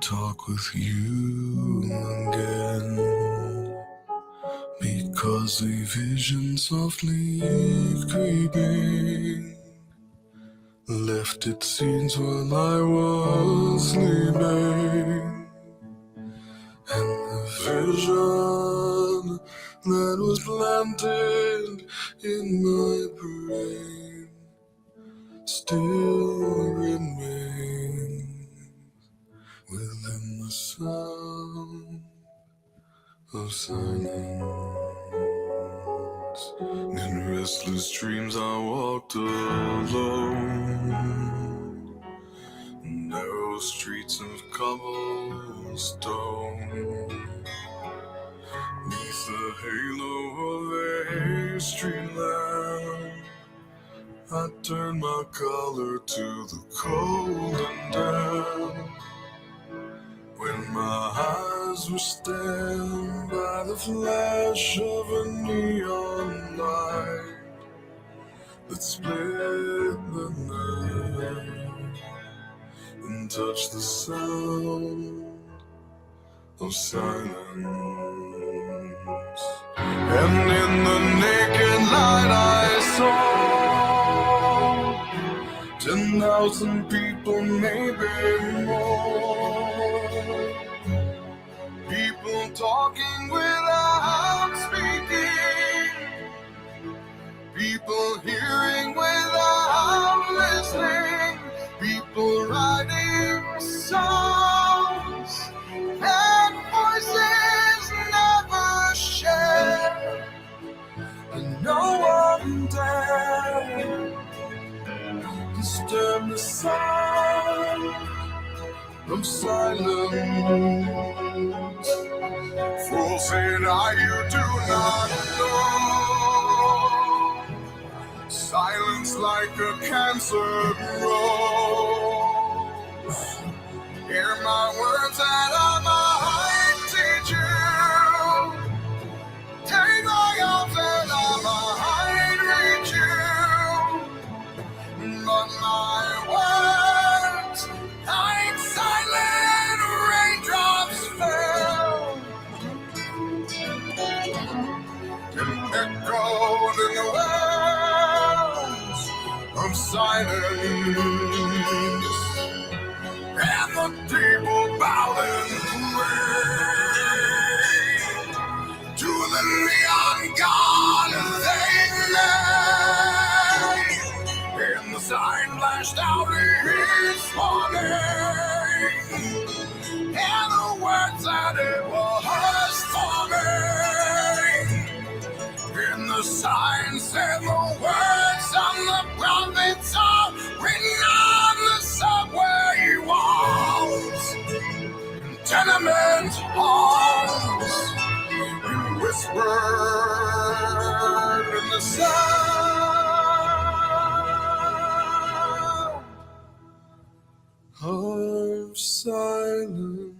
talk with you again, because a vision softly creeping left its scenes while I was sleeping, and the vision that was planted in my brain still remains within the sound of silence. In restless dreams I walked alone, narrow streets of cobblestone, neath the halo of a street lamp. I turned my collar to the cold and damp, when my eyes were stabbed by the flash of a neon light that split the night and touched the sound of silence. And in the naked light I saw 10,000 people, maybe more. People talking without speaking, people hearing without listening, people writing songs and voices never shared, and no one dared disturb the sound of silence. Fools said you do not know, silence like a cancer grows. Hear my words and I might teach you, take my arms and I might reach you, but my words like silent raindrops fell and echoed in the wells of silence, and the people bowed and prayed to the neon god they made, and the sign flashed out each morning, and the words that it was forming, and the sign said the words of the prophets are written on the subway walls, tenement halls, and whispered in the sound of silence.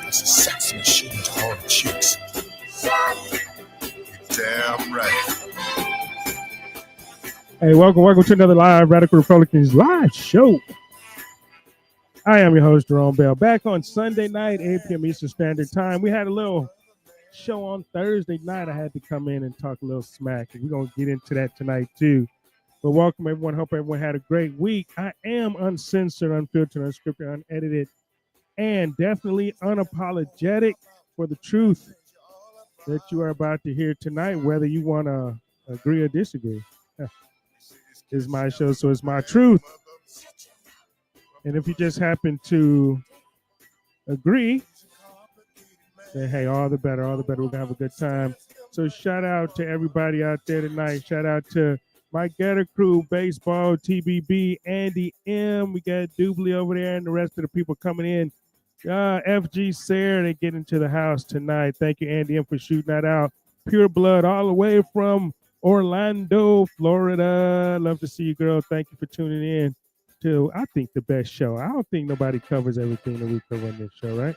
It's a sex machine to all the chicks. Damn right. Hey, welcome to another live Radical Republicans live show. I am your host, Jerome Bell. Back on Sunday night, 8 p.m. Eastern Standard Time. We had a little show on Thursday night. I had to come in and talk a little smack, and we're going to get into that tonight, too. But welcome, everyone. Hope everyone had a great week. I am uncensored, unfiltered, unscripted, unedited, and definitely unapologetic for the truth that you are about to hear tonight, whether you want to agree or disagree. It's my show, so it's my truth. And if you just happen to agree, then hey, all the better. We're going to have a good time. So shout out to everybody out there tonight. Shout out to my Getter Crew, Baseball, TBB, Andy M. We got Doobly over there and the rest of the people coming in. FG Sarah, they get into the house tonight. Thank you, Andy M, for shooting that out. Pure Blood all the way from Orlando, Florida. Love to see you, girl. Thank you for tuning in to, I think, the best show. I don't think nobody covers everything that we cover on this show, right?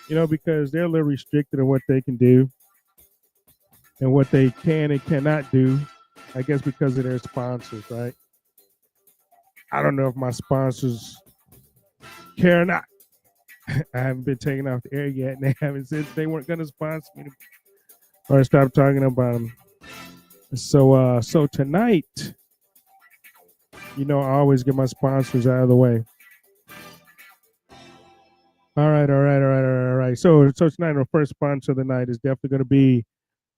You know, because they're a little restricted on what they can do and what they can and cannot do. I guess because of their sponsors, right? I don't know if my sponsors care or not. I haven't been taken off the air yet, and they haven't said they weren't going to sponsor me or stop talking about them. So tonight, you know, I always get my sponsors out of the way. All right. So tonight, our first sponsor of the night is definitely going to be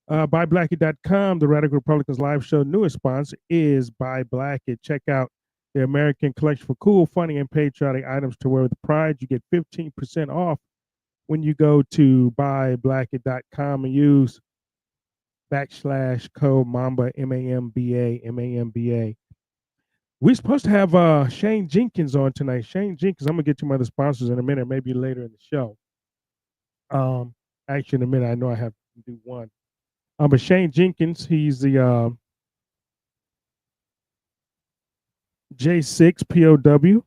BuyBlackit.com, the Radical Republicans live show. Newest sponsor is Buy Blackit. Check out the American collection for cool, funny, and patriotic items to wear with pride. You get 15% off when you go to BuyBlackit.com and use /code Mamba, MAMBA. We're supposed to have Shane Jenkins on tonight. Shane Jenkins, I'm gonna get to my other sponsors in a minute, maybe later in the show. Actually, in a minute, I know I have to do one. But Shane Jenkins, he's the J6 POW.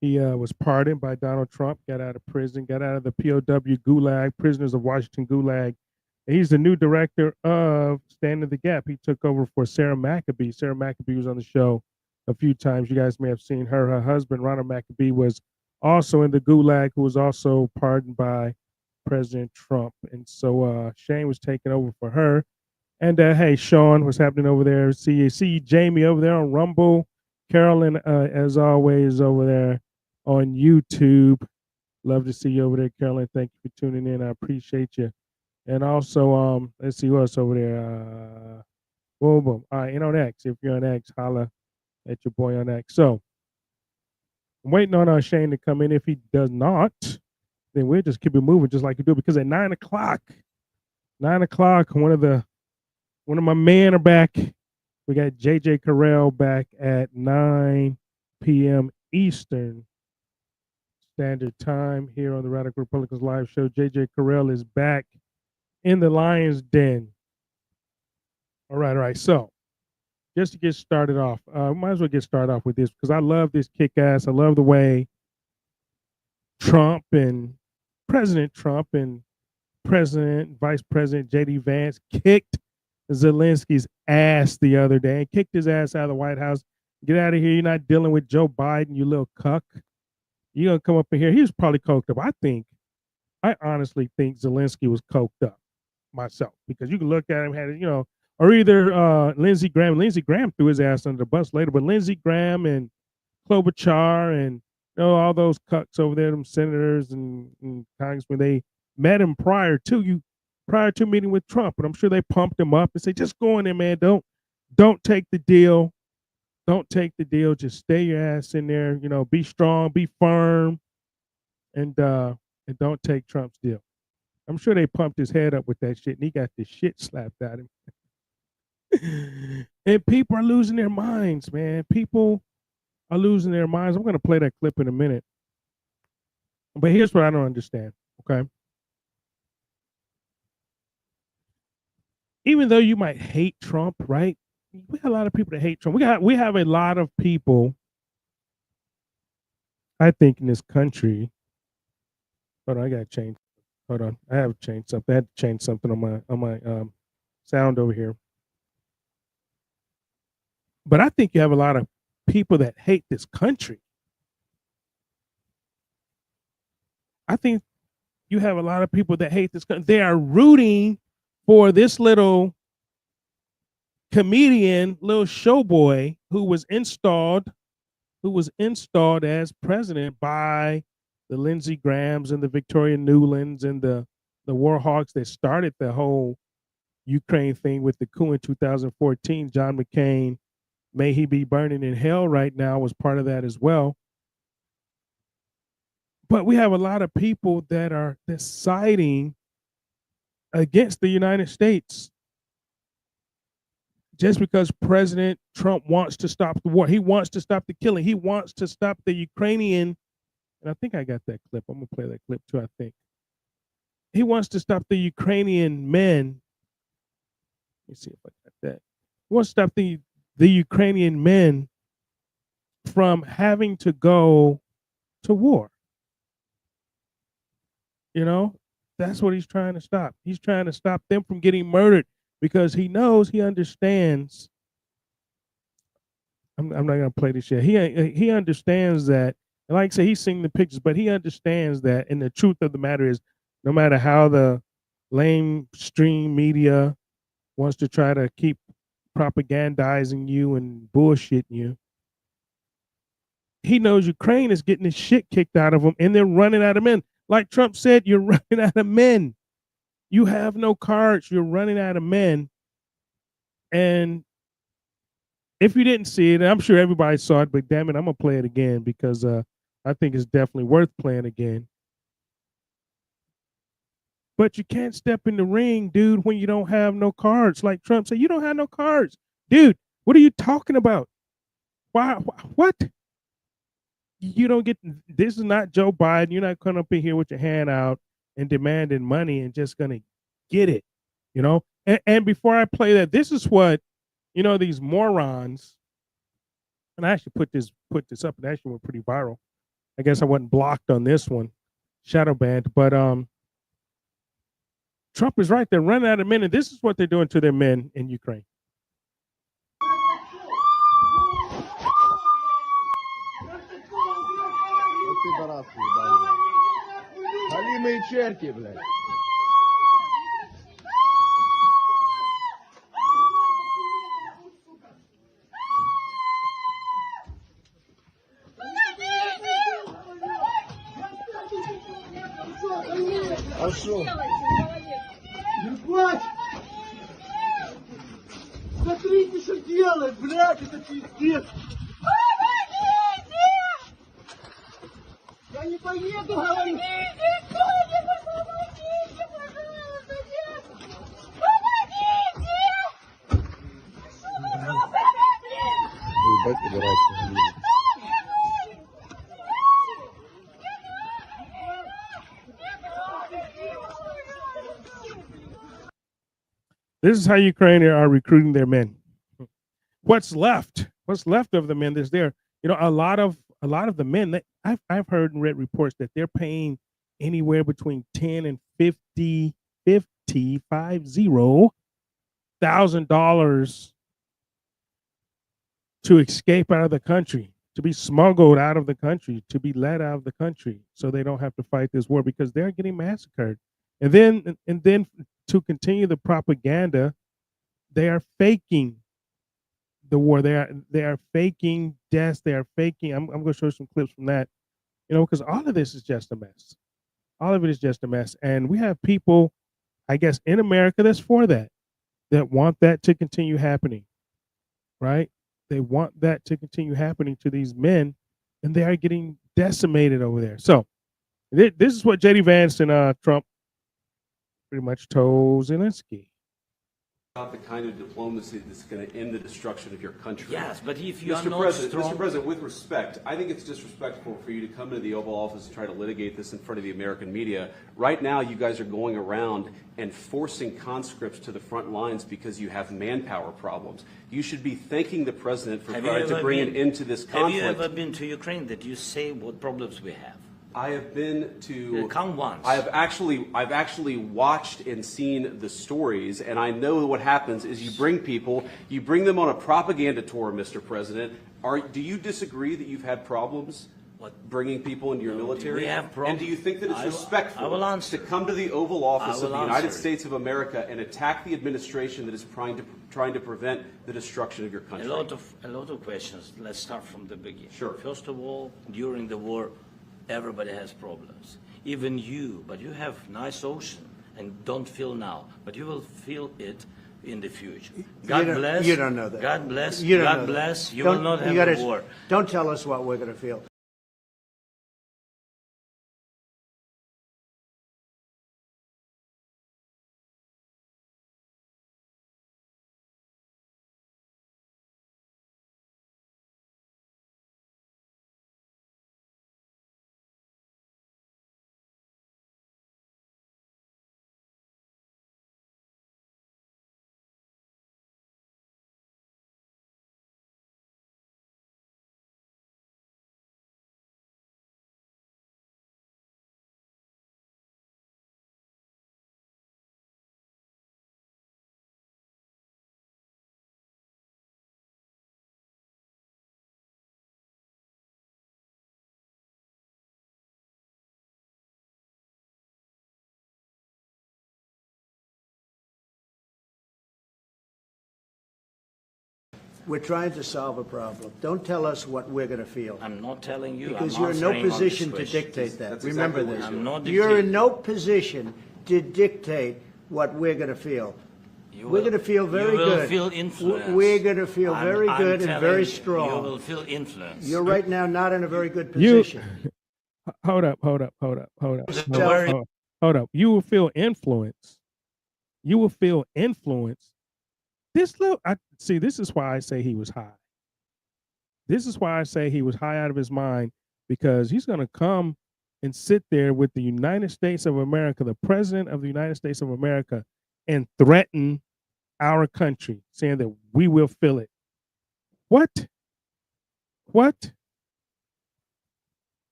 He was pardoned by Donald Trump, got out of prison, got out of the POW Gulag, Prisoners of Washington Gulag. And he's the new director of Standing the Gap. He took over for Sarah Maccabee. Sarah Maccabee was on the show a few times. You guys may have seen her. Her husband, Ronald Maccabee, was also in the Gulag, who was also pardoned by President Trump. And so Shane was taking over for her. And hey, Sean, what's happening over there? See Jamie over there on Rumble. Carolyn, as always, over there on YouTube. Love to see you over there, Carolyn. Thank you for tuning in. I appreciate you. And also, let's see who else over there. Boom. All right, and on X. If you're on X, holla at your boy on X. So I'm waiting on Shane to come in. If he does not, then we'll just keep it moving just like we do. Because at 9 o'clock, one of my men are back. We got JJ Carrell back at 9 p.m. Eastern Standard Time here on the Radical Republicans live show. JJ Carrell is back in the lion's den. All right. So just to get started off, might as well get started off with this because I love this kick-ass. I love the way Trump and President Trump and Vice President J.D. Vance kicked Zelensky's ass the other day and kicked his ass out of the White House. Get out of here. You're not dealing with Joe Biden, you little cuck. You're going to come up in here. He was probably coked up. I honestly think Zelensky was coked up myself because you can look at him, or either Lindsey Graham. Lindsey Graham threw his ass under the bus later, but Lindsey Graham and Klobuchar and all those cucks over there, them senators and congressmen, they met him prior to meeting with Trump, and I'm sure they pumped him up and said, "Just go in there, man. Don't take the deal. Don't take the deal. Just stay your ass in there. Be strong, be firm, and don't take Trump's deal." I'm sure they pumped his head up with that shit, and he got the shit slapped at him. And people are losing their minds, man. People are losing their minds. I'm going to play that clip in a minute. But here's what I don't understand, okay? Even though you might hate Trump, right? We have a lot of people that hate Trump. We have a lot of people I think in this country, hold on, I gotta change. Hold on, I have changed something. I had to change something on my sound over here. But I think you have a lot of people that hate this country. I think you have a lot of people that hate this country. They are rooting for this little comedian, little showboy who was installed as president by the Lindsey Grahams and the Victoria Newlands and the Warhawks that started the whole Ukraine thing with the coup in 2014. John McCain, may he be burning in hell right now, was part of that as well. But we have a lot of people that are siding against the United States just because President Trump wants to stop the war. He wants to stop the killing. He wants to stop the Ukrainian, and I think I got that clip. I'm going to play that clip too, I think. He wants to stop the Ukrainian men. Let me see if I got that. He wants to stop the Ukrainian men from having to go to war. You know, that's what he's trying to stop. He's trying to stop them from getting murdered because he knows, he understands. I'm not going to play this yet. He understands that, like I say, he's seeing the pictures, but he understands that. And the truth of the matter is, no matter how the lamestream media wants to try to keep propagandizing you and bullshitting you, he knows Ukraine is getting the shit kicked out of them and they're running out of men. Like Trump said, you're running out of men. You have no cards. You're running out of men. And if you didn't see it, I'm sure everybody saw it, but damn it, I'm going to play it again because I think it's definitely worth playing again. But you can't step in the ring, dude, when you don't have no cards. Like Trump said, you don't have no cards. Dude, what are you talking about? Why? What? You don't get, this is not Joe Biden. You're not coming up in here with your hand out and demanding money and just going to get it, you know? And before I play that, this is what, you know, these morons, and I actually put this up and actually went pretty viral. I guess I wasn't blocked on this one, shadow banned, but Trump is right. They're running out of men, and this is what they're doing to their men in Ukraine. Галимые черти, блядь. А шо? Не плачь! Смотрите, что делает, блядь, это пиздец! Я не поеду, говорю! This is how Ukraine are recruiting their men. What's left? What's left of the men that's there? You know, a lot of the men that I've heard and read reports that they're paying anywhere between 10 and $50,000 to escape out of the country, to be smuggled out of the country, to be let out of the country, so they don't have to fight this war because they're getting massacred. And then to continue the propaganda, they are faking the war. They are faking deaths. They are faking. I'm going to show you some clips from that, you know, because all of this is just a mess. All of it is just a mess. And we have people, I guess, in America that's for that want that to continue happening, right? They want that to continue happening to these men, and they are getting decimated over there. So this is what J.D. Vance and Trump pretty much told Zelensky. Not the kind of diplomacy that's going to end the destruction of your country. Yes, but if you are Mr. not President, strong... Mr. President, with respect, I think it's disrespectful for you to come into the Oval Office and try to litigate this in front of the American media. Right now, you guys are going around and forcing conscripts to the front lines because you have manpower problems. You should be thanking the President for trying to bring an end to this conflict. Have you ever been to Ukraine that you say what problems we have? I have been to. Come once. I've actually watched and seen the stories, and I know what happens is you bring people, you bring them on a propaganda tour, Mr. President. Do you disagree that you've had problems bringing people into your military? We have problems. And do you think that it's respectful to come to the Oval Office of the United States of America and attack the administration that is trying to prevent the destruction of your country? A lot of questions. Let's start from the beginning. Sure. First of all, during the war, everybody has problems. Even you, but you have nice ocean and don't feel now, but you will feel it in the future. God bless. You don't know that. God bless. You don't God know bless. that. You will not have a war. Don't tell us what we're going to feel. We're trying to solve a problem. Don't tell us what we're going to feel. I'm not telling you. Because I'm you're in no answering on this position to question. dictate that. That's Remember exactly this. what I'm not You're in dictating. no position to dictate what we're going to feel. We're going to feel very you will good. Feel influence. We're going to feel very good and very You strong. will feel influence. You're right now not in a very good position. Hold up. Very- Hold up. You will feel influence. You will feel influence. This is why I say he was high. This is why I say he was high out of his mind, because he's going to come and sit there with the United States of America, the President of the United States of America, and threaten our country, saying that we will feel it. What?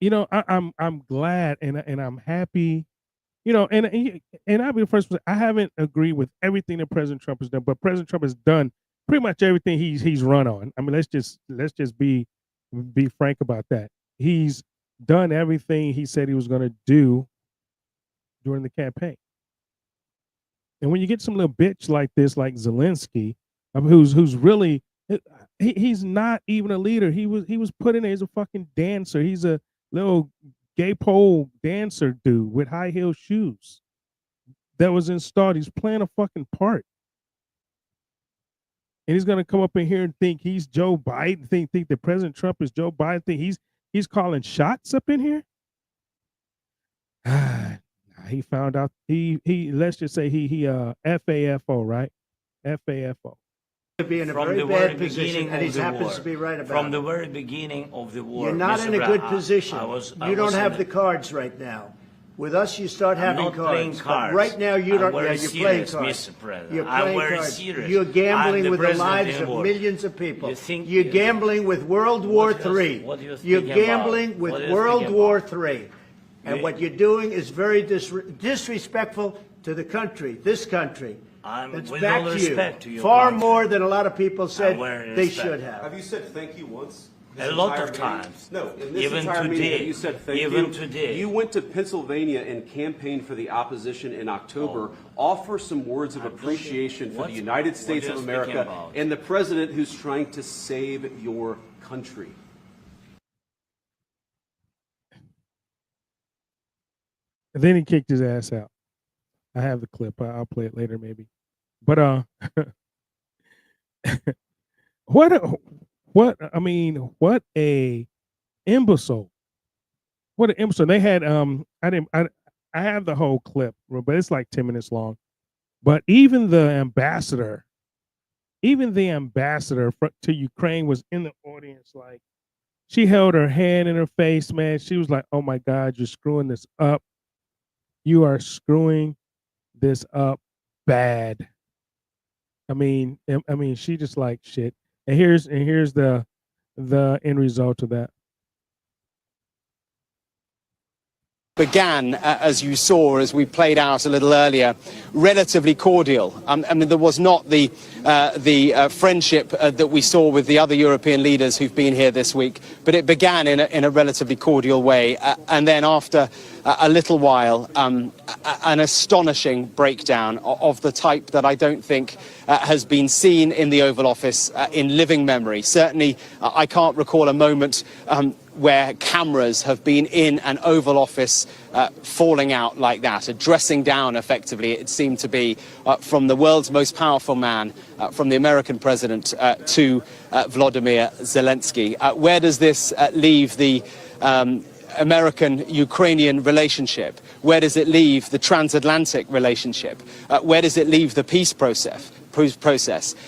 You know, I'm glad and I'm happy. You know, and I'll be the first person. I haven't agreed with everything that President Trump has done, but President Trump has done pretty much everything he's run on. I mean, let's just be frank about that. He's done everything he said he was going to do during the campaign. And when you get some little bitch like this, like Zelensky, who's really he's not even a leader. He was put in there as a fucking dancer. He's a little gay pole dancer dude with high heel shoes that was installed. He's playing a fucking part. And he's gonna come up in here and think he's Joe Biden, think that President Trump is Joe Biden, think he's calling shots up in here. He found out he let's just say he FAFO, right? FAFO. To be in a From very the bad very position, beginning and he of the happens war. to be right about From it. the very beginning of the war. You're not Mr. in a Brown, good position. I You don't was have in the cards right now. With us, you start I'm having not cards. playing But cards. right now, you I'm don't. very Yeah, you're playing serious, cards. Mr. President. You're I'm playing very cards. serious. You're I'm gambling the with the president lives in of war. millions of people. You think- You're gambling with World War III. what are you You're thinking about? gambling with What are you World thinking War about? III. And You- what you're doing is very disrespectful to the country, this country. That's with back all to you. respect to your Far country. more than a lot of people said very they respect. should have. Have you said thank you once? A lot of entire meeting? times. No, in this Even entire meeting, today. have you said thank you. Even today. You went to Pennsylvania and campaigned for the opposition in October. Offer some words of appreciation for the United States what of you're speaking America about. and the president who's trying to save your country. And then he kicked his ass out. I have the clip. I'll play it later, maybe. But what a imbecile. What an imbecile. They had I have the whole clip, but it's like 10 minutes long. But even the ambassador Even the ambassador to Ukraine was in the audience. Like, she held her hand in her face, man. She was like, "Oh my God, you're screwing this up. You are screwing this up bad." I mean, she just like shit. And here's the end result of that. Began, as you saw, as we played out a little earlier, relatively cordial. I mean, there was not the friendship that we saw with the other European leaders who've been here this week, but it began in a relatively cordial way. And then after a little while, an astonishing breakdown of the type that I don't think has been seen in the Oval Office in living memory. Certainly, I can't recall a moment where cameras have been in an Oval Office falling out like that, a dressing down, effectively, it seemed to be, from the world's most powerful man, from the American president to Vladimir Zelensky. Where does this leave the American-Ukrainian relationship? Where does it leave the transatlantic relationship? Where does it leave the peace process?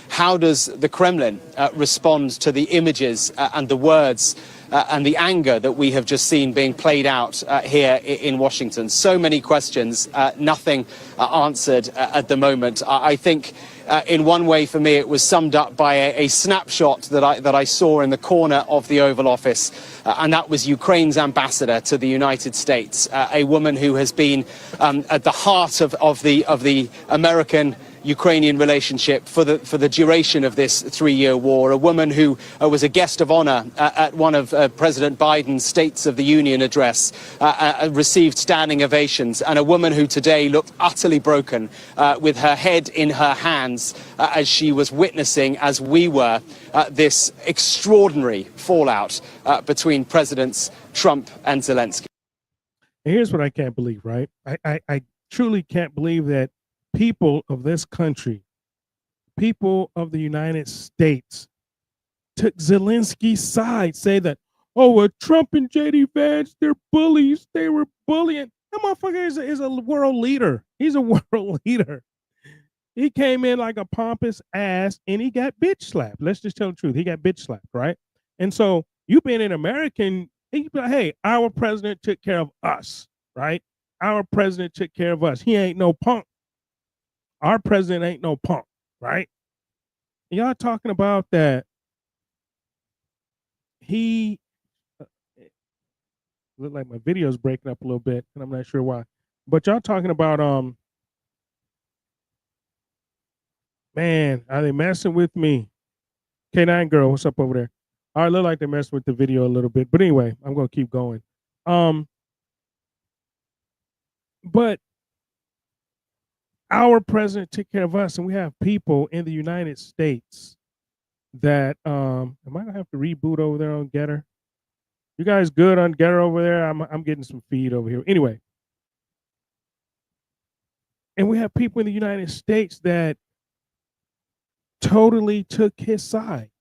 How does the Kremlin respond to the images and the words and the anger that we have just seen being played out here in Washington? So many questions, nothing answered at the moment. I think in one way, for me, it was summed up by a snapshot that I saw in the corner of the Oval Office, and that was Ukraine's ambassador to the United States, a woman who has been at the heart of the American-Ukrainian relationship for the duration of this 3-year war, a woman who was a guest of honor at one of President Biden's States of the Union address, received standing ovations, and a woman who today looked utterly broken with her head in her hands as she was witnessing, as we were, this extraordinary fallout between Presidents Trump and Zelensky. And here's what I can't believe, right? I truly can't believe that people of this country, people of the United States, took Zelensky's side, say that, oh, well, Trump and J.D. Vance, they're bullies. They were bullying. That motherfucker is a world leader. He's a world leader. He came in like a pompous ass and he got bitch slapped. Let's just tell the truth. He got bitch slapped, right? And so you being an American, you be like, hey, our president took care of us, right? Our president took care of us. He ain't no punk. Our president ain't no punk, right? Y'all talking about that he look like my video's breaking up a little bit, and I'm not sure why. But y'all talking about man, are they messing with me? K9 girl, what's up over there? All right, look like they're messing with the video a little bit. But anyway, I'm gonna keep going. But our president took care of us, and we have people in the United States that am I gonna have to reboot over there on Getter? You guys good on Getter over there? I'm getting some feed over here. Anyway. And we have people in the United States that totally took his side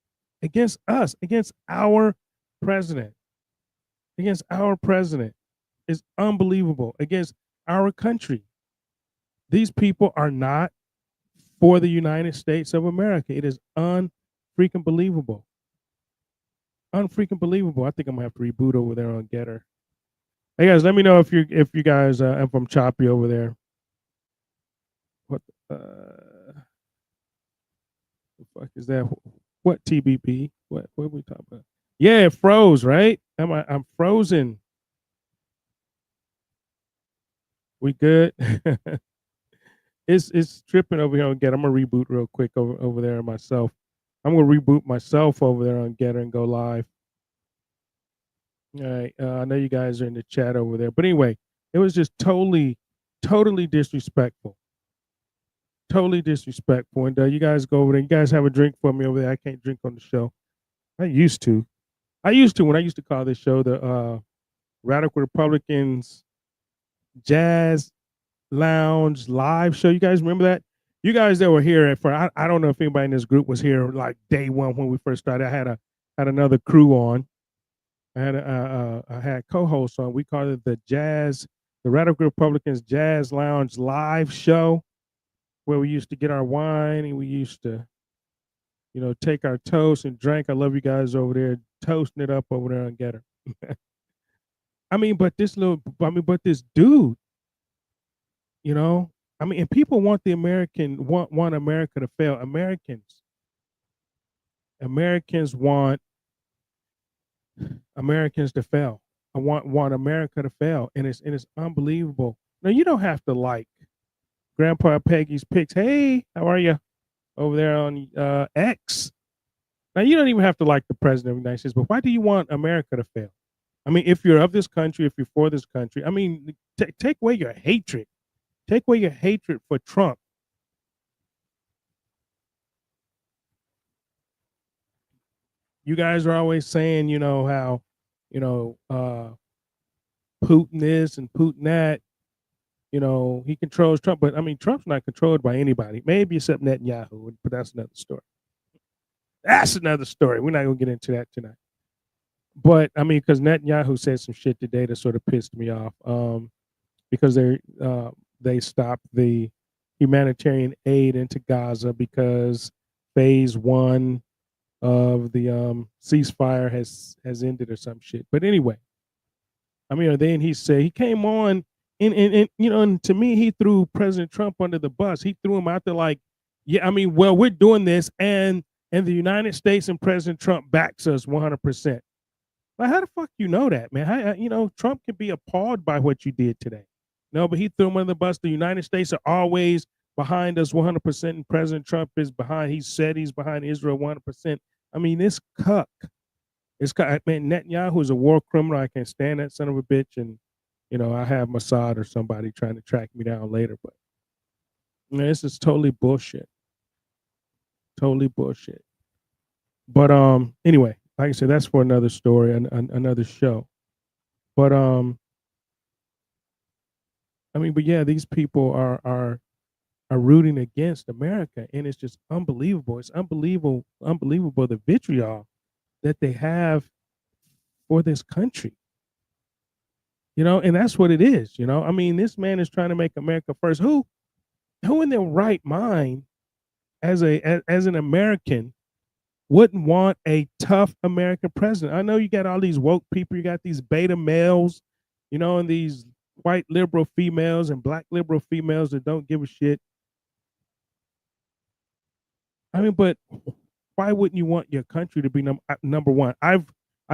against us, against our president. Against our president. Is unbelievable. Against our country. These people are not for the United States of America. It is unfreaking believable. Unfreaking believable. I think I'm gonna have to reboot over there on Getter. Hey guys, let me know if you guys if I'm choppy over there. What the fuck is that? What TBP? What are we talking about? Yeah, it froze, right? I'm frozen. We good? It's tripping over here on Getter. I'm gonna reboot real quick over there myself. I'm gonna reboot myself over there on Getter and go live. All right. I know you guys are in the chat over there, but anyway, it was just totally disrespectful. Totally disrespectful. And you guys go over there. You guys have a drink for me over there. I can't drink on the show. I used to when I used to call this show the Radical Republicans Jazz Lounge live show. You guys remember that? You guys that were here for I don't know if anybody in this group was here like day one when we first started. I had another crew on. I had co-hosts on. We called it the Radical Republicans Jazz Lounge live show, where we used to get our wine and we used to take our toast and drink. I love you guys over there toasting it up over there on Getter. But this dude, and people want want America to fail. Americans want Americans to fail. I want America to fail, and it's unbelievable. Now you don't have to like Grandpa Peggy's pics. Hey, how are you over there on X? Now you don't even have to like the president of the United States, but why do you want America to fail? If you're of this country, if you're for this country, take away your hatred. Take away your hatred for Trump. You guys are always saying, how, Putin this and Putin that. He controls Trump, but Trump's not controlled by anybody, maybe except Netanyahu, but that's another story. That's another story. We're not gonna get into that tonight. But because Netanyahu said some shit today that sort of pissed me off, because they stopped the humanitarian aid into Gaza because phase 1 of the ceasefire has ended or some shit. But anyway, then he said he came on and to me he threw President Trump under the bus. He threw him out there like, well, we're doing this and the United States and President Trump backs us 100%. Like, how the fuck you know that, man? Trump can be appalled by what you did today. No, but he threw him under the bus. The United States are always behind us 100%, and President Trump is behind. He said he's behind Israel 100%. This cuck. Netanyahu is a war criminal. I can't stand that son of a bitch. And, I have Mossad or somebody trying to track me down later. But this is totally bullshit. Totally bullshit. But anyway, like I said, that's for another story, another show. But but yeah, these people are rooting against America, and it's just unbelievable. It's unbelievable the vitriol that they have for this country. And that's what it is. This man is trying to make America first. Who in their right mind, as an American, wouldn't want a tough American president? I know you got all these woke people, you got these beta males, and these white liberal females and black liberal females that don't give a shit. But why wouldn't you want your country to be number one? I've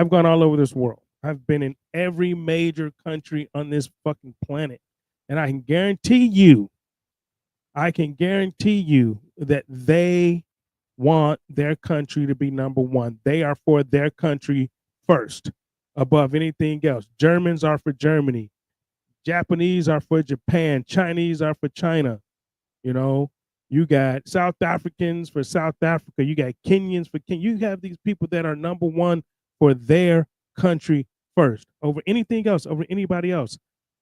gone all over this world. I've been in every major country on this fucking planet, and I can guarantee you that they want their country to be number one. They are for their country first, above anything else. Germans are for Germany. Japanese are for Japan. Chinese are for China. You got South Africans for South Africa. You got Kenyans for Kenya. You have these people that are number one for their country first, over anything else, over anybody else.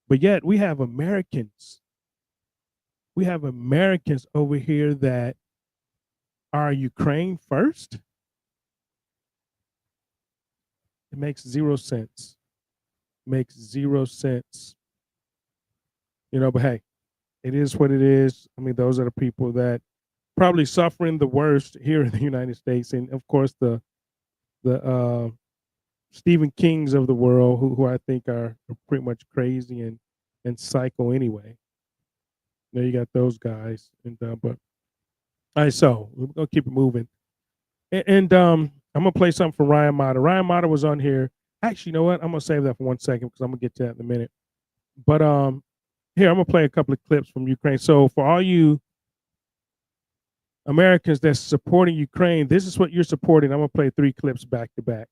But yet we have Americans. We have Americans over here that are Ukraine first. It makes zero sense. Makes zero sense. But hey, it is what it is. Those are the people that probably suffering the worst here in the United States. And of course, the Stephen Kings of the world, who I think are pretty much crazy and psycho anyway. You got those guys. But all right, so we're gonna keep it moving. And I'm gonna play something for Ryan Mata. Ryan Mata was on here. Actually, you know what? I'm gonna save that for 1 second because I'm gonna get to that in a minute. But here, I'm gonna play a couple of clips from Ukraine. So for all you Americans that's supporting Ukraine, this is what you're supporting. I'm gonna play 3 clips back to back.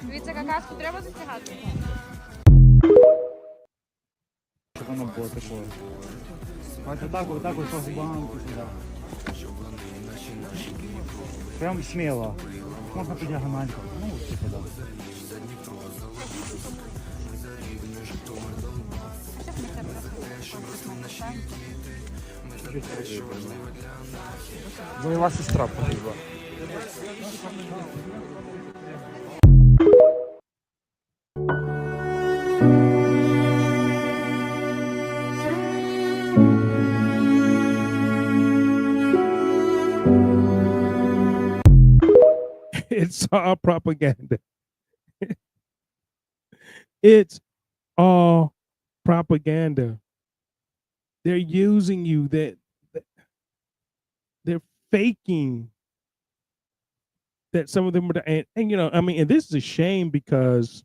Дивіться, какашку треба застягати? Щоб воно було такое. Отак ось по банку сюди. Прям смело. Можна по діагональку. Типу, да. Бойова сестра погибла. all propaganda. It's all propaganda. They're using you. They're faking that some of them are, and you know, I mean, and this is a shame because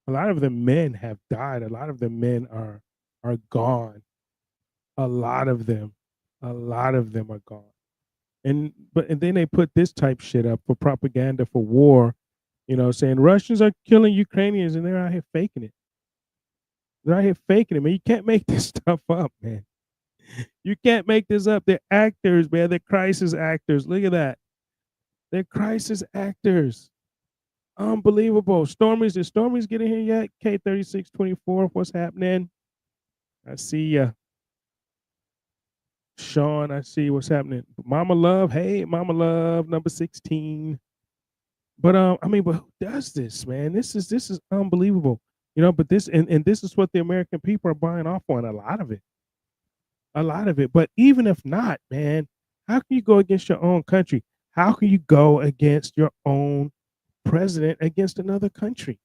a lot of the men have died. A lot of the men are gone. A lot of them are gone. And then they put this type shit up for propaganda for war, you know, saying Russians are killing Ukrainians, and they're out here faking it. They're out here faking it, man. You can't make this stuff up, man. You can't make this up. They're actors, man. They're crisis actors. Look at that. They're crisis actors. Unbelievable. Is Stormy's getting here yet? K3624. What's happening? I see ya. Sean, I see what's happening. Mama Love, hey, Mama Love, number 16. But I mean, but who does this, man? This is unbelievable. You know, but this and this is what the American people are buying off on, a lot of it. A lot of it. But even if not, man, how can you go against your own country? How can you go against your own president against another country?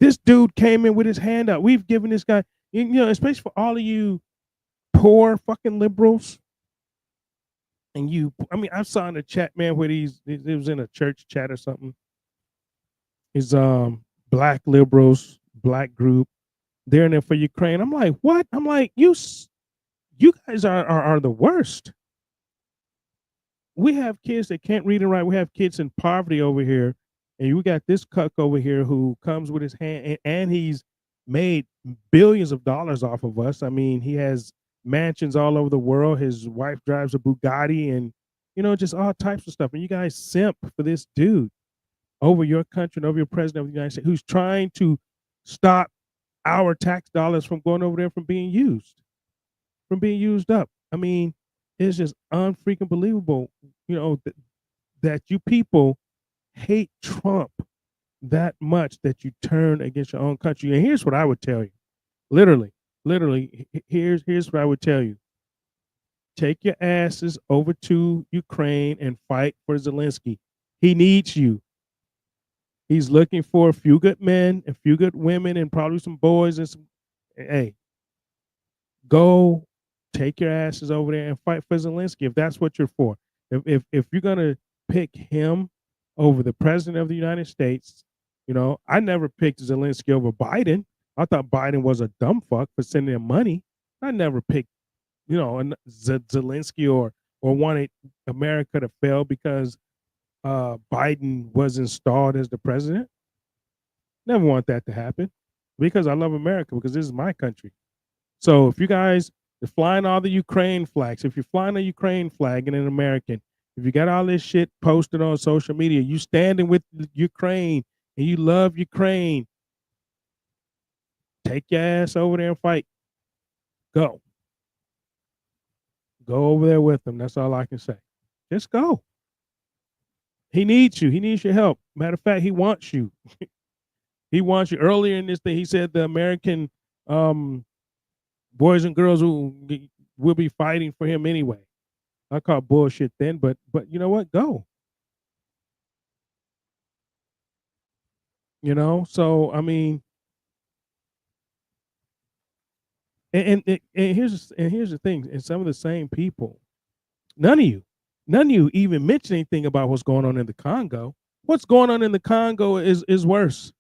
This dude came in with his hand out. We've given this guy, you know, especially for all of you poor fucking liberals. And you, I mean, I saw in the chat, man, where it was in a church chat or something. Is black liberals, black group, they're in there for Ukraine. I'm like, what? I'm like, you guys are the worst. We have kids that can't read and write. We have kids in poverty over here, and you got this cuck over here who comes with his hand, and he's made billions of dollars off of us. I mean, he has mansions all over the world. His wife drives a Bugatti, and you know, just all types of stuff. And you guys simp for this dude over your country and over your president of the United States, who's trying to stop our tax dollars from going over there from being used up. I mean, it's just unfreaking believable, you know, that you people hate Trump that much that you turn against your own country. And here's what I would tell you. Literally, here's what I would tell you. Take your asses over to Ukraine and fight for Zelensky. He needs you. He's looking for a few good men, a few good women, and probably some boys and some. Hey, go take your asses over there and fight for Zelensky if that's what you're for. If you're gonna pick him over the president of the United States, you know, I never picked Zelensky over Biden. I thought Biden was a dumb fuck for sending him money. I never picked, you know, Zelensky or wanted America to fail because Biden was installed as the president. Never want that to happen because I love America, because this is my country. So if you guys are flying all the Ukraine flags, if you're flying a Ukraine flag and an American, if you got all this shit posted on social media, you standing with Ukraine and you love Ukraine, take your ass over there and fight. Go over there with them. That's all I can say. Just go. He needs you. He needs your help. Matter of fact, he wants you. He wants you. Earlier in this thing, he said the American boys and girls who will be fighting for him anyway. I call bullshit then, but you know what? Go. You know, so I mean, and here's the thing, and some of the same people, none of you even mention anything about what's going on in the Congo. What's going on in the Congo is worse.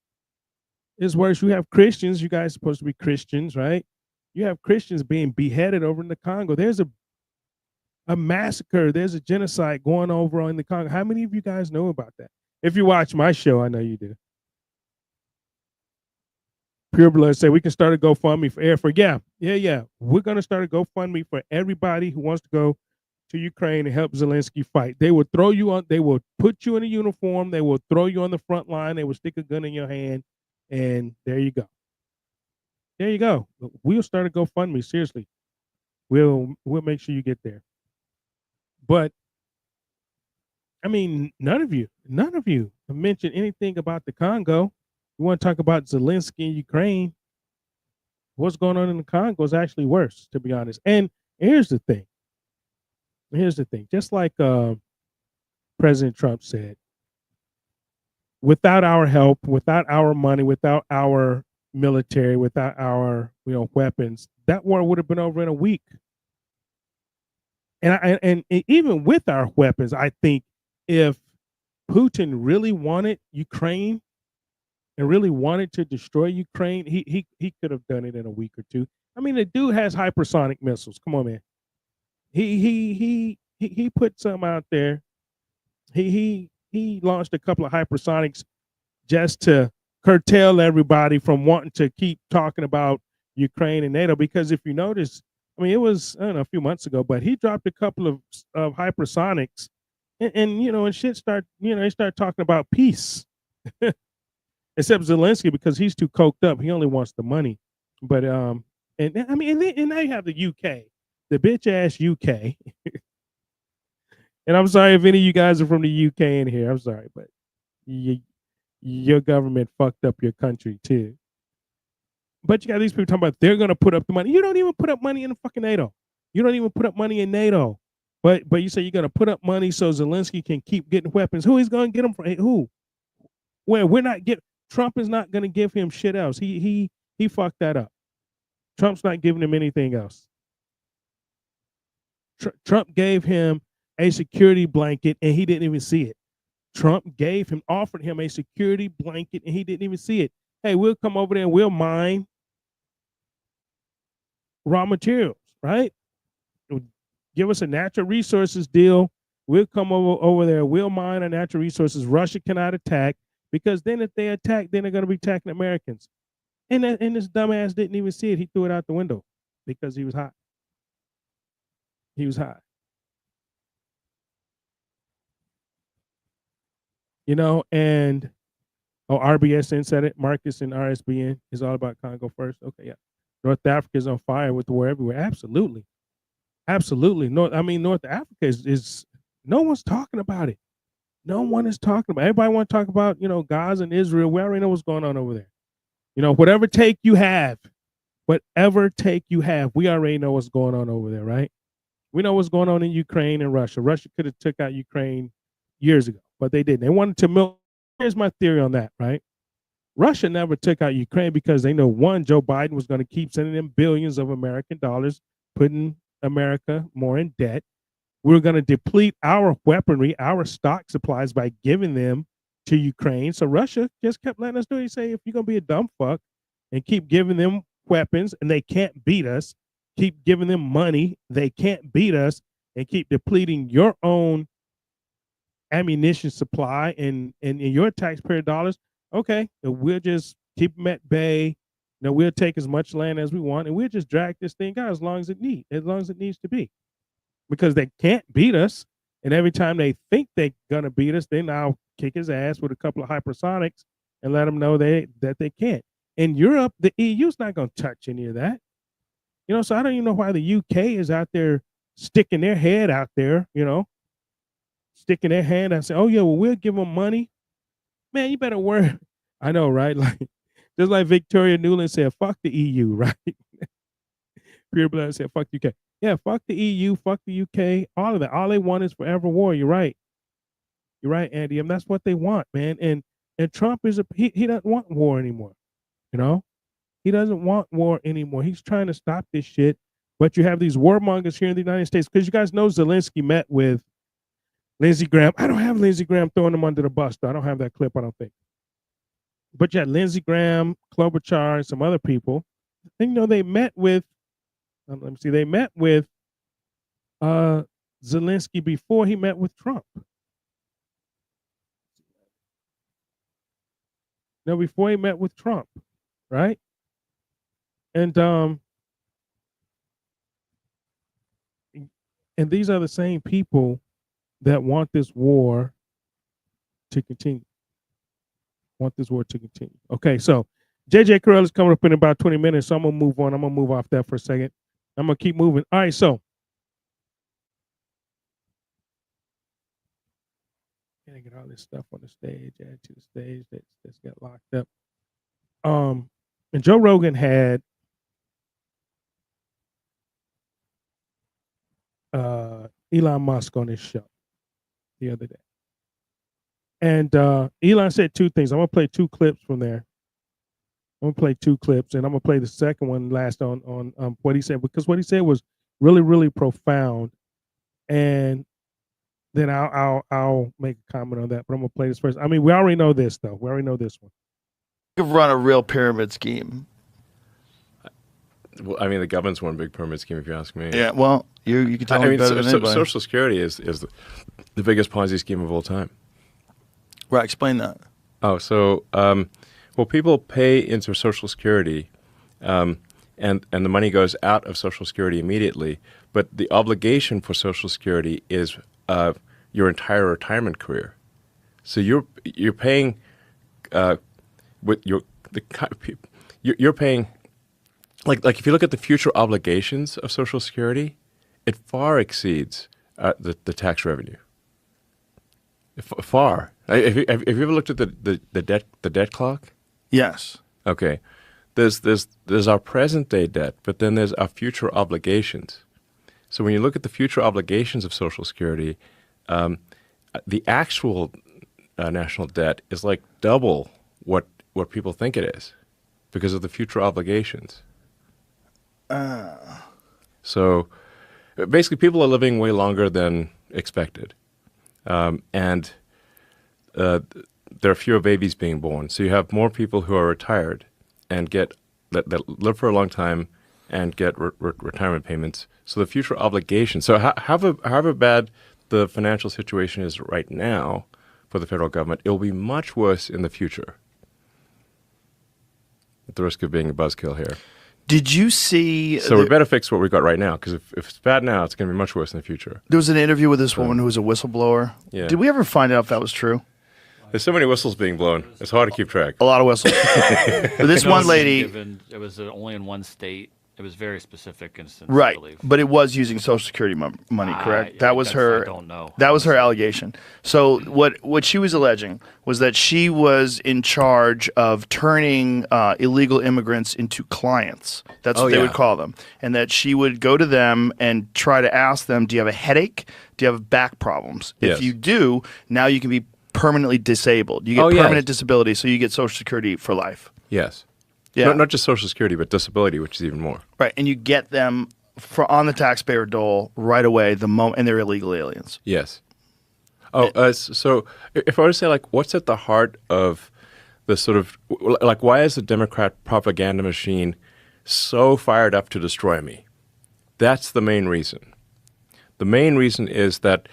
It's worse. You have Christians, you guys are supposed to be Christians, right? You have Christians being beheaded over in the Congo. There's a massacre, there's a genocide going over in the Congo. How many of you guys know about that? If you watch my show, I know you do. Pure Blood say we can start a GoFundMe for Air Force. Yeah. We're gonna start a GoFundMe for everybody who wants to go to Ukraine and help Zelensky fight. They will throw you on, they will put you in a uniform, they will throw you on the front line, they will stick a gun in your hand, and there you go. There you go. We'll start a GoFundMe, seriously. We'll make sure you get there. But I mean, none of you have mentioned anything about the Congo. You want to talk about Zelensky and Ukraine? What's going on in the Congo is actually worse, to be honest. And here's the thing. Just like President Trump said, without our help, without our money, without our military, without our weapons, that war would have been over in a week. And even with our weapons, I think if Putin really wanted Ukraine and really wanted to destroy Ukraine, he could have done it in a week or two. I mean, the dude has hypersonic missiles. Come on, man. He put some out there. He launched a couple of hypersonics just to curtail everybody from wanting to keep talking about Ukraine and NATO. Because if you notice, I mean, it was, I don't know, a few months ago, but he dropped a couple of hypersonics, and shit they start talking about peace. Except Zelensky, because he's too coked up. He only wants the money. But and I mean, and now you have the UK, the bitch ass UK. And I'm sorry if any of you guys are from the UK in here. I'm sorry, but your government fucked up your country too. But you got these people talking about they're going to put up the money. You don't even put up money in the fucking NATO. You don't even put up money in NATO. But you say you're going to put up money so Zelensky can keep getting weapons. Who is going to get them from? Who? Where we're not get. Trump is not going to give him shit else. He fucked that up. Trump's not giving him anything else. Trump gave him a security blanket and he didn't even see it. Trump offered him a security blanket and he didn't even see it. Hey, we'll come over there and we'll mine raw materials, right? Give us a natural resources deal. We'll come over there. We'll mine our natural resources. Russia cannot attack, because then if they attack, then they're going to be attacking Americans. And this dumbass didn't even see it. He threw it out the window because he was hot. He was hot. And RBSN said it. Marcus and RSBN is all about Congo first. Okay, yeah. North Africa is on fire with the war everywhere. Absolutely. Absolutely. North Africa is no one's talking about it. No one is talking about it. Everybody want to talk about, Gaza and Israel. We already know what's going on over there. Whatever take you have, we already know what's going on over there, right? We know what's going on in Ukraine and Russia. Russia could have took out Ukraine years ago, but they didn't. They wanted to milk. Here's my theory on that, right? Russia never took out Ukraine because they know, one, Joe Biden was going to keep sending them billions of American dollars, putting America more in debt. We're going to deplete our weaponry, our stock supplies, by giving them to Ukraine. So Russia just kept letting us do it. He say, if you're going to be a dumb fuck and keep giving them weapons and they can't beat us, keep giving them money, they can't beat us, and keep depleting your own ammunition supply and your taxpayer dollars, okay, we'll just keep them at bay. We'll take as much land as we want, and we'll just drag this thing out as long as it needs to be. Because they can't beat us, and every time they think they're gonna beat us, they now kick his ass with a couple of hypersonics and let them know that they can't. In Europe, the EU's not gonna touch any of that. So I don't even know why the UK is out there sticking their head out there, sticking their hand and say, oh yeah, well, we'll give them money. Man, you better worry. I know, right? Like, just like Victoria Nuland said, fuck the EU, right? Pure Blood said, fuck the UK. Yeah, fuck the EU, fuck the UK, all of that. All they want is forever war. You're right. You're right, Andy. And that's what they want, man. And Trump he doesn't want war anymore. He doesn't want war anymore. He's trying to stop this shit. But you have these warmongers here in the United States, because you guys know Zelensky met with Lindsey Graham. I don't have Lindsey Graham throwing him under the bus, though. I don't have that clip, I don't think. But you had Lindsey Graham, Klobuchar, and some other people. And, they met with, let me see, they met with Zelensky before he met with Trump. Before he met with Trump, right? And these are the same people that want this war to continue. Okay, so JJ Carrell is coming up in about 20 minutes, so I'm going to move on. I'm going to move off that for a second. I'm going to keep moving. All right, so. Gotta get all this stuff on the stage, add to the stage that's got locked up. And Joe Rogan had Elon Musk on his show the other day. And Elon said two things. I'm gonna play two clips from there. I'm gonna play two clips, and I'm gonna play the second one last on what he said, because what he said was really, really profound. And then I'll make a comment on that. But I'm gonna play this first. I mean, we already know this though. We already know this one. You could run a real pyramid scheme. Well, I mean, the government's one big pyramid scheme, if you ask me. Yeah, well, you can tell me better than anybody. Social Security is the biggest Ponzi scheme of all time. Right, explain that. Oh, so well, people pay into Social Security, and the money goes out of Social Security immediately. But the obligation for Social Security is your entire retirement career. So you're paying with you're paying. Like if you look at the future obligations of Social Security, it far exceeds the tax revenue. Far. Have you ever looked at the debt clock? Yes. Okay. There's our present day debt, but then there's our future obligations. So when you look at the future obligations of Social Security, the actual national debt is like double what people think it is because of the future obligations. So basically people are living way longer than expected. And there are fewer babies being born. So you have more people who are retired and that live for a long time and get retirement payments. So the future obligations. So however bad the financial situation is right now for the federal government, it will be much worse in the future. At the risk of being a buzzkill here. Did you see... So we better fix what we got right now, because if it's bad now, it's going to be much worse in the future. There was an interview with this woman who was a whistleblower. Yeah. Did we ever find out if that was true? There's so many whistles being blown. It's hard to keep track. A lot of whistles. But this one lady... It was only in one state. It was very specific instance, Right, I believe. but it was using Social Security money, correct? That was her. I don't know. That was her allegation. So what she was alleging was that she was in charge of turning illegal immigrants into clients. That's what they would call them, and that she would go to them and try to ask them, "Do you have a headache? Do you have back problems? If you do, now you can be permanently disabled. You get permanent disability, so you get Social Security for life." Yes. Yeah. Not just Social Security, but disability, which is even more. Right, and you get them on the taxpayer dole right away the moment, and they're illegal aliens. Yes. Oh, so if I were to say, like, what's at the heart of the sort of, like, why is the Democrat propaganda machine so fired up to destroy me? That's the main reason. The main reason is that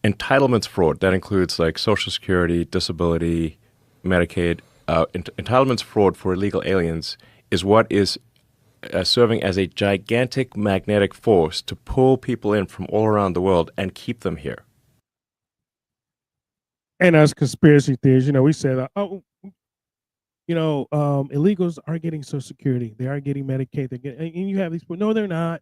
entitlements fraud, that includes like Social Security, disability, Medicaid, entitlements fraud for illegal aliens is what is serving as a gigantic magnetic force to pull people in from all around the world and keep them here. And as conspiracy theories, we said, illegals are getting Social Security. They are getting Medicaid. And you have these people. No, they're not.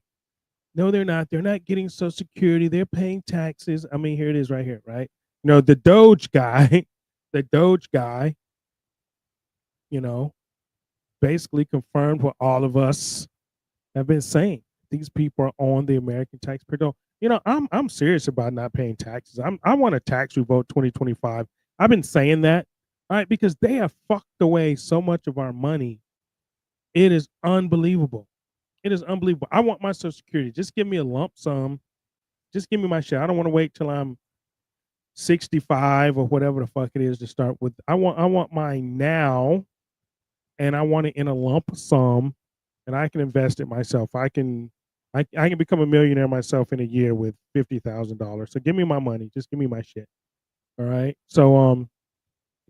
No, they're not. They're not getting Social Security. They're paying taxes. I mean, here it is right here, right? The Doge guy, basically confirmed what all of us have been saying. These people are on the American taxpayer dole. I'm serious about not paying taxes. I want a tax revolt 2025. I've been saying that, right? Because they have fucked away so much of our money. It is unbelievable. It is unbelievable. I want my Social Security. Just give me a lump sum. Just give me my shit. I don't want to wait till I'm 65 or whatever the fuck it is to start with. I want mine now, and I want it in a lump sum, and I can invest it myself. I can become a millionaire myself in a year with $50,000. So give me my money. Just give me my shit. All right. So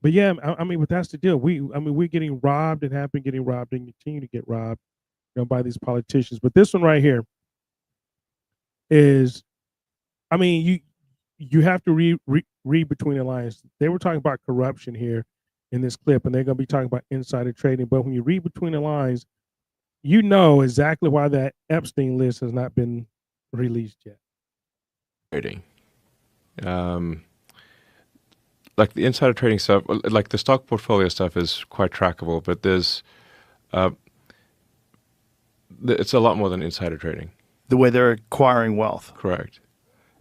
but yeah, I mean, but that's the deal. We're getting robbed and have been getting robbed and continue to get robbed, by these politicians. But this one right here is, I mean, you have to read between the lines. They were talking about corruption here in this clip, and they're going to be talking about insider trading. But when you read between the lines, you know exactly why that Epstein list has not been released yet. Trading. Like the insider trading stuff, like the stock portfolio stuff is quite trackable, but there's it's a lot more than insider trading. The way they're acquiring wealth. Correct.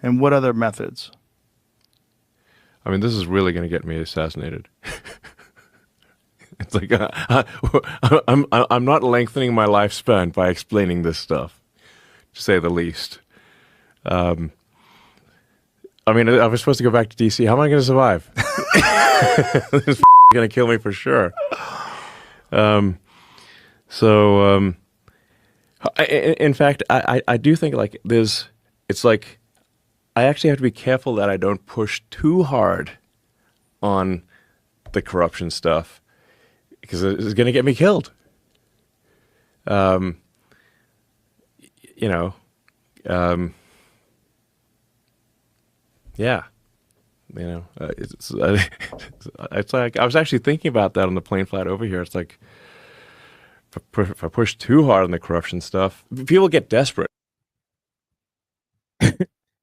And what other methods? I mean, this is really going to get me assassinated. It's like I'm not lengthening my lifespan by explaining this stuff, to say the least. I mean, I was supposed to go back to DC. How am I going to survive? This is going to kill me for sure. In fact, I do think like it's like I actually have to be careful that I don't push too hard on the corruption stuff because it's going to get me killed. Yeah. It's like I was actually thinking about that on the plane flight over here. It's like if I push too hard on the corruption stuff, people get desperate.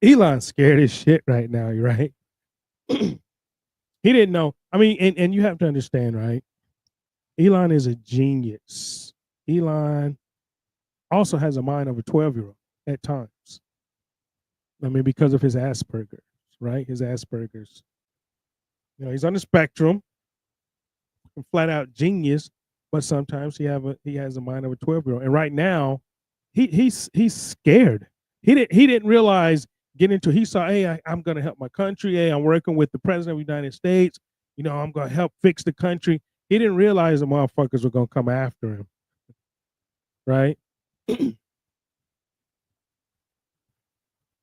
Elon's scared as shit right now, you're right. He didn't know. I mean, and you have to understand, right? Elon is a genius. Elon also has a mind of a 12-year-old at times. I mean, because of his Asperger's, right? His Asperger's. He's on the spectrum, flat out genius, but sometimes he has a mind of a 12-year-old. And right now, he's scared. He didn't realize he saw, hey, I'm going to help my country. Hey, I'm working with the president of the United States. I'm going to help fix the country. He didn't realize the motherfuckers were going to come after him. Right? He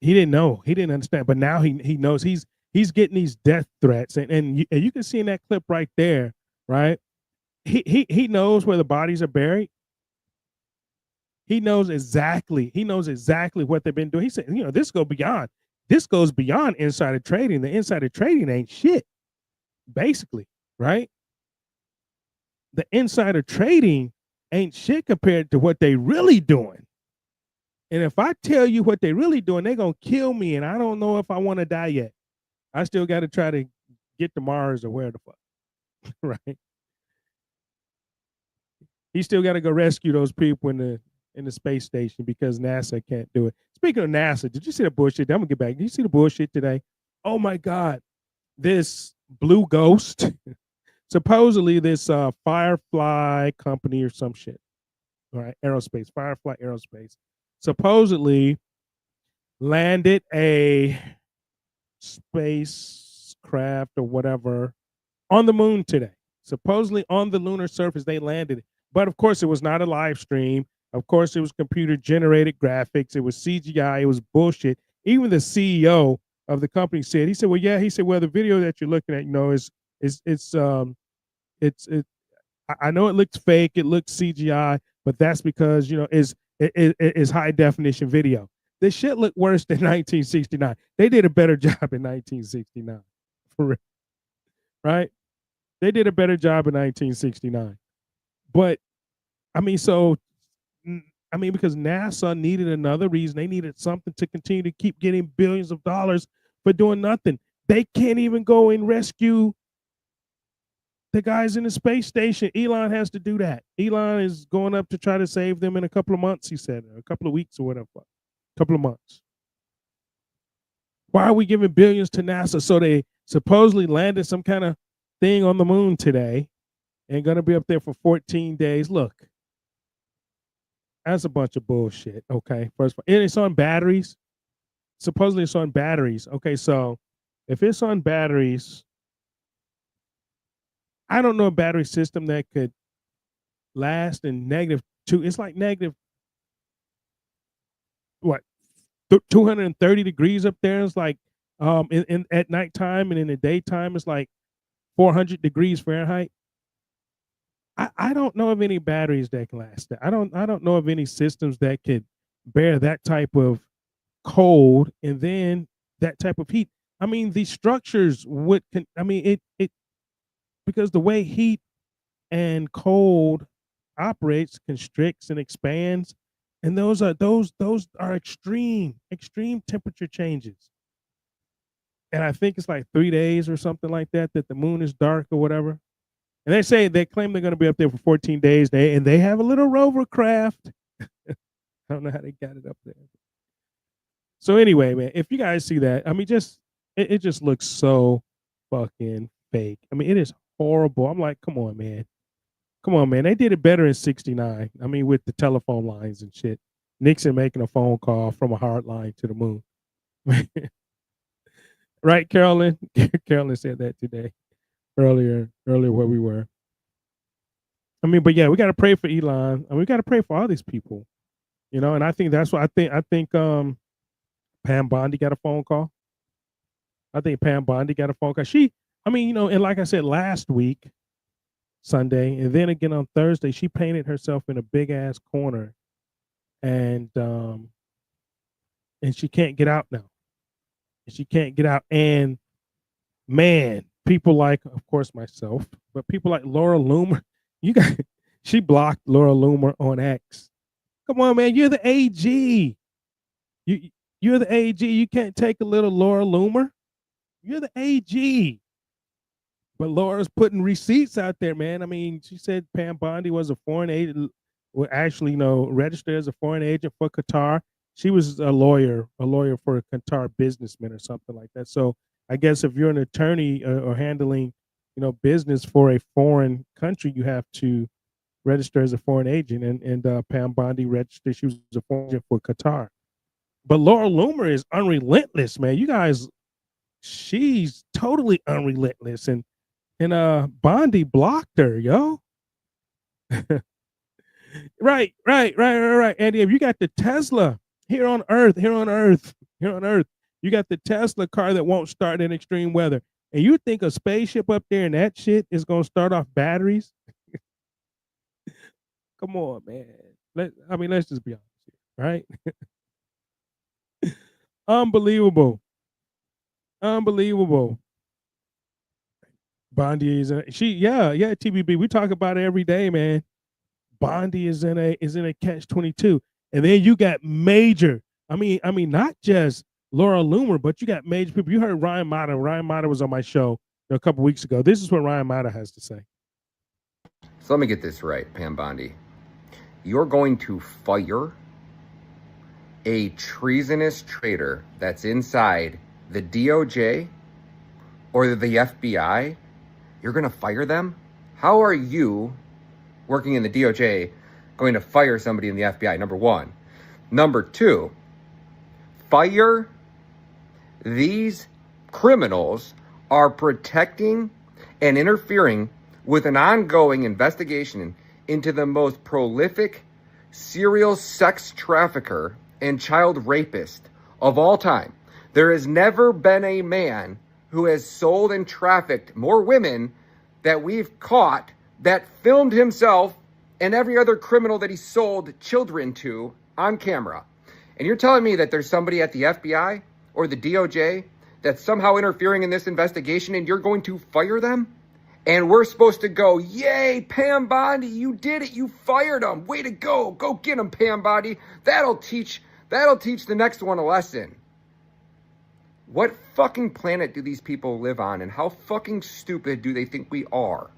didn't know. He didn't understand. But now he knows he's getting these death threats. And you can see in that clip right there, right? He knows where the bodies are buried. He knows exactly what they've been doing. He said, this goes beyond insider trading. The insider trading ain't shit, basically, right? The insider trading ain't shit compared to what they really doing. And if I tell you what they really doing, they're going to kill me. And I don't know if I want to die yet. I still got to try to get to Mars or where the fuck, right? He still got to go rescue those people in the space station because NASA can't do it. Speaking of NASA, did you see the bullshit? I'm going to get back. Did you see the bullshit today? Oh, my God. This Blue Ghost, supposedly this Firefly company or some shit, all right, aerospace, Firefly Aerospace, supposedly landed a spacecraft or whatever on the moon today. Supposedly on the lunar surface, they landed. But of course, it was not a live stream. Of course, it was computer generated graphics. It was CGI. It was bullshit. Even the CEO of the company said, he said, well, the video that you're looking at, I know it looks fake. It looks CGI, but that's because, it's high definition video. This shit looked worse than 1969. They did a better job in 1969. For real. Right? They did a better job in 1969. But, because NASA needed another reason. They needed something to continue to keep getting billions of dollars for doing nothing. They can't even go and rescue the guys in the space station. Elon has to do that. Elon is going up to try to save them in a couple of months, he said, or a couple of weeks or whatever. A couple of months. Why are we giving billions to NASA? So they supposedly landed some kind of thing on the moon today and going to be up there for 14 days. Look, that's a bunch of bullshit, okay? First of all, and it's on batteries. Supposedly it's on batteries. Okay, so if it's on batteries, I don't know a battery system that could last in -2. It's like negative, 230 degrees up there. It's like in at nighttime, and in the daytime it's like 400 degrees Fahrenheit. I don't know of any batteries that can last that. I don't know of any systems that could bear that type of cold and then that type of heat. These structures because the way heat and cold operates, constricts and expands, and those are extreme temperature changes. And I think it's like 3 days or something like that the moon is dark or whatever. And they claim they're going to be up there for 14 days. They have a little rover craft. I don't know how they got it up there. So anyway, man, if you guys see that, I mean, it just looks so fucking fake. I mean, it is horrible. I'm like, come on, man. Come on, man. They did it better in 69. I mean, with the telephone lines and shit. Nixon making a phone call from a hard line to the moon. Right, Carolyn? Carolyn said that today, earlier where we were. I mean, but yeah, we got to pray for Elon, and we got to pray for all these people, you know. And I think that's what I think. Pam Bondi got a phone call. I think Pam Bondi got a phone call. I mean, you know, and like I said last week, Sunday, and then again on Thursday, she painted herself in a big ass corner, and she can't get out now. She can't get out, and man, people like, of course, myself, but people like Laura Loomer. She blocked Laura Loomer on X. Come on, man, you're the AG. You're the AG. You can't take a little Laura Loomer. You're the AG. But Laura's putting receipts out there, man. I mean, she said Pam Bondi was a foreign agent, well, actually, you know, registered as a foreign agent for Qatar. She was a lawyer for a Qatar businessman or something like that. So I guess if you're an attorney or handling, you know, business for a foreign country, you have to register as a foreign agent. And Pam Bondi registered. She was a foreign agent for Qatar. But Laura Loomer is unrelentless, man. You guys, she's totally unrelentless. And Bondi blocked her, yo. Right. Andy, if you got the Tesla here on Earth, you got the Tesla car that won't start in extreme weather. And you think a spaceship up there and that shit is going to start off batteries? Come on, man. Let's just be honest here, right? Unbelievable. Bondi is TBB. We talk about it every day, man. Bondi is in a catch-22. And then you got major, I mean, not just Laura Loomer, but you got major people. You heard Ryan Mata. Ryan Mata was on my show a couple weeks ago. This is what Ryan Mata has to say. So let me get this right, Pam Bondi. You're going to fire a treasonous traitor that's inside the DOJ or the FBI? You're going to fire them? How are you, working in the DOJ, going to fire somebody in the FBI? Number one. Number two, fire these criminals are protecting and interfering with an ongoing investigation into the most prolific serial sex trafficker and child rapist of all time. There has never been a man who has sold and trafficked more women that we've caught that filmed himself and every other criminal that he sold children to on camera. And you're telling me that there's somebody at the FBI or the DOJ that's somehow interfering in this investigation and you're going to fire them? And we're supposed to go, yay, Pam Bondi, you did it. You fired him. Way to go. Go get him, Pam Bondi. That'll teach the next one a lesson. What fucking planet do these people live on, and how fucking stupid do they think we are?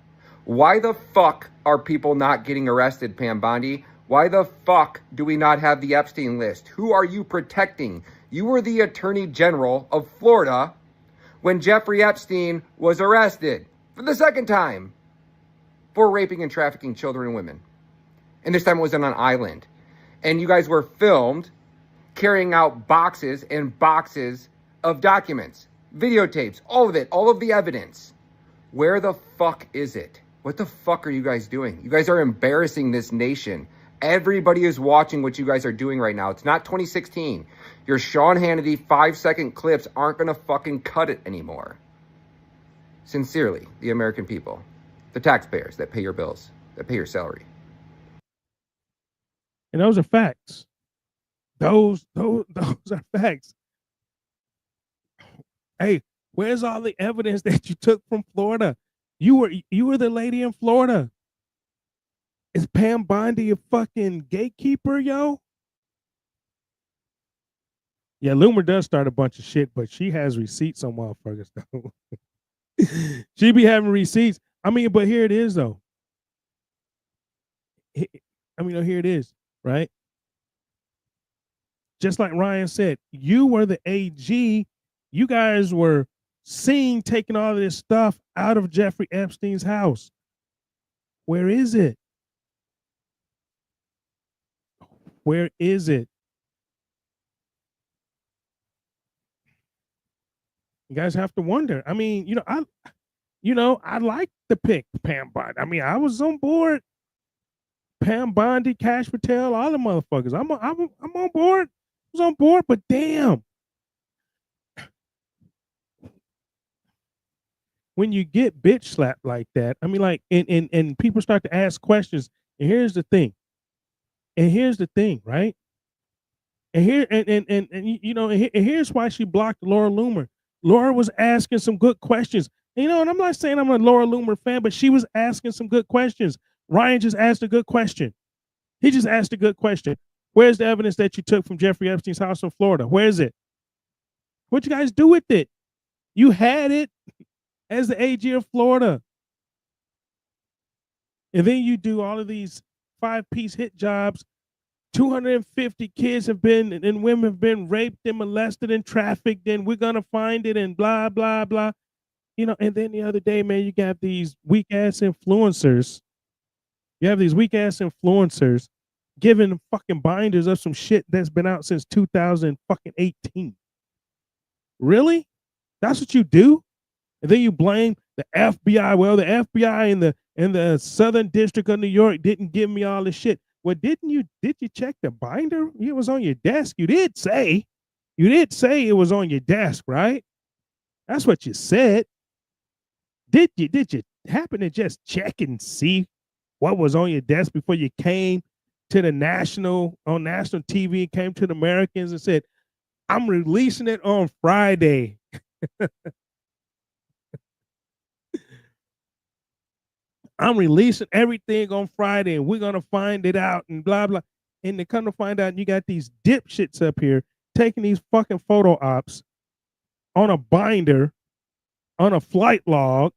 Why the fuck are people not getting arrested, Pam Bondi? Why the fuck do we not have the Epstein list? Who are you protecting? You were the Attorney General of Florida when Jeffrey Epstein was arrested for the second time for raping and trafficking children and women. And this time it was on an island. And you guys were filmed carrying out boxes and boxes of documents, videotapes, all of it, all of the evidence. Where the fuck is it? What the fuck are you guys doing? You guys are embarrassing this nation. Everybody is watching what you guys are doing right now. It's not 2016. Your Sean Hannity 5-second clips aren't gonna fucking cut it anymore. Sincerely, the American people, the taxpayers that pay your bills, that pay your salary. And those are facts. Those are facts. Hey, where's all the evidence that you took from Florida? You were the lady in Florida. Is Pam Bondi a fucking gatekeeper, yo? Yeah, Loomer does start a bunch of shit, but she has receipts on motherfuckers, though. She be having receipts. I mean, but here it is, though. Here it is, right? just like Ryan said, you were the AG. You guys were seen taking all of this stuff out of Jeffrey Epstein's house. Where is it? Where is it? You guys have to wonder. I mean, I like the pick Pam Bondi. I mean, I was on board. Pam Bondi, Cash Patel, all the motherfuckers. I'm on board. I was on board, but damn. When you get bitch slapped like that, I mean, like, and people start to ask questions, and here's the thing. Right? And here and here's why she blocked Laura Loomer. Laura was asking some good questions. And I'm not saying I'm a Laura Loomer fan, but she was asking some good questions. Ryan just asked a good question. He just asked a good question. Where's the evidence that you took from Jeffrey Epstein's house in Florida? Where is it? What'd you guys do with it? You had it as the AG of Florida. And then you do all of these 5-piece hit jobs. 250 kids have been, and women have been raped and molested and trafficked, and we're going to find it and blah, blah, blah. And then the other day, man, you got these weak-ass influencers. You have these weak-ass influencers giving fucking binders of some shit that's been out since 2018. Really? That's what you do? And then you blame the FBI. Well, the FBI in the Southern District of New York didn't give me all this shit. Well, did you check the binder? It was on your desk. You did say it was on your desk, right? That's what you said. Did you happen to just check and see what was on your desk before you came to the national TV, came to the Americans and said, I'm releasing it on Friday. I'm releasing everything on Friday and we're going to find it out and blah, blah. And they come to find out you got these dipshits up here taking these fucking photo ops on a binder, on a flight log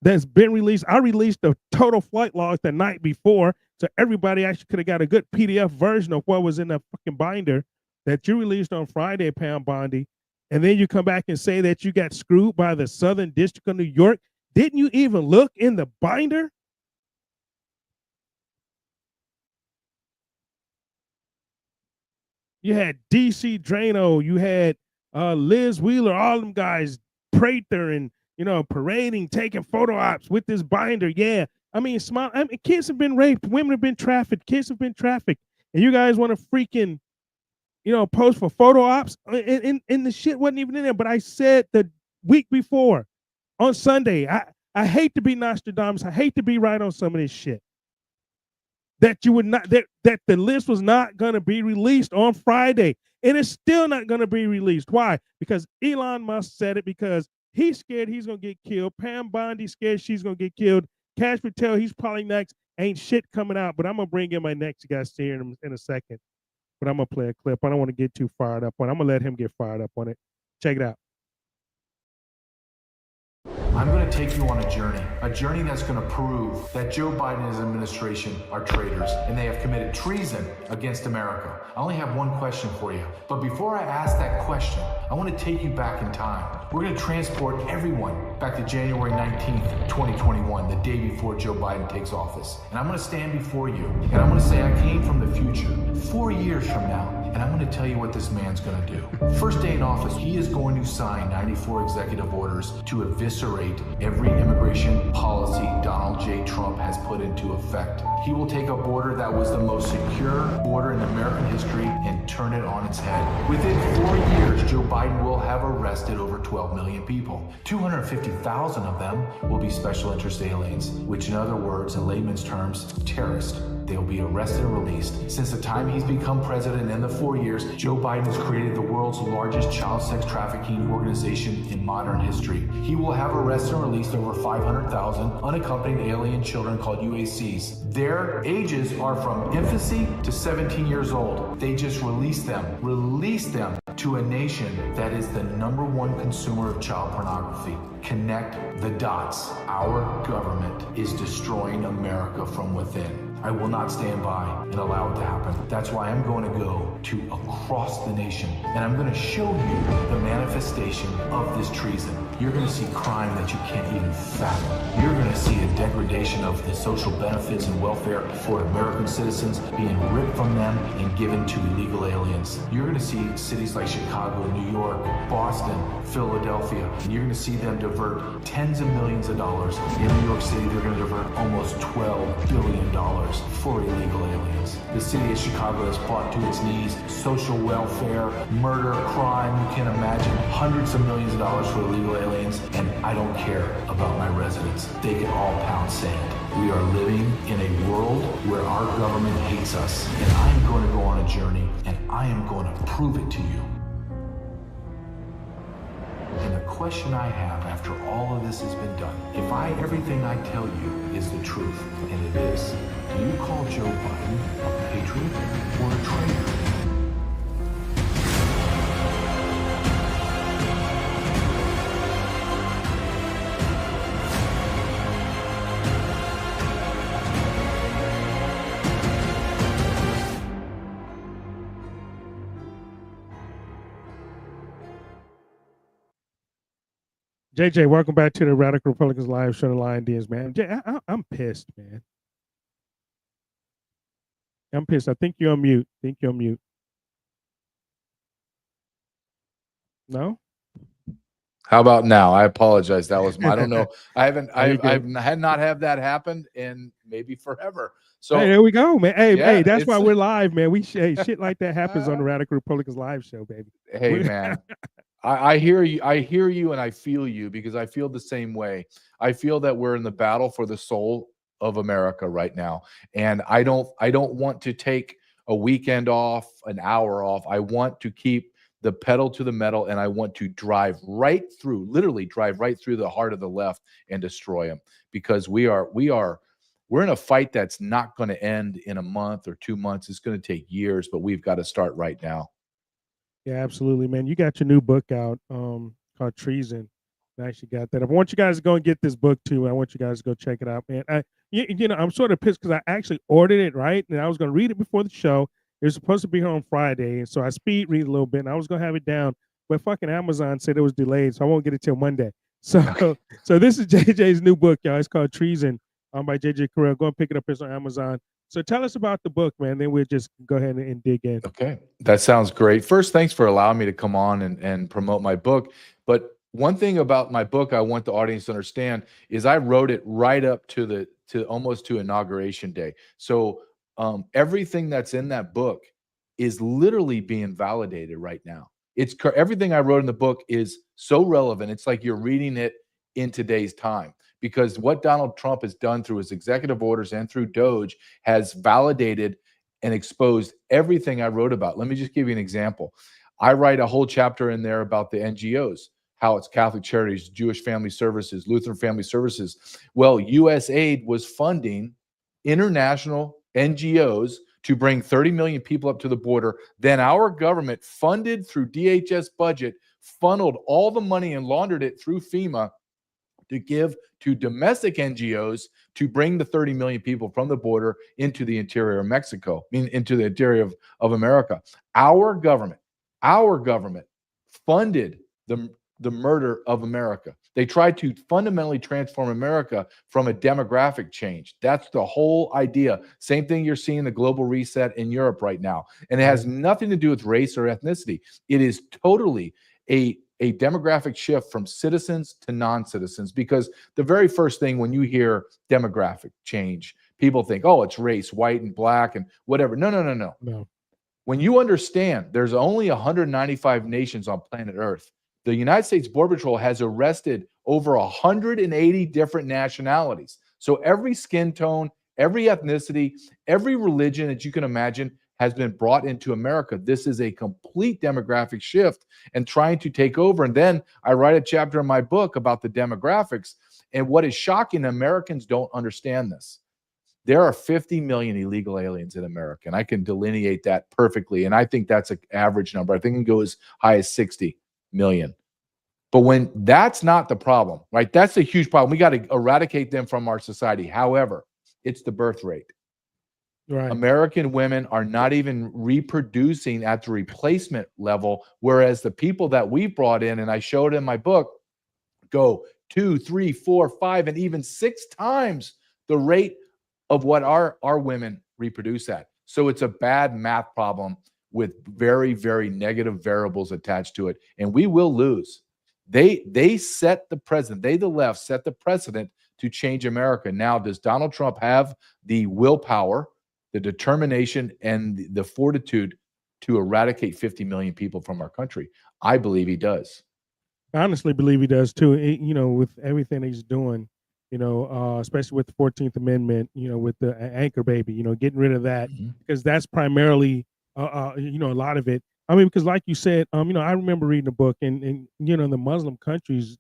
that's been released. I released the total flight logs the night before, so everybody actually could have got a good PDF version of what was in the fucking binder that you released on Friday, Pam Bondi. And then you come back and say that you got screwed by the Southern District of New York. Didn't you even look in the binder? You had DC Drano, you had Liz Wheeler, all them guys, Prather, and parading, taking photo ops with this binder. Yeah, I mean, kids have been raped, women have been trafficked, kids have been trafficked, and you guys want to freaking, post for photo ops, and the shit wasn't even in there. But I said the week before, on Sunday, I hate to be Nostradamus, I hate to be right on some of this shit, that you would not, that the list was not going to be released on Friday, and it's still not going to be released. Why? Because Elon Musk said it, because he's scared he's going to get killed. Pam Bondi scared she's going to get killed. Cash Patel, he's probably next. Ain't shit coming out, but I'm going to bring in my next guest here in a second. But I'm going to play a clip. I don't want to get too fired up on it. I'm going to let him get fired up on it. Check it out. I'm going to take you on a journey that's going to prove that Joe Biden and his administration are traitors and they have committed treason against America. I only have one question for you, but before I ask that question, I want to take you back in time. We're going to transport everyone back to January 19th, 2021, the day before Joe Biden takes office. And I'm going to stand before you and I'm going to say I came from the future 4 years from now. And I'm going to tell you what this man's going to do. First day in office, he is going to sign 94 executive orders to eviscerate every immigration policy Donald J. Trump has put into effect. He will take a border that was the most secure border in American history and turn it on its head. Within 4 years, Joe Biden will have arrested over 12 million people. 250,000 of them will be special interest aliens, which in other words, in layman's terms, terrorists. They will be arrested and released. Since the time he's become president in the 4 years, Joe Biden has created the world's largest child sex trafficking organization in modern history. He will have arrested and released over 500,000 unaccompanied alien children called UACs. Their ages are from infancy to 17 years old. They just released them to a nation that is the #1 consumer of child pornography. Connect the dots. Our government is destroying America from within. I will not stand by and allow it to happen. That's why I'm going to go to across the nation, and I'm going to show you the manifestation of this treason. You're going to see crime that you can't even fathom. You're going to see a degradation of the social benefits and welfare for American citizens being ripped from them and given to illegal aliens. You're going to see cities like Chicago, New York, Boston, Philadelphia, and you're going to see them divert tens of millions of dollars. In New York City, they're going to divert almost $12 billion for illegal aliens. The city of Chicago has brought to its knees social welfare, murder, crime, you can imagine, hundreds of millions of dollars for illegal aliens, and I don't care about my residents. They can all pound sand. We are living in a world where our government hates us, and I am going to go on a journey, and I am going to prove it to you. And the question I have after all of this has been done, if everything I tell you is the truth, and it is, do you call Joe Biden a patriot or a traitor? JJ, welcome back to the Radical Republicans Live Show, the Lion Dens, man. I'm pissed, man. I'm pissed. I think you're on mute. No? How about now? I apologize. That was I don't know. I've not had that happen in maybe forever. So hey, there we go, man. Hey, that's why we're live, man. Shit like that happens on the Radical Republicans Live Show, baby. Hey, man. I hear you, and I feel you, because I feel the same way. I feel that we're in the battle for the soul of America right now, and I don't want to take a weekend off, an hour off. I want to keep the pedal to the metal, and I want to literally drive right through the heart of the left and destroy them, because we're in a fight that's not going to end in a month or 2 months. It's going to take years, but we've got to start right now. Yeah, absolutely, man. You got your new book out called Treason. I actually got that. I want you guys to go and get this book too. I want you guys to go check it out, man. I'm sort of pissed because I actually ordered it, right? And I was going to read it before the show. It was supposed to be here on Friday, and so I speed read a little bit, and I was going to have it down, but fucking Amazon said it was delayed, so I won't get it till Monday. So this is JJ's new book, y'all. It's called Treason by JJ Carrell. Go and pick it up. It's on Amazon. So tell us about the book, man. Then we'll just go ahead and dig in. Okay. That sounds great. First, thanks for allowing me to come on and promote my book. But one thing about my book I want the audience to understand is I wrote it right up to almost to Inauguration Day. So everything that's in that book is literally being validated right now. Everything I wrote in the book is so relevant. It's like you're reading it in today's time, because what Donald Trump has done through his executive orders and through Doge has validated and exposed everything I wrote about. Let me just give you an example. I write a whole chapter in there about the NGOs, how it's Catholic Charities, Jewish Family Services, Lutheran Family Services. Well, USAID was funding international NGOs to bring 30 million people up to the border. Then our government funded through DHS budget, funneled all the money and laundered it through FEMA to give to domestic NGOs to bring the 30 million people from the border into the interior of Mexico, into the interior of America. Our government funded the murder of America. They tried to fundamentally transform America from a demographic change. That's the whole idea. Same thing you're seeing the global reset in Europe right now. And it has nothing to do with race or ethnicity. It is totally a demographic shift from citizens to non-citizens, because the very first thing when you hear demographic change, people think, oh, it's race, white and black and whatever. No. When you understand there's only 195 nations on planet Earth, the United States Border Patrol has arrested over 180 different nationalities. So every skin tone, every ethnicity, every religion that you can imagine has been brought into America. This is a complete demographic shift and trying to take over. And then I write a chapter in my book about the demographics. And what is shocking, Americans don't understand this. There are 50 million illegal aliens in America, and I can delineate that perfectly. And I think that's an average number. I think it can go as high as 60 million. But when that's not the problem, right? That's a huge problem. We got to eradicate them from our society. However, it's the birth rate. Right. American women are not even reproducing at the replacement level, whereas the people that we brought in, and I showed in my book, go 2, 3, 4, 5, and even 6 times the rate of what our women reproduce at. So it's a bad math problem with very, very negative variables attached to it, and we will lose. They set the precedent. They, the left, set the precedent to change America. Now, does Donald Trump have the willpower, the determination, and the fortitude to eradicate 50 million people from our country? I believe he does. I honestly believe he does too. You know, with everything he's doing, you know, especially with the 14th Amendment, you know, with the anchor baby, you know, getting rid of that, because that's primarily, you know, a lot of it. I mean, because like you said, you know, I remember reading a book, and you know, in the Muslim countries,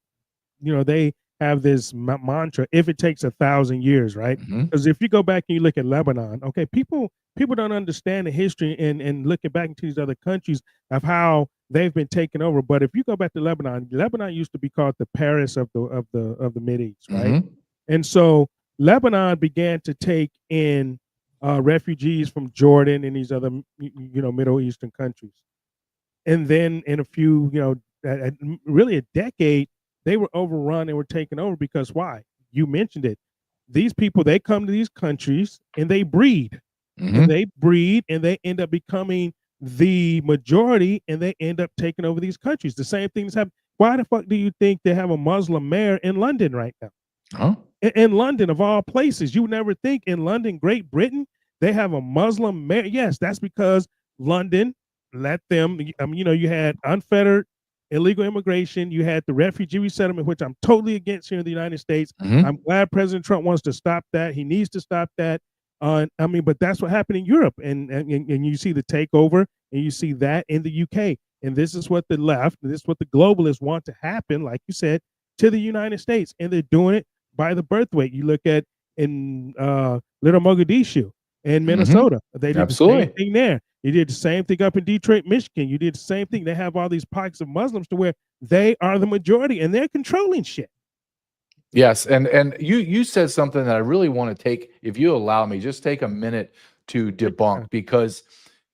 you know, they have this mantra: if it takes 1,000 years, right? Because if you go back and you look at Lebanon, okay, people don't understand the history and looking back into these other countries of how they've been taken over. But if you go back to Lebanon, Lebanon used to be called the Paris of the Mid East, right? And so Lebanon began to take in refugees from Jordan and these other, you know, Middle Eastern countries. And then in a few, you know, really a decade, they were overrun and were taken over because why? You mentioned it. These people, they come to these countries and they breed. And they breed and they end up becoming the majority, and they end up taking over these countries. The same things happen. Why the fuck do you think they have a Muslim mayor in London right now? Huh? In London, of all places, you would never think in London, Great Britain, they have a Muslim mayor. Yes, that's because London let them, you know, you had unfettered illegal immigration. You had the refugee resettlement, which I'm totally against here in the United States. I'm glad President Trump wants to stop that. He needs to stop that. I mean, but that's what happened in Europe, and you see the takeover, and you see that in the UK, and this is what the left, this is what the globalists want to happen, like you said, to the United States, and they're doing it by the birth weight. You look at in Little Mogadishu in Minnesota, they did the same thing there. You did the same thing up in Detroit, Michigan. You did the same thing. They have all these pockets of Muslims to where they are the majority, and they're controlling shit. Yes, and you said something that I really want to take, if you allow me, just take a minute to debunk, because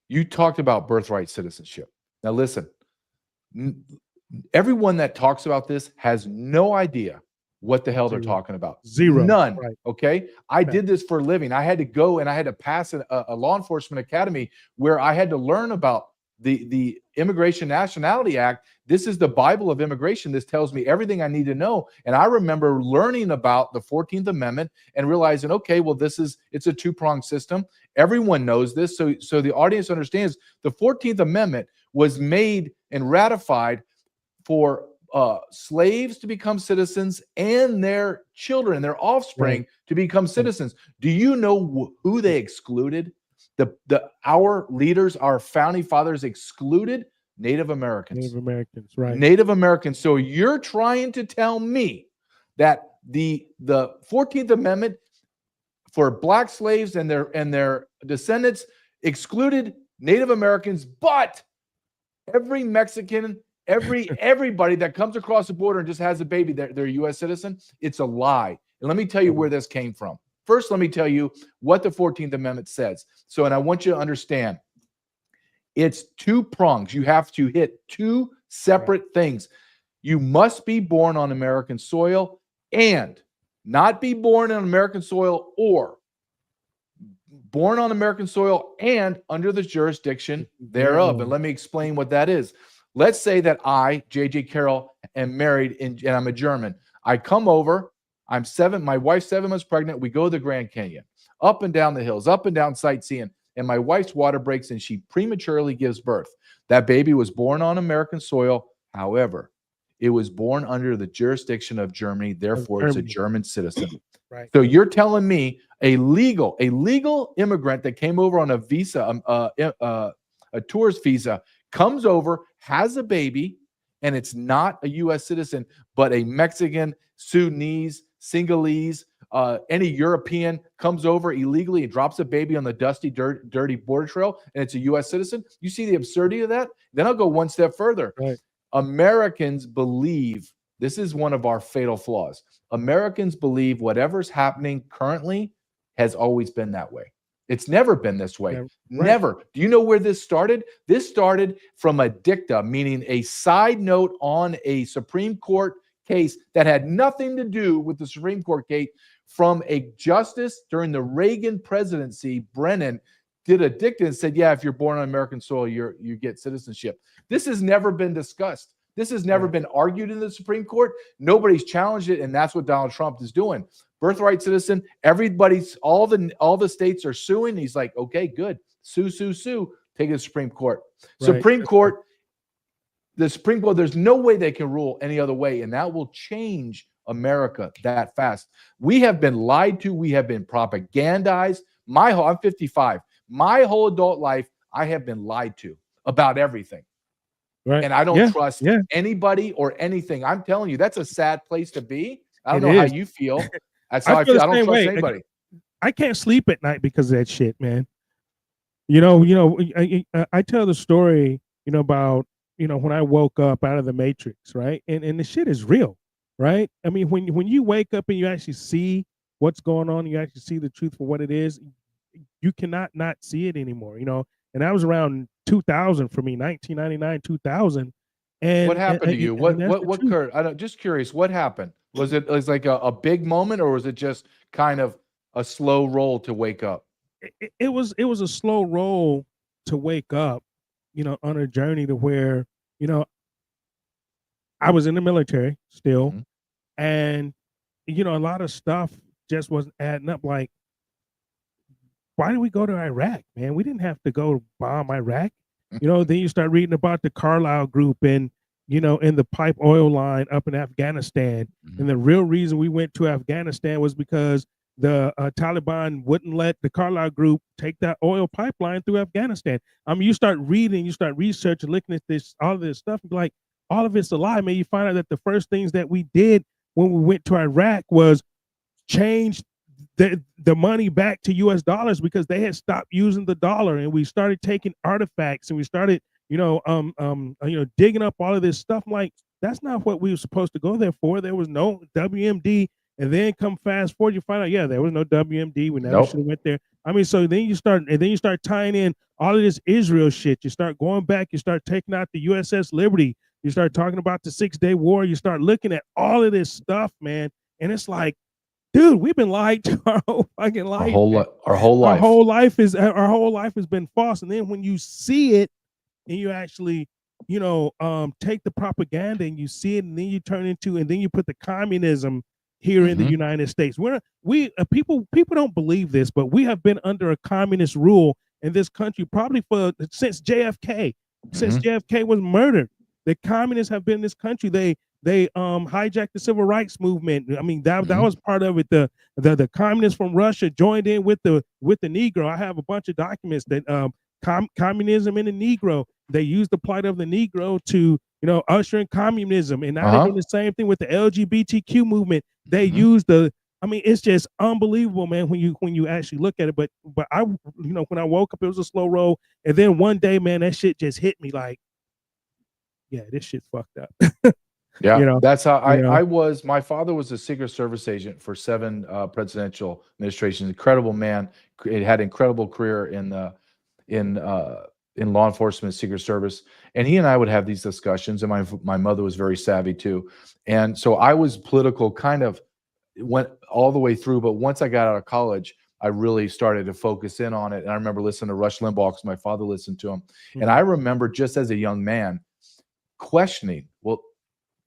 you talked about birthright citizenship. Now listen, everyone that talks about this has no idea what the hell they're talking about. Zero. None. Right. Okay. I did this for a living. I had to go and I had to pass a law enforcement academy where I had to learn about the Immigration Nationality Act. This is the Bible of immigration. This tells me everything I need to know. And I remember learning about the 14th Amendment and realizing, okay, well, it's a two-pronged system. Everyone knows this. So the audience understands the 14th Amendment was made and ratified for slaves to become citizens and their children, their offspring to become citizens. Do you know who they excluded? Our leaders, our founding fathers excluded Native Americans. Native Americans, right. Native Americans. So you're trying to tell me that the 14th Amendment for black slaves and their descendants excluded Native Americans, but every Mexican, everybody that comes across the border and just has a baby, they're a U.S. citizen? It's a lie. And let me tell you where this came from. First, let me tell you what the 14th Amendment says. So, and I want you to understand, it's two prongs. You have to hit two separate things. You must be born on American soil and not be born on American soil, or born on American soil and under the jurisdiction thereof. And let me explain what that is. Let's say that I, J.J. Carrell, am married and I'm a German. I come over. I'm 7. My wife's 7 months pregnant. We go to the Grand Canyon, up and down the hills, up and down sightseeing. And my wife's water breaks and she prematurely gives birth. That baby was born on American soil. However, it was born under the jurisdiction of Germany. Therefore, it's a German citizen. Right. So you're telling me a legal immigrant that came over on a visa, a tourist visa, comes over, has a baby, and it's not a U.S. citizen, but a Mexican, Sudanese, Sinhalese, any European comes over illegally and drops a baby on the dusty, dirty border trail, and it's a U.S. citizen? You see the absurdity of that? Then I'll go one step further. Right. Americans believe, this is one of our fatal flaws. Americans believe whatever's happening currently has always been that way. It's never been this way. Yeah, right. Never. Do you know where this started? This started from a dicta, meaning a side note on a Supreme Court case that had nothing to do with the Supreme Court case, from a justice during the Reagan presidency. Brennan did a dicta and said, yeah, if you're born on American soil, you get citizenship. This has never been discussed. This has never been argued in the Supreme Court. Nobody's challenged it, and that's what Donald Trump is doing. Birthright citizen, everybody's, all the states are suing. He's like, okay, good. Sue, take it to the Supreme Court. Right. Supreme Court, the Supreme Court, there's no way they can rule any other way, and that will change America that fast. We have been lied to. We have been propagandized. I'm 55. My whole adult life, I have been lied to about everything. Right. And I don't trust anybody or anything. I'm telling you, that's a sad place to be. I don't know how you feel. That's how I feel. I don't trust anybody. I can't sleep at night because of that shit, man. I tell the story, about, when I woke up out of the Matrix, right? And the shit is real, right? I mean, when you wake up and you actually see what's going on, you actually see the truth for what it is, you cannot not see it anymore, And that was around 2000 for me, 1999, 2000. And what happened to you? What occurred? Just curious, what happened? Was it like a big moment, or was it just kind of a slow roll to wake up? It was a slow roll to wake up, on a journey to where, I was in the military still, and a lot of stuff just wasn't adding up. Like, why did we go to Iraq, man? We didn't have to go bomb Iraq. Then you start reading about the Carrell group and, in the pipe oil line up in Afghanistan. And the real reason we went to Afghanistan was because the Taliban wouldn't let the Carrell group take that oil pipeline through Afghanistan. I mean, you start reading, you start researching, looking at all of this stuff, like, all of it's a lie, man. You find out that the first things that we did when we went to Iraq was change the money back to US dollars, because they had stopped using the dollar, and we started taking artifacts, and we started, digging up all of this stuff. I'm like, that's not what we were supposed to go there for. There was no WMD. And then come fast forward, you find out, there was no WMD. We never should have went there. I mean, so then you start tying in all of this Israel shit. You start going back, you start taking out the USS Liberty. You start talking about the 6-day war. You start looking at all of this stuff, man. And it's like, dude, we've been lied to our whole fucking life. Our whole life. Our whole life has been false. And then when you see it and you actually, take the propaganda and you see it, and then you and then you put the communism here in the United States. People don't believe this, but we have been under a communist rule in this country probably since JFK. Since JFK was murdered, the communists have been in this country. They hijacked the civil rights movement. I mean, that was part of it. The communists from Russia joined in with the Negro. I have a bunch of documents that communism and the Negro. They used the plight of the Negro to usher in communism, and now they're doing the same thing with the LGBTQ movement. They use it's just unbelievable, man, when you actually look at it. But I, when I woke up, it was a slow roll, and then one day, man, that shit just hit me like, yeah, this shit's fucked up. Yeah, that's how I was. My father was a Secret Service agent for 7 presidential administrations. Incredible man. It had incredible career in law enforcement, Secret Service, and he and I would have these discussions. And my mother was very savvy too, and so I was political, kind of went all the way through. But once I got out of college, I really started to focus in on it. And I remember listening to Rush Limbaugh because my father listened to him, and I remember just as a young man questioning, well,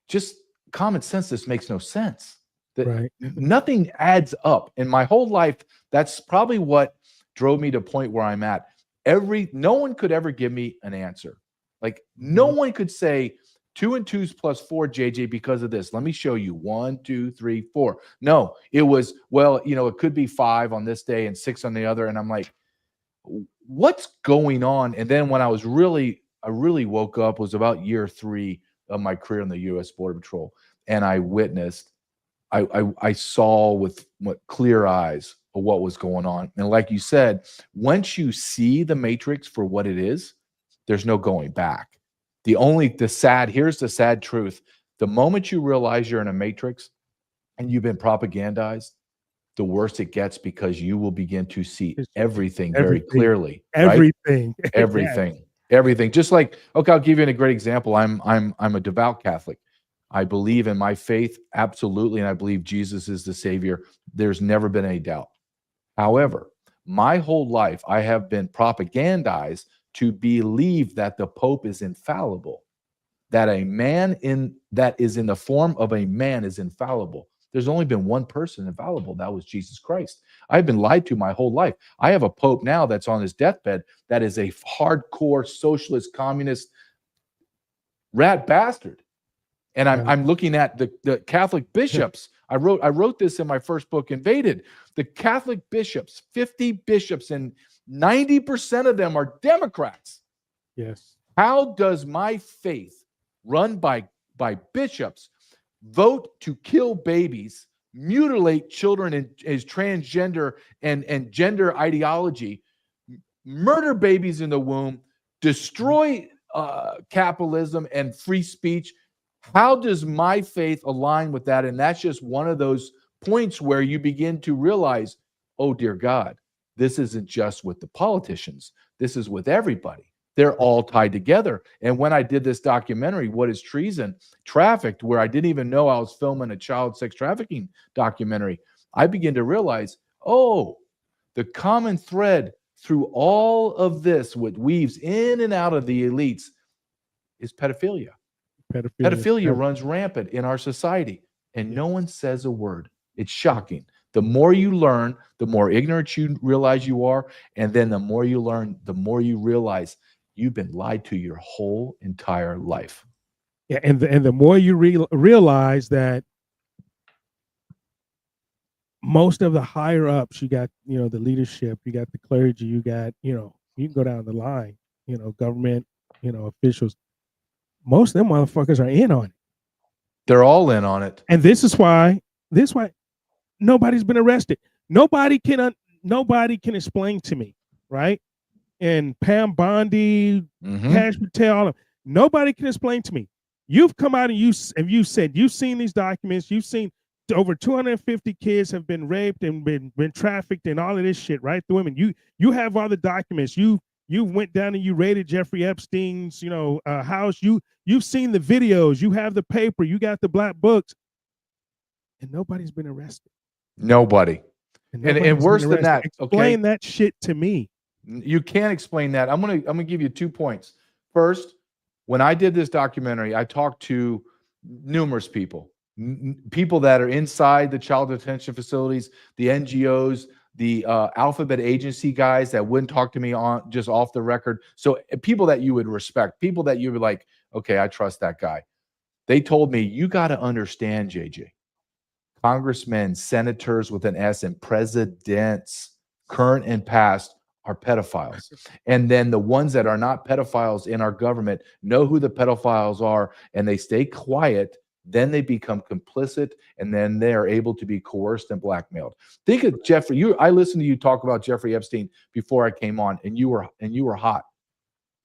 just common sense, this makes no sense. Nothing adds up. In my whole life, that's probably what drove me to a point where I'm at. No one could ever give me an answer. Like, no one could say 2 and 2 plus 4, JJ, because of this. Let me show you 1, 2, 3, 4. No, it was, well, it could be 5 on this day and 6 on the other. And I'm like, what's going on? And then when I really woke up, was about year 3 of my career in the U.S. Border Patrol, and I witnessed, I saw with clear eyes of what was going on. And like you said, once you see the Matrix for what it is, there's no going back. Here's the sad truth. The moment you realize you're in a Matrix and you've been propagandized, the worse it gets, because you will begin to see everything very Everything. clearly. Everything. Right? Everything. Everything. Just like, okay, I'll give you a great example. I'm a devout Catholic. I believe in my faith, absolutely, and I believe Jesus is the Savior. There's never been any doubt. However, my whole life, I have been propagandized to believe that the Pope is infallible, that a man that is in the form of a man is infallible. There's only been one person infallible. That was Jesus Christ. I've been lied to my whole life. I have a Pope now that's on his deathbed that is a hardcore socialist, communist rat bastard. And I'm looking at the Catholic bishops. I wrote this in my first book, Invaded. The Catholic bishops, 50 bishops, and 90% of them are Democrats. Yes. How does my faith, run by bishops, vote to kill babies, mutilate children in as transgender and gender ideology, murder babies in the womb, destroy capitalism and free speech? How does my faith align with that? And that's just one of those points where you begin to realize, oh, dear God, this isn't just with the politicians. This is with everybody. They're all tied together. And when I did this documentary, What is Treason? Trafficked, where I didn't even know I was filming a child sex trafficking documentary, I began to realize, oh, the common thread through all of this, what weaves in and out of the elites, is pedophilia. Pedophilia runs rampant in our society, and no one says a word. It's shocking. The more you learn, the more ignorant you realize you are, and then the more you learn, the more you realize you've been lied to your whole entire life. Yeah, and the more you realize that most of the higher ups, you got, the leadership, you got the clergy, you got, you can go down the line, government, officials. Most of them motherfuckers are in on it. They're all in on it. And this is why nobody's been arrested. Nobody can explain to me, right? And Pam Bondi, Cash Patel, nobody can explain to me. You've come out and you said you've seen these documents. You've seen over 250 kids have been raped and been trafficked and all of this shit, right? The women. You have all the documents. You went down and you raided Jeffrey Epstein's, house. You've seen the videos. You have the paper. You got the black books, and nobody's been arrested. Nobody. And worse than that, explain that shit to me. You can't explain that. I'm gonna give you 2 points. First, when I did this documentary, I talked to numerous people, people that are inside the child detention facilities, the NGOs, the alphabet agency guys that wouldn't talk to me on just off the record. So people that you would respect, people that you would like, okay, I trust that guy. They told me, you got to understand, JJ, congressmen, senators with an S, and presidents, current and past, are pedophiles. And then the ones that are not pedophiles in our government know who the pedophiles are, and they stay quiet. Then they become complicit, and then they are able to be coerced and blackmailed. Think of Jeffrey. I listened to you talk about Jeffrey Epstein before I came on, and you were hot,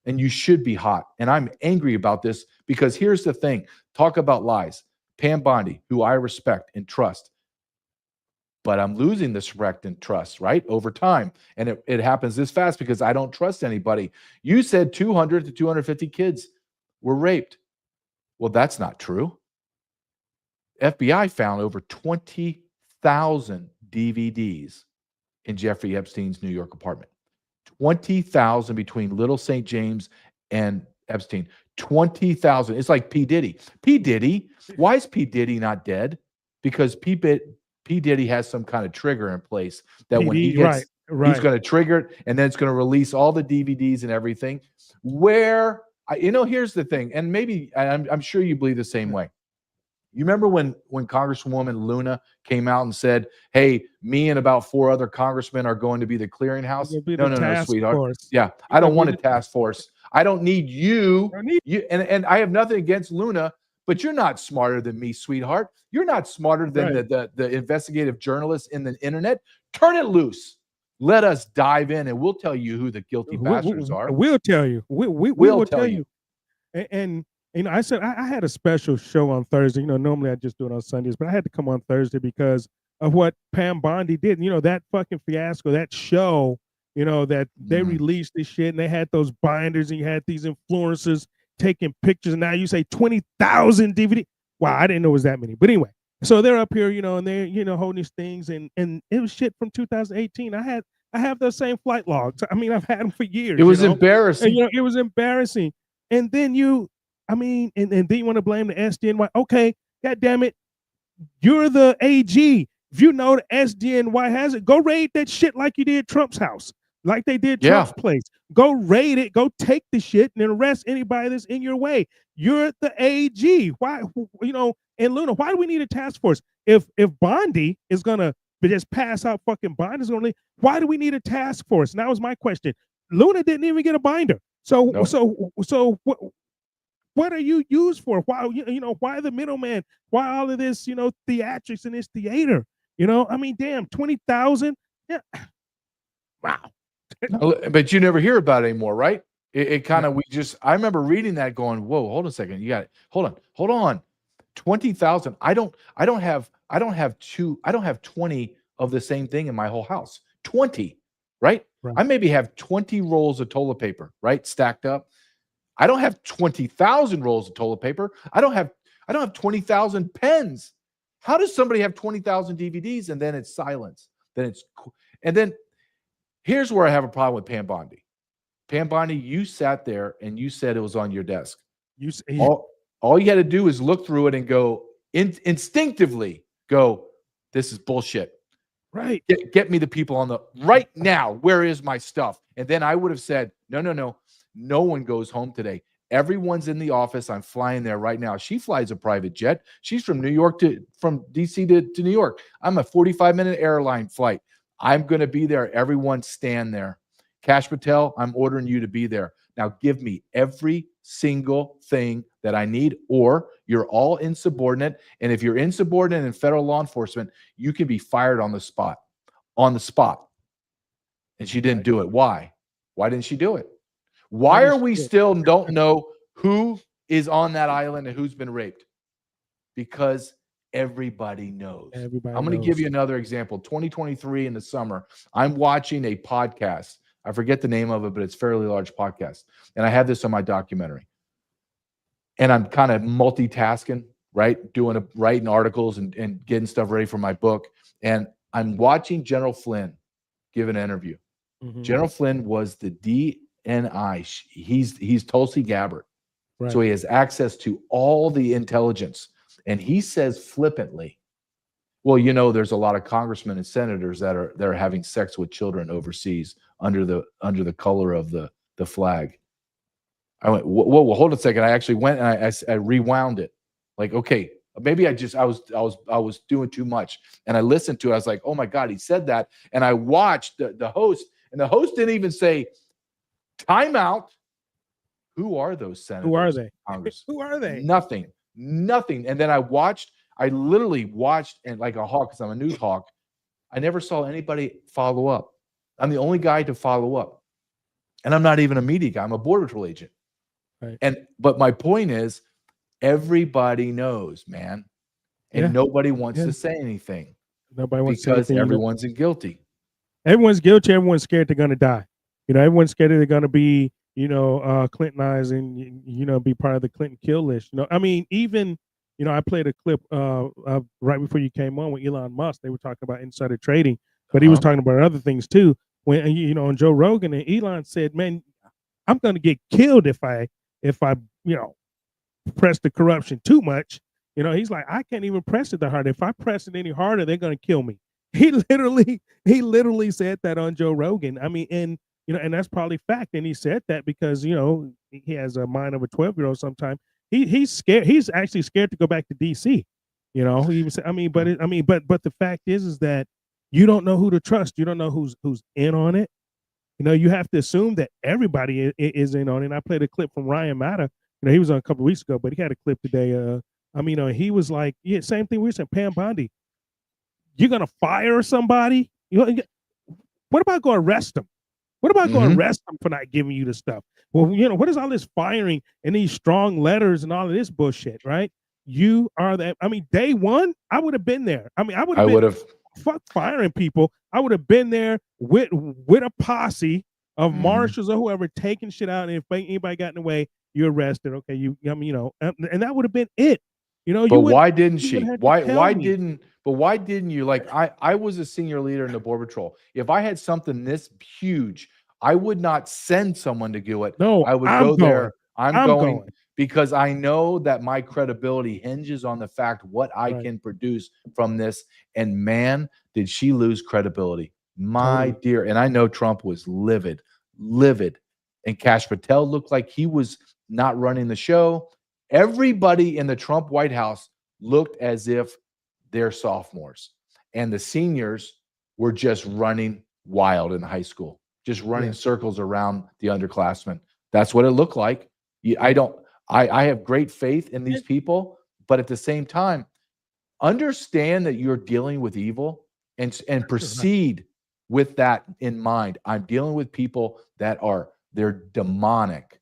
and you should be hot. And I'm angry about this because here's the thing: talk about lies. Pam Bondi, who I respect and trust, but I'm losing this respect and trust, right, over time, and it happens this fast because I don't trust anybody. You said 200 to 250 kids were raped. Well, that's not true. FBI found over 20,000 DVDs in Jeffrey Epstein's New York apartment. 20,000 between Little St. James and Epstein. 20,000. It's like P. Diddy. P. Diddy. Why is P. Diddy not dead? Because P. Diddy has some kind of trigger in place that when he gets, he's going to trigger it, and then it's going to release all the DVDs and everything. Here's the thing, and maybe I'm sure you believe the same way. You remember when Congresswoman Luna came out and said, hey, me and about 4 other congressmen are going to be the clearinghouse? No, sweetheart. Force. Yeah, I don't want a task force. I don't need you. And I have nothing against Luna, but you're not smarter than me, sweetheart. You're not smarter than the investigative journalists in the internet. Turn it loose. Let us dive in, and we'll tell you who the guilty bastards are. We'll tell you. We'll tell you. And I said I had a special show on Thursday. Normally I just do it on Sundays, but I had to come on Thursday because of what Pam Bondi did. You know, that fucking fiasco, that show, you know, that they released this shit and they had those binders and you had these influencers taking pictures. And now you say 20,000 DVD. Wow, I didn't know it was that many. But anyway, so they're up here, you know, and they're, you know, holding these things, and it was shit from 2018. I have those same flight logs. I mean, I've had them for years. It was you know? embarrassing. And, you know, it was embarrassing. And then and then you want to blame the SDNY. Okay, God damn it. You're the AG. If you know the SDNY has it, go raid that shit like you did Trump's house, like they did Trump's place. Go raid it, go take the shit and arrest anybody that's in your way. You're the AG. Why, you know, and Luna, why do we need a task force? If Bondi is gonna just pass out fucking binders, why do we need a task force? And that was my question. Luna didn't even get a binder. So what are you used for? Why, you know, why the middleman? Why all of this, you know, theatrics in this theater? You know, I mean, damn, 20,000. Yeah. Wow. But you never hear about it anymore, right? It kind of, I remember reading that going, whoa, hold on a second. You got it. Hold on. 20,000. I don't have 20 of the same thing in my whole house. 20, right? I maybe have 20 rolls of toilet paper, right? Stacked up. I don't have 20,000 rolls of toilet paper. I don't have 20,000 pens. How does somebody have 20,000 DVDs and then it's silence? And then here's where I have a problem with Pam Bondi. Pam Bondi, you sat there and you said it was on your desk. All you had to do is look through it and go instinctively go, this is bullshit. Right. Get me the people on the right now. Where is my stuff? And then I would have said, no. No one goes home today. Everyone's in the office. I'm flying there right now. She flies a private jet. She's from from DC to New York. I'm a 45-minute airline flight. I'm going to be there. Everyone stand there. Kash Patel, I'm ordering you to be there. Now give me every single thing that I need, or you're all insubordinate. And if you're insubordinate in federal law enforcement, you can be fired on the spot. And she didn't do it. Why? Why didn't she do it? Why are we still don't know who is on that island and who's been raped? Because everybody knows. I'm going to give you another example. 2023 in the summer, I'm watching a podcast. I forget the name of it, but it's a fairly large podcast. And I have this on my documentary. And I'm kind of multitasking, right? Writing articles and getting stuff ready for my book. And I'm watching General Flynn give an interview. General Flynn was the DNI. He's Tulsi Gabbard. Right. So he has access to all the intelligence. And he says flippantly, well, you know, there's a lot of congressmen and senators that are having sex with children overseas under the color of the flag. I went, whoa, hold on a second. I actually went and I rewound it. Like, okay, maybe I was doing too much. And I listened to it. I was like, oh my God, he said that. And I watched the host, and the host didn't even say, time out. Who are those senators? Who are they? Congress? Who are they? Nothing. And then I literally watched, and like a hawk, because I'm a news hawk, I never saw anybody follow up. I'm the only guy to follow up. And I'm not even a media guy. I'm a border patrol agent. Right. But my point is, everybody knows, man. And nobody wants to say anything. Nobody wants because to say anything. Everyone's guilty. Everyone's guilty. Everyone's scared they're going to die. You know, everyone's scared they're going to be, you know, Clintonized and, you know, be part of the Clinton kill list. You know, I mean, even, you know, I played a clip right before you came on with Elon Musk. They were talking about insider trading, but he was talking about other things too. When, you know, on Joe Rogan, and Elon said, man, I'm going to get killed if I, you know, press the corruption too much. You know, he's like, I can't even press it that hard. If I press it any harder, they're going to kill me. He literally said that on Joe Rogan. I mean, and, you know, and that's probably fact. And he said that because, you know, he has a mind of a 12-year-old sometimes. He's scared. He's actually scared to go back to DC. You know, he was, but the fact is that you don't know who to trust. You don't know who's in on it. You know, you have to assume that everybody is in on it. And I played a clip from Ryan Matta. You know, he was on a couple of weeks ago, but he had a clip today. He was like, yeah, same thing we said, Pam Bondi. You're gonna fire somebody? You know, what about go arrest them? What about go arrest them for not giving you the stuff? Well, you know, what is all this firing and these strong letters and all of this bullshit, right? You are that. I mean, day one, I would have been there. I mean, I would have. firing people. I would have been there with a posse of marshals or whoever taking shit out, and if anybody got in the way, you arrested. Okay, and that would have been it. But why didn't she? Why didn't you? Like I was a senior leader in the Border Patrol. If I had something this huge, I would not send someone to do it. No, I would go there. I'm going because I know that my credibility hinges on the fact what I can produce from this. And man, did she lose credibility. My dear. And I know Trump was livid. And Kash Patel looked like he was not running the show. Everybody in the Trump White House looked as if they're sophomores. And the seniors were just running wild in high school, just running circles around the underclassmen. That's what it looked like. I have great faith in these people, but at the same time, understand that you're dealing with evil and proceed with that in mind. I'm dealing with people that they're demonic.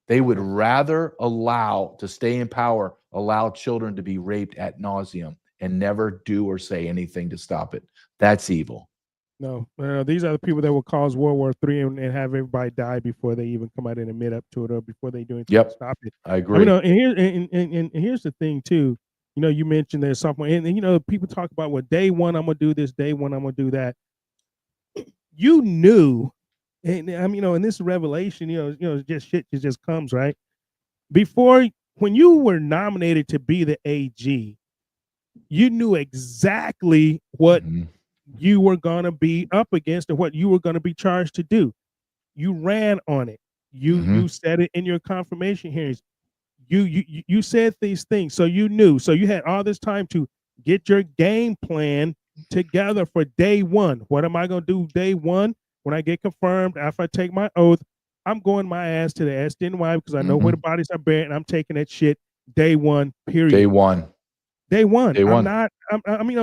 They would rather to stay in power, allow children to be raped ad nauseum and never do or say anything to stop it. That's evil. No, these are the people that will cause World War III and have everybody die before they even come out and admit up to it or before they do anything to stop it. I agree. And here's the thing too. You mentioned there's something, and people talk about, well, day one I'm gonna do this, day one I'm gonna do that. You knew, and in this revelation, just shit just comes right before when you were nominated to be the AG. You knew exactly what you were going to be up against and what you were going to be charged to do. You ran on it. You said it in your confirmation hearings. You said these things, so you knew. So you had all this time to get your game plan together for day one. What am I going to do day one when I get confirmed after I take my oath? I'm going my ass to the SDNY because I know where the bodies are buried, and I'm taking that shit day one. Period. Day one. I'm not.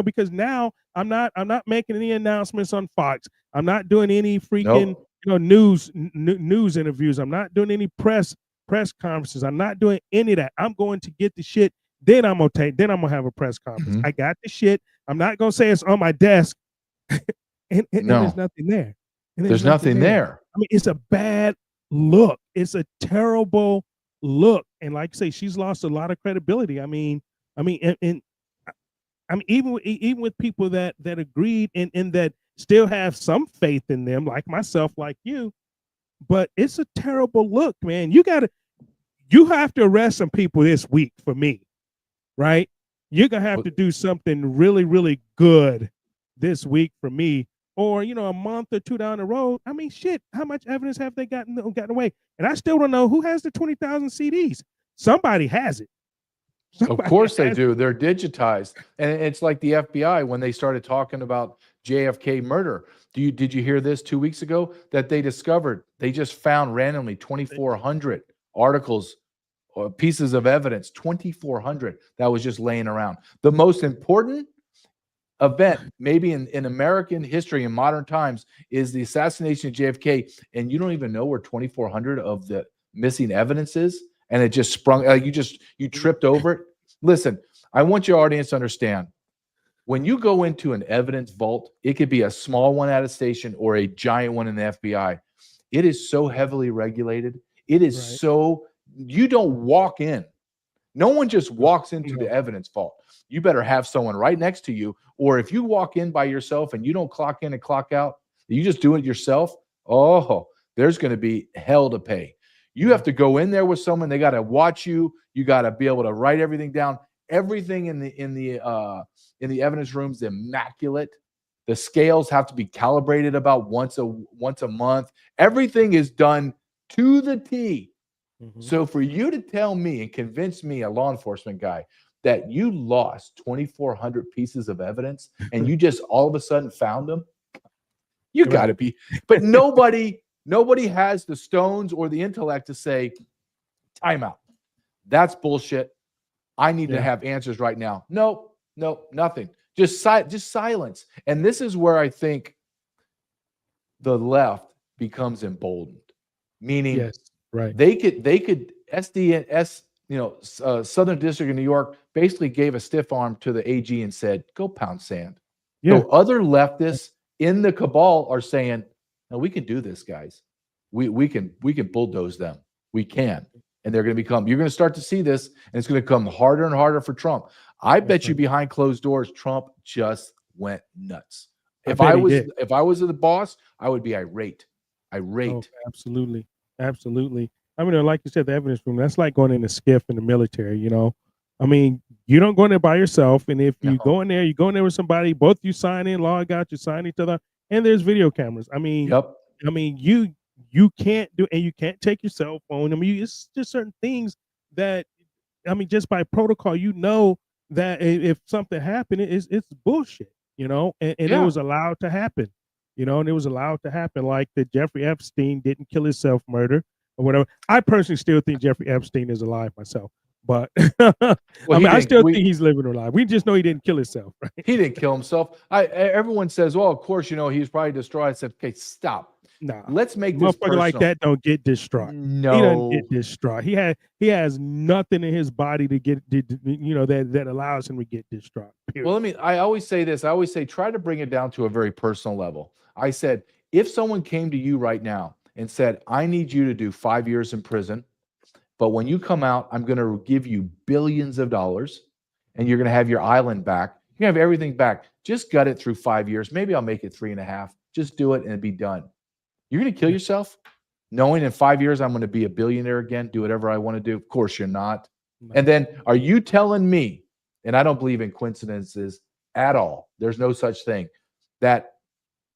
Because now I'm not making any announcements on Fox. I'm not doing any freaking news interviews. I'm not doing any press conferences. I'm not doing any of that. I'm going to get the shit. Then I'm gonna have a press conference. I got the shit. I'm not gonna say it's on my desk, and there's nothing there. There's nothing there. It's a bad look. It's a terrible look. And like I say, she's lost a lot of credibility. Even with people that agreed and that still have some faith in them, like myself, like you, but it's a terrible look, man. You have to arrest some people this week for me, right? You're gonna have to do something really, really good this week for me, or a month or two down the road. Shit, how much evidence have they gotten away? And I still don't know who has the 20,000 CDs. Somebody has it. Of course they do. They're digitized. And it's like the FBI when they started talking about JFK murder. Did you hear this 2 weeks ago that they just found randomly 2,400 articles or pieces of evidence, 2,400 that was just laying around. The most important event maybe in American history in modern times is the assassination of JFK, and you don't even know where 2,400 of the missing evidence is. And it just sprung, you tripped over it. Listen, I want your audience to understand, when you go into an evidence vault, it could be a small one at a station or a giant one in the FBI. It is so heavily regulated. It is you don't walk in. No one just walks into the evidence vault. You better have someone right next to you. Or if you walk in by yourself and you don't clock in and clock out, you just do it yourself. Oh, there's going to be hell to pay. You have to go in there with someone. They got to watch you. You got to be able to write everything down. Everything in the evidence room is immaculate. The scales have to be calibrated about once a month. Everything is done to the T. So for you to tell me and convince me, a law enforcement guy, that you lost 2,400 pieces of evidence and you just all of a sudden found them, you got to be. But nobody has the stones or the intellect to say, timeout. That's bullshit. I need to have answers right now. Nope, nothing. Just silence. And this is where I think the left becomes emboldened. Meaning, they could SDS, Southern District of New York basically gave a stiff arm to the AG and said, go pound sand. Yeah. So other leftists in the cabal are saying, no, we can do this, guys. We can bulldoze them. We can. And they're going to become, you're going to start to see this, and it's going to come harder and harder for Trump. I bet you behind closed doors, Trump just went nuts. If I was the boss, I would be irate. Oh, absolutely. Absolutely. I mean, like you said, the evidence room, that's like going in a skiff in the military, you know. I mean, you don't go in there by yourself. And if you go in there with somebody, both you sign in, log out, you sign each other, and there's video cameras. I mean, I mean, you can't do, and you can't take your cell phone. I mean, it's just certain things that, I mean, just by protocol, you know that if something happened, it's bullshit, you know, and it was allowed to happen, you know, and it was allowed to happen. Like that Jeffrey Epstein didn't kill himself, murder or whatever. I personally still think Jeffrey Epstein is alive myself, but I mean, I still think he's living alive. We just know he didn't kill himself, right? He didn't kill himself. Everyone says, well, of course, you know, he's probably distraught. I said, okay, stop. Nah, let's make this motherfucker like that don't get distraught. No, he doesn't get distraught. He has nothing in his body to get, you know, that allows him to get distraught. Period. Well, I always say this. I always say, try to bring it down to a very personal level. I said, if someone came to you right now and said, I need you to do 5 years in prison, but when you come out, I'm going to give you billions of dollars and you're going to have your island back. You're going to have everything back. Just gut it through 5 years. Maybe I'll make it 3.5. Just do it and be done. You're going to kill yourself knowing in 5 years I'm going to be a billionaire again, do whatever I want to do? Of course you're not. No. And then are you telling me, and I don't believe in coincidences at all, there's no such thing, that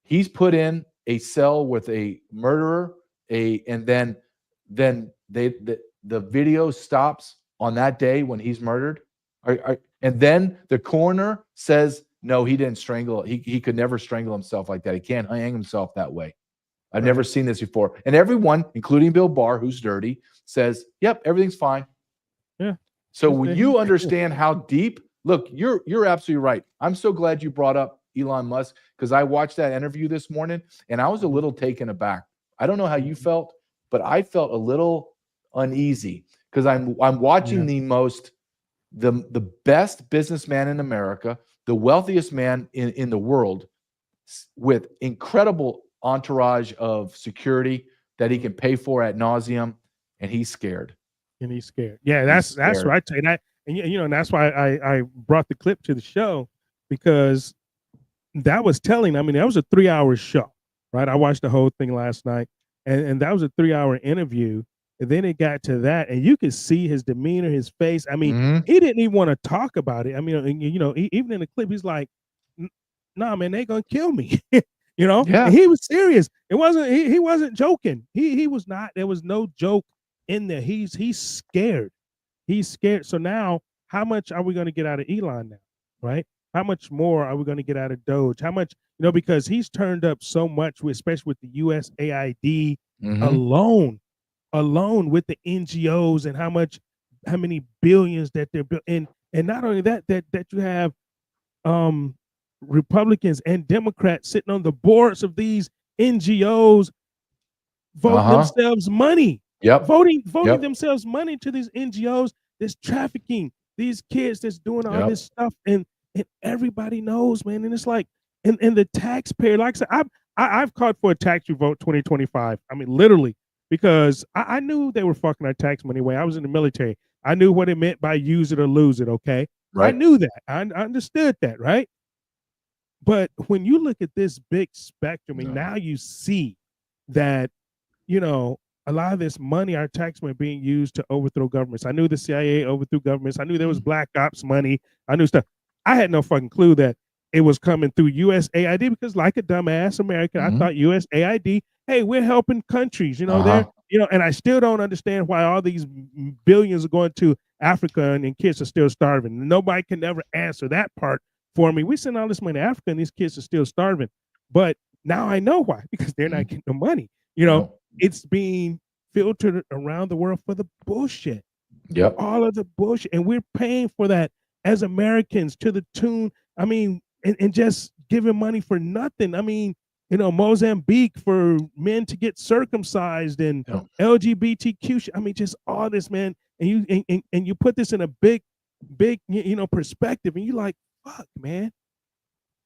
he's put in a cell with a murderer, and then the video stops on that day when he's murdered? And then the coroner says, no, he didn't strangle. He could never strangle himself like that. He can't hang himself that way. I've never seen this before. And everyone, including Bill Barr, who's dirty, says, yep, everything's fine. Yeah. So when you understand how deep, look, you're absolutely right. I'm so glad you brought up Elon Musk, because I watched that interview this morning and I was a little taken aback. I don't know how you felt, but I felt a little uneasy because I'm watching the best businessman in America, the wealthiest man in the world, with incredible entourage of security that he can pay for ad nauseum, and he's scared. And he's scared. Yeah, that's right. And you know, and that's why I brought the clip to the show, because that was telling. I mean, that was a 3-hour show, right? I watched the whole thing last night, and that was a 3-hour interview. And then it got to that, and you could see his demeanor, his face. I mean, he didn't even want to talk about it. I mean, you know, even in the clip, he's like, "Nah, man, they gonna kill me." You know, and he was serious. It wasn't. He wasn't joking. He was not. There was no joke in there. He's scared. He's scared. So now, how much are we going to get out of Elon now? Right? How much more are we going to get out of Doge? How much? You know, because he's turned up so much, especially with the USAID alone with the NGOs, and how many billions that they're built. And not only that you have Republicans and Democrats sitting on the boards of these NGOs voting themselves money. Voting themselves money to these NGOs that's trafficking these kids, that's doing all this stuff, and everybody knows, man. And it's like, and the taxpayer, like I said, I've called for a tax revote 2025. I mean, literally, because I knew they were fucking our tax money away. I was in the military. I knew what it meant by use it or lose it. Okay, right. I knew that. I understood that, right? But when you look at this big spectrum, and now you see that, you know, a lot of this money, our tax money, being used to overthrow governments. I knew the CIA overthrew governments. I knew there was black ops money. I knew stuff. I had no fucking clue that it was coming through USAID, because, like a dumbass American, I thought USAID, hey, we're helping countries, you know, they're, you know, and I still don't understand why all these billions are going to Africa and kids are still starving. Nobody can ever answer that part for me. We send all this money to Africa and these kids are still starving. But now I know why, because they're not getting the money. You know, it's being filtered around the world for the bullshit. All of the bullshit. And we're paying for that as Americans to the tune, I mean, and just giving money for nothing. I mean, you know, Mozambique for men to get circumcised, and LGBTQ. I mean, just all this, man. And you put this in a big, you know, perspective, and you like, fuck, man.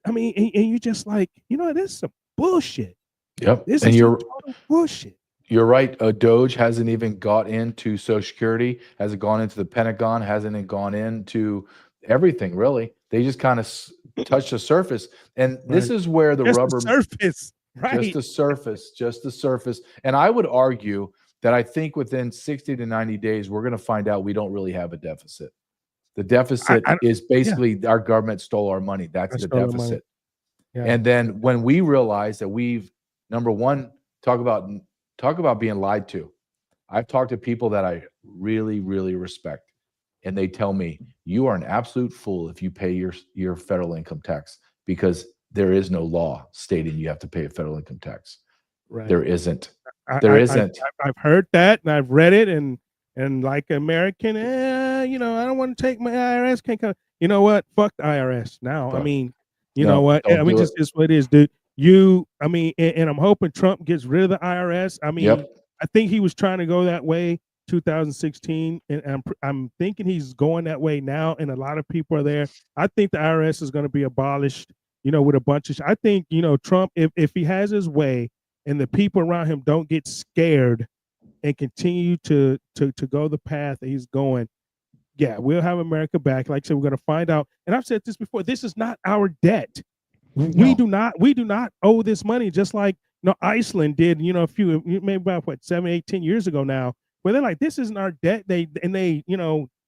I mean, and you just like, this is some bullshit. Yep. This And is you're some total bullshit. You're right. Doge hasn't even got into Social Security, hasn't gone into the Pentagon, hasn't even gone into everything, really. They just kind of touched the surface. And this is where the Just rubber... the surface, right? Just the surface. And I would argue that I think within 60 to 90 days, we're going to find out we don't really have a deficit. The deficit is basically our government stole our money. That's the deficit. Yeah. And then when we realize that we've, number one, talk about being lied to. I've talked to people that I really, really respect, and they tell me, you are an absolute fool if you pay your federal income tax, because there is no law stating you have to pay a federal income tax. Right. There isn't. I've heard that, and I've read it, and like American, I don't want to take my IRS. Can't come. You know what? Fuck the IRS now. I mean, you know what? I mean, just is what it is, dude. And I'm hoping Trump gets rid of the IRS. I mean, I think he was trying to go that way 2016, and I'm thinking he's going that way now, and a lot of people are there. I think the IRS is going to be abolished, with a bunch of I think, Trump, if he has his way and the people around him don't get scared and continue to go the path that he's going, yeah, we'll have America back. Like I said, we're going to find out. And I've said this before, this is not our debt. We do not owe this money, just like Iceland did, maybe about 7, 8, 10 years ago now, where they're like, this isn't our debt. They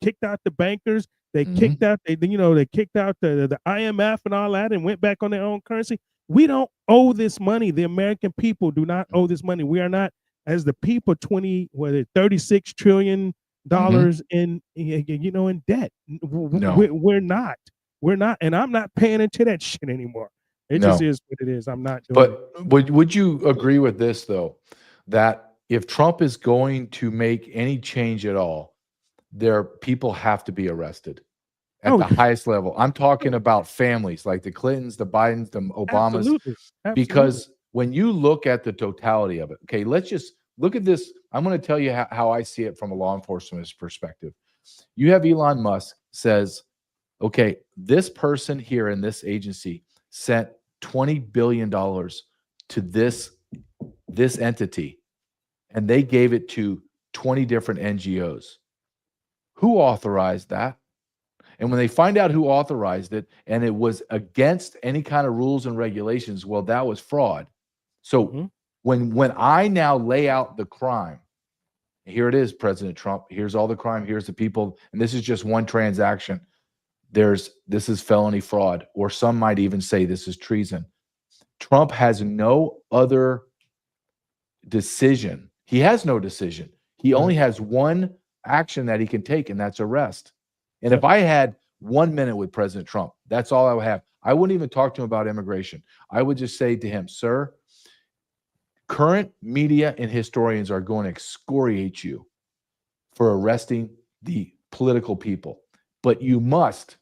kicked out the bankers, they kicked out they kicked out the IMF and all that, and went back on their own currency. We don't owe this money. The American people do not owe this money. We are not, as the people, $36 trillion in debt. We're not. We're not, and I'm not paying into that shit anymore. It just is what it is. I'm not doing it. But would you agree with this, though, that if Trump is going to make any change at all, people have to be arrested at the highest level? I'm talking about families like the Clintons, the Bidens, the Obamas. Absolutely. Because when you look at the totality of it, okay, let's just look at this. I'm going to tell you how I see it from a law enforcement perspective. You have Elon Musk says, okay, this person here in this agency sent $20 billion to this entity, and they gave it to 20 different NGOs. Who authorized that? And when they find out who authorized it, and it was against any kind of rules and regulations, well, that was fraud. So when I now lay out the crime, here it is, President Trump, here's all the crime, here's the people, and this is just one transaction. This is felony fraud, or some might even say this is treason. Trump has no other decision. He has no decision. He only has one action that he can take, and that's arrest. And if I had 1 minute with President Trump, that's all I would have. I wouldn't even talk to him about immigration. I would just say to him, sir, current media and historians are going to excoriate you for arresting the political people. But you must,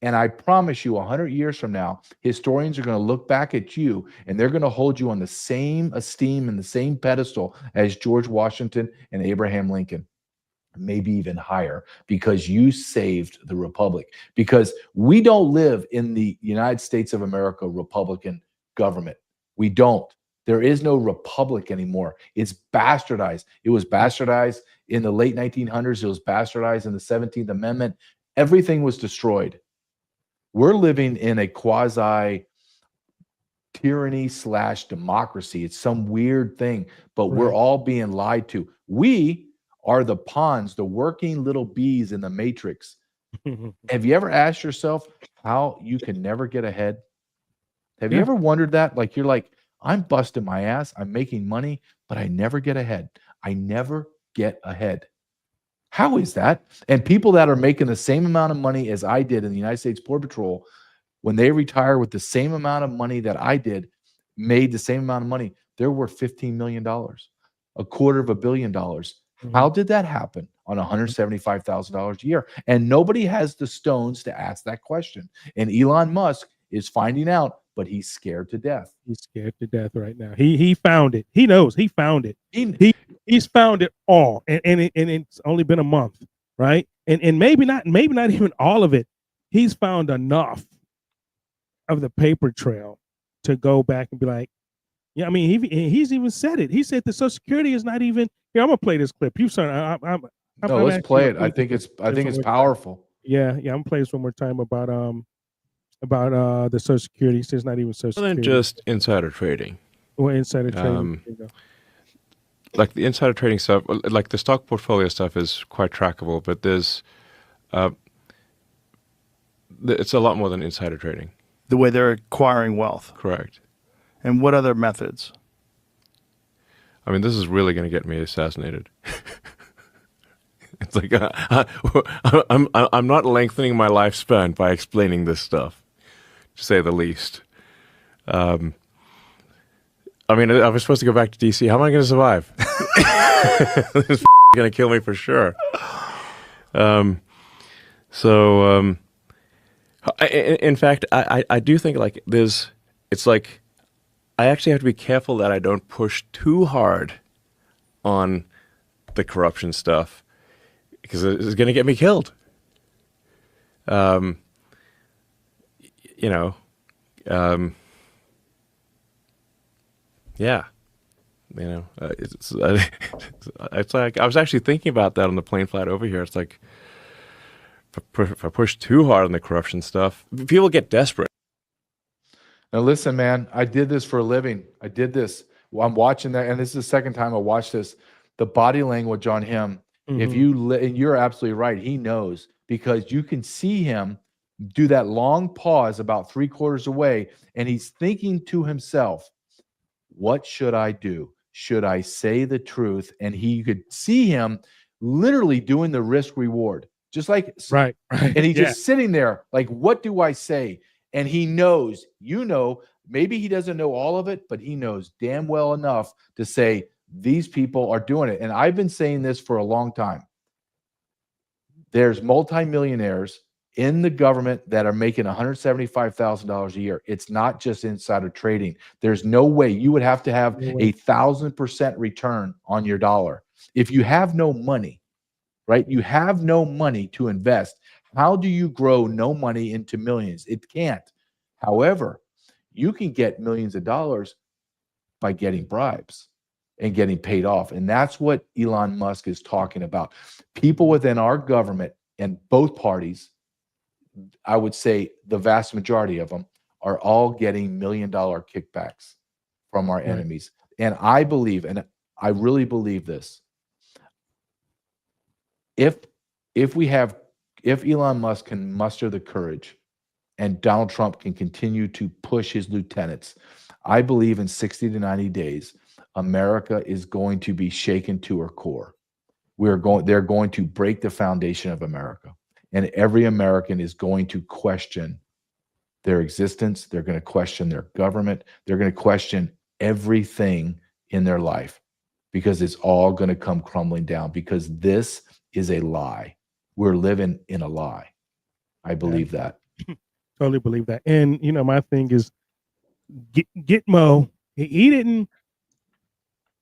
and I promise you 100 years from now, historians are going to look back at you and they're going to hold you on the same esteem and the same pedestal as George Washington and Abraham Lincoln, maybe even higher, because you saved the republic. Because we don't live in the United States of America Republican government. We don't. There is no republic anymore. It's bastardized. It was bastardized in the late 1900s. It was bastardized in the 17th Amendment. Everything was destroyed. We're living in a quasi tyranny / democracy. It's some weird thing, but we're all being lied to. We are the pawns, the working little bees in the matrix. Have you ever asked yourself how you can never get ahead? Have you ever wondered that? Like, you're like, I'm busting my ass, I'm making money, but I never get ahead. I never get ahead. How is that? And people that are making the same amount of money as I did in the United States Border Patrol, when they retire with the same amount of money that I did, made the same amount of money, they're worth $15 million, $250 million. How did that happen on $175,000 a year? And nobody has the stones to ask that question. And Elon Musk is finding out, but he's scared to death. He's scared to death right now. He found it. He knows he found it. He's found it all, and it's only been a month, right? And maybe not even all of it. He's found enough of the paper trail to go back and be like, yeah, I mean, he's even said it. He said the Social Security is not even here. I'm gonna play this clip. You said no, let's play it. I think it's powerful. Yeah, I'm gonna play this one more time about the Social Security. He says not even Social More Security. than just insider trading. Or insider trading. Like the insider trading stuff, like the stock portfolio stuff is quite trackable, but there's it's a lot more than insider trading. The way they're acquiring wealth. Correct. And what other methods? I mean, this is really going to get me assassinated. It's like I'm not lengthening my lifespan by explaining this stuff, to say the least. I mean, I was supposed to go back to DC. How am I going to survive? This is going to kill me for sure. In fact, I do think like it's like I actually have to be careful that I don't push too hard on the corruption stuff because it's going to get me killed. Yeah. It's like I was actually thinking about that on the plane flight over here. It's like if I push too hard on the corruption stuff, people get desperate. Now listen, man, I did this for a living. I did this. Well, I'm watching that, and this is the second time I watched this. The body language on him. If you and you're absolutely right. He knows because you can see him do that long pause about 3/4 away, and he's thinking to himself, "What should I do? Should I say the truth?" And he could see him literally doing the risk reward, just like right. And he's just sitting there, like, "What do I say?" And he knows, maybe he doesn't know all of it, but he knows damn well enough to say these people are doing it. And I've been saying this for a long time. There's multimillionaires in the government that are making $175,000 a year. It's not just insider trading. There's no way. You would have to have 1,000% return on your dollar. If you have no money, right? You have no money to invest. How do you grow no money into millions? It can't. However, you can get millions of dollars by getting bribes and getting paid off. And that's what Elon Musk is talking about. People within our government and both parties, I would say the vast majority of them, are all getting $1 million kickbacks from our enemies. And I believe, and I really believe this, if Elon Musk can muster the courage and Donald Trump can continue to push his lieutenants, I believe in 60 to 90 days, America is going to be shaken to her core. They're going to break the foundation of America. And every American is going to question their existence. They're going to question their government. They're going to question everything in their life because it's all going to come crumbling down because this is a lie. We're living in a lie. I believe that. Totally believe that. And, my thing is Gitmo,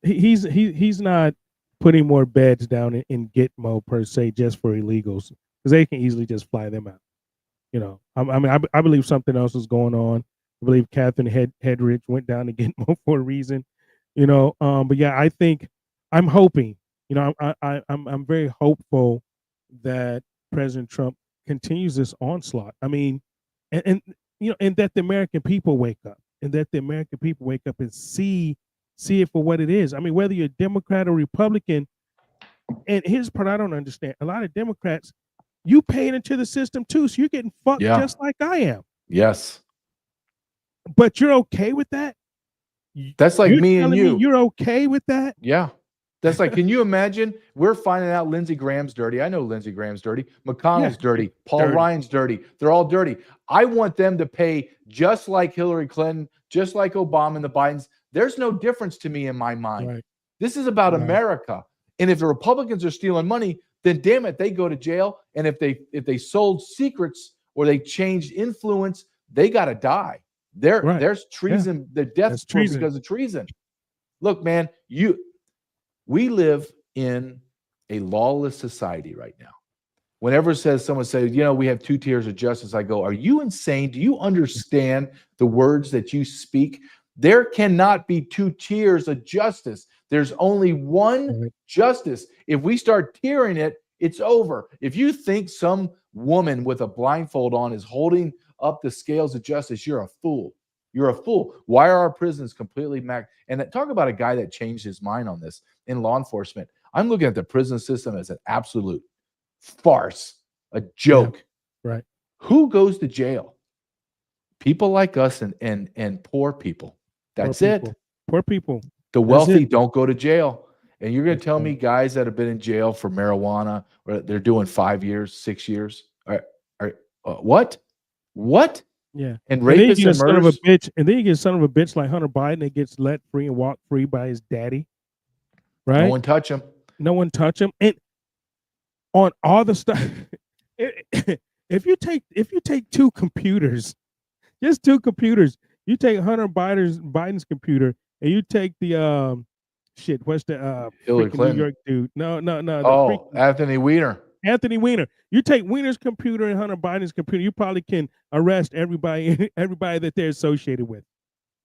he's not putting more beds down in Gitmo per se just for illegals because they can easily just fly them out. I believe something else is going on. I believe Catherine Hedrich went down to Gitmo for a reason. But yeah, I think I'm hoping. I'm very hopeful that President Trump continues this onslaught. I mean, and that the American people wake up, and see it for what it is. I mean, whether you're Democrat or Republican, and here's the part I don't understand. A lot of Democrats, you paying into the system too, so you're getting fucked just like I am. Yes. But you're okay with that? That's like me and you. You're okay with that? Yeah. That's like, can you imagine? We're finding out Lindsey Graham's dirty. I know Lindsey Graham's dirty. McConnell's dirty. Paul Ryan's dirty. They're all dirty. I want them to pay just like Hillary Clinton, just like Obama and the Bidens. There's no difference to me in my mind. Right. This is about America. And if the Republicans are stealing money, then damn it, they go to jail. And if they sold secrets or they changed influence, they got to die. There's treason. The death because of treason. Look, man, we live in a lawless society right now. Whenever someone says, we have 2 tiers of justice, I go, are you insane? Do you understand the words that you speak? There cannot be 2 tiers of justice. There's only one justice. If we start tiering it, it's over. If you think some woman with a blindfold on is holding up the scales of justice, you're a fool. You're a fool. Why are our prisons completely And talk about a guy that changed his mind on this in law enforcement. I'm looking at the prison system as an absolute farce, a joke. Yeah, right. Who goes to jail? People like us and poor people. That's it. Poor people. The wealthy don't go to jail. And you're going to tell me guys that have been in jail for marijuana, or they're doing 5 years, 6 years? What? What? Yeah. And rapists and son of a murderers. bitch, and then you get son of a bitch like Hunter Biden that gets let free and walk free by his daddy. Right? No one touch him. No one touch him. And on all the stuff, if you take 2 computers, just 2 computers, you take Hunter Biden's computer and you take the what's the Hillary Clinton. New York dude? No. Anthony Weiner. Anthony Weiner. You take Weiner's computer and Hunter Biden's computer, you probably can arrest everybody that they're associated with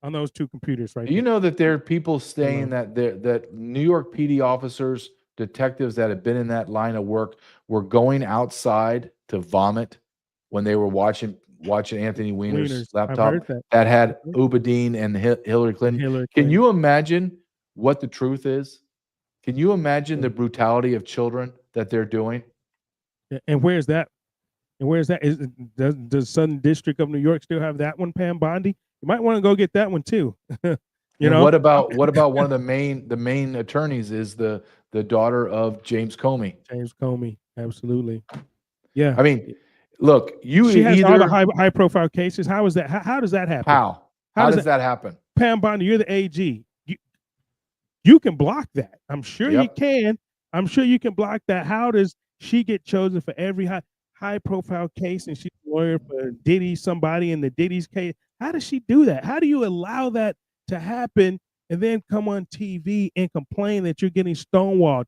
on those 2 computers, right? Do you know that there are people saying that New York PD officers, detectives that have been in that line of work were going outside to vomit when they were watching Anthony Weiner's laptop that had Ubadine and Hillary Clinton. Can you imagine what the truth is? Can you imagine the brutality of children that they're doing? And where's that? Does Southern District of New York still have that one, Pam Bondi? You might want to go get that one too. What about one of the main attorneys is the daughter of James Comey? James Comey, absolutely. Yeah. I mean, look, she has all the high profile cases. How is that? How does that happen? How does that happen? Pam Bondi, you're the AG. You can block that. I'm sure you can. I'm sure you can block that. How does she get chosen for every high profile case, and she's a lawyer for Diddy, somebody in the Diddy's case? How does she do that? How do you allow that to happen and then come on TV and complain that you're getting stonewalled?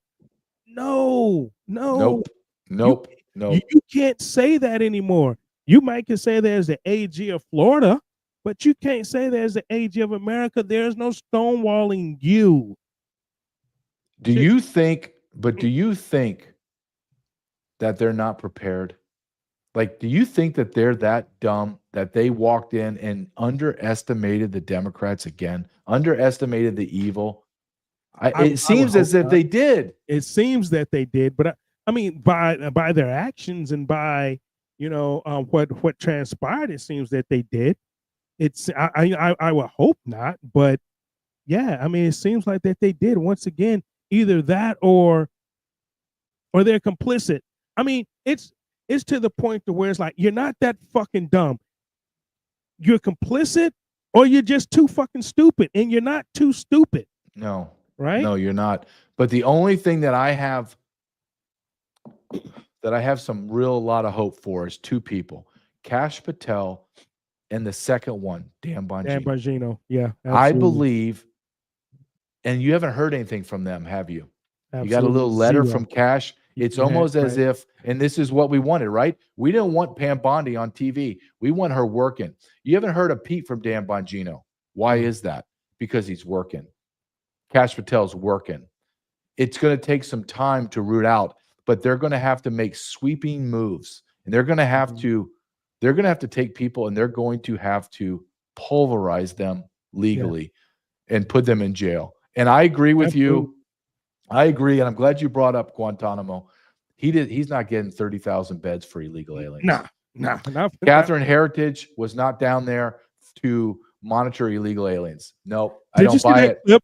No. Nope. You can't say that anymore. You might can say there's the AG of Florida, but you can't say there's the AG of America. There's no stonewalling you. Do you think that they're not prepared? Like, do you think that they're that dumb that they walked in and underestimated the Democrats again, underestimated the evil? It seems as if they did. It seems that they did, but I mean, by their actions and by what transpired, it seems that they did. I would hope not, but yeah, I mean, it seems like that they did. Once again, either that or they're complicit. I mean, it's to the point to where it's like, you're not that fucking dumb. You're complicit, or you're just too fucking stupid, and you're not too stupid. No. Right? No, you're not. But the only thing that I have some real lot of hope for is 2 people, Kash Patel and the second one, Dan Bongino. Dan Bongino, yeah. Absolutely. I believe, and you haven't heard anything from them, have you? Absolutely. You got a little letter from Kash. It's almost as if, and this is what we wanted, right? We didn't want Pam Bondi on TV. We want her working. You haven't heard a peep from Dan Bongino. Why is that? Because he's working. Kash Patel's working. It's going to take some time to root out, but they're going to have to make sweeping moves, and they're going to have to take people, and they're going to have to pulverize them legally and put them in jail. And I agree with you. I agree, and I'm glad you brought up Guantanamo. He's not getting 30,000 beds for illegal aliens. Nah. Catherine Heritage was not down there to monitor illegal aliens. No, I don't buy it.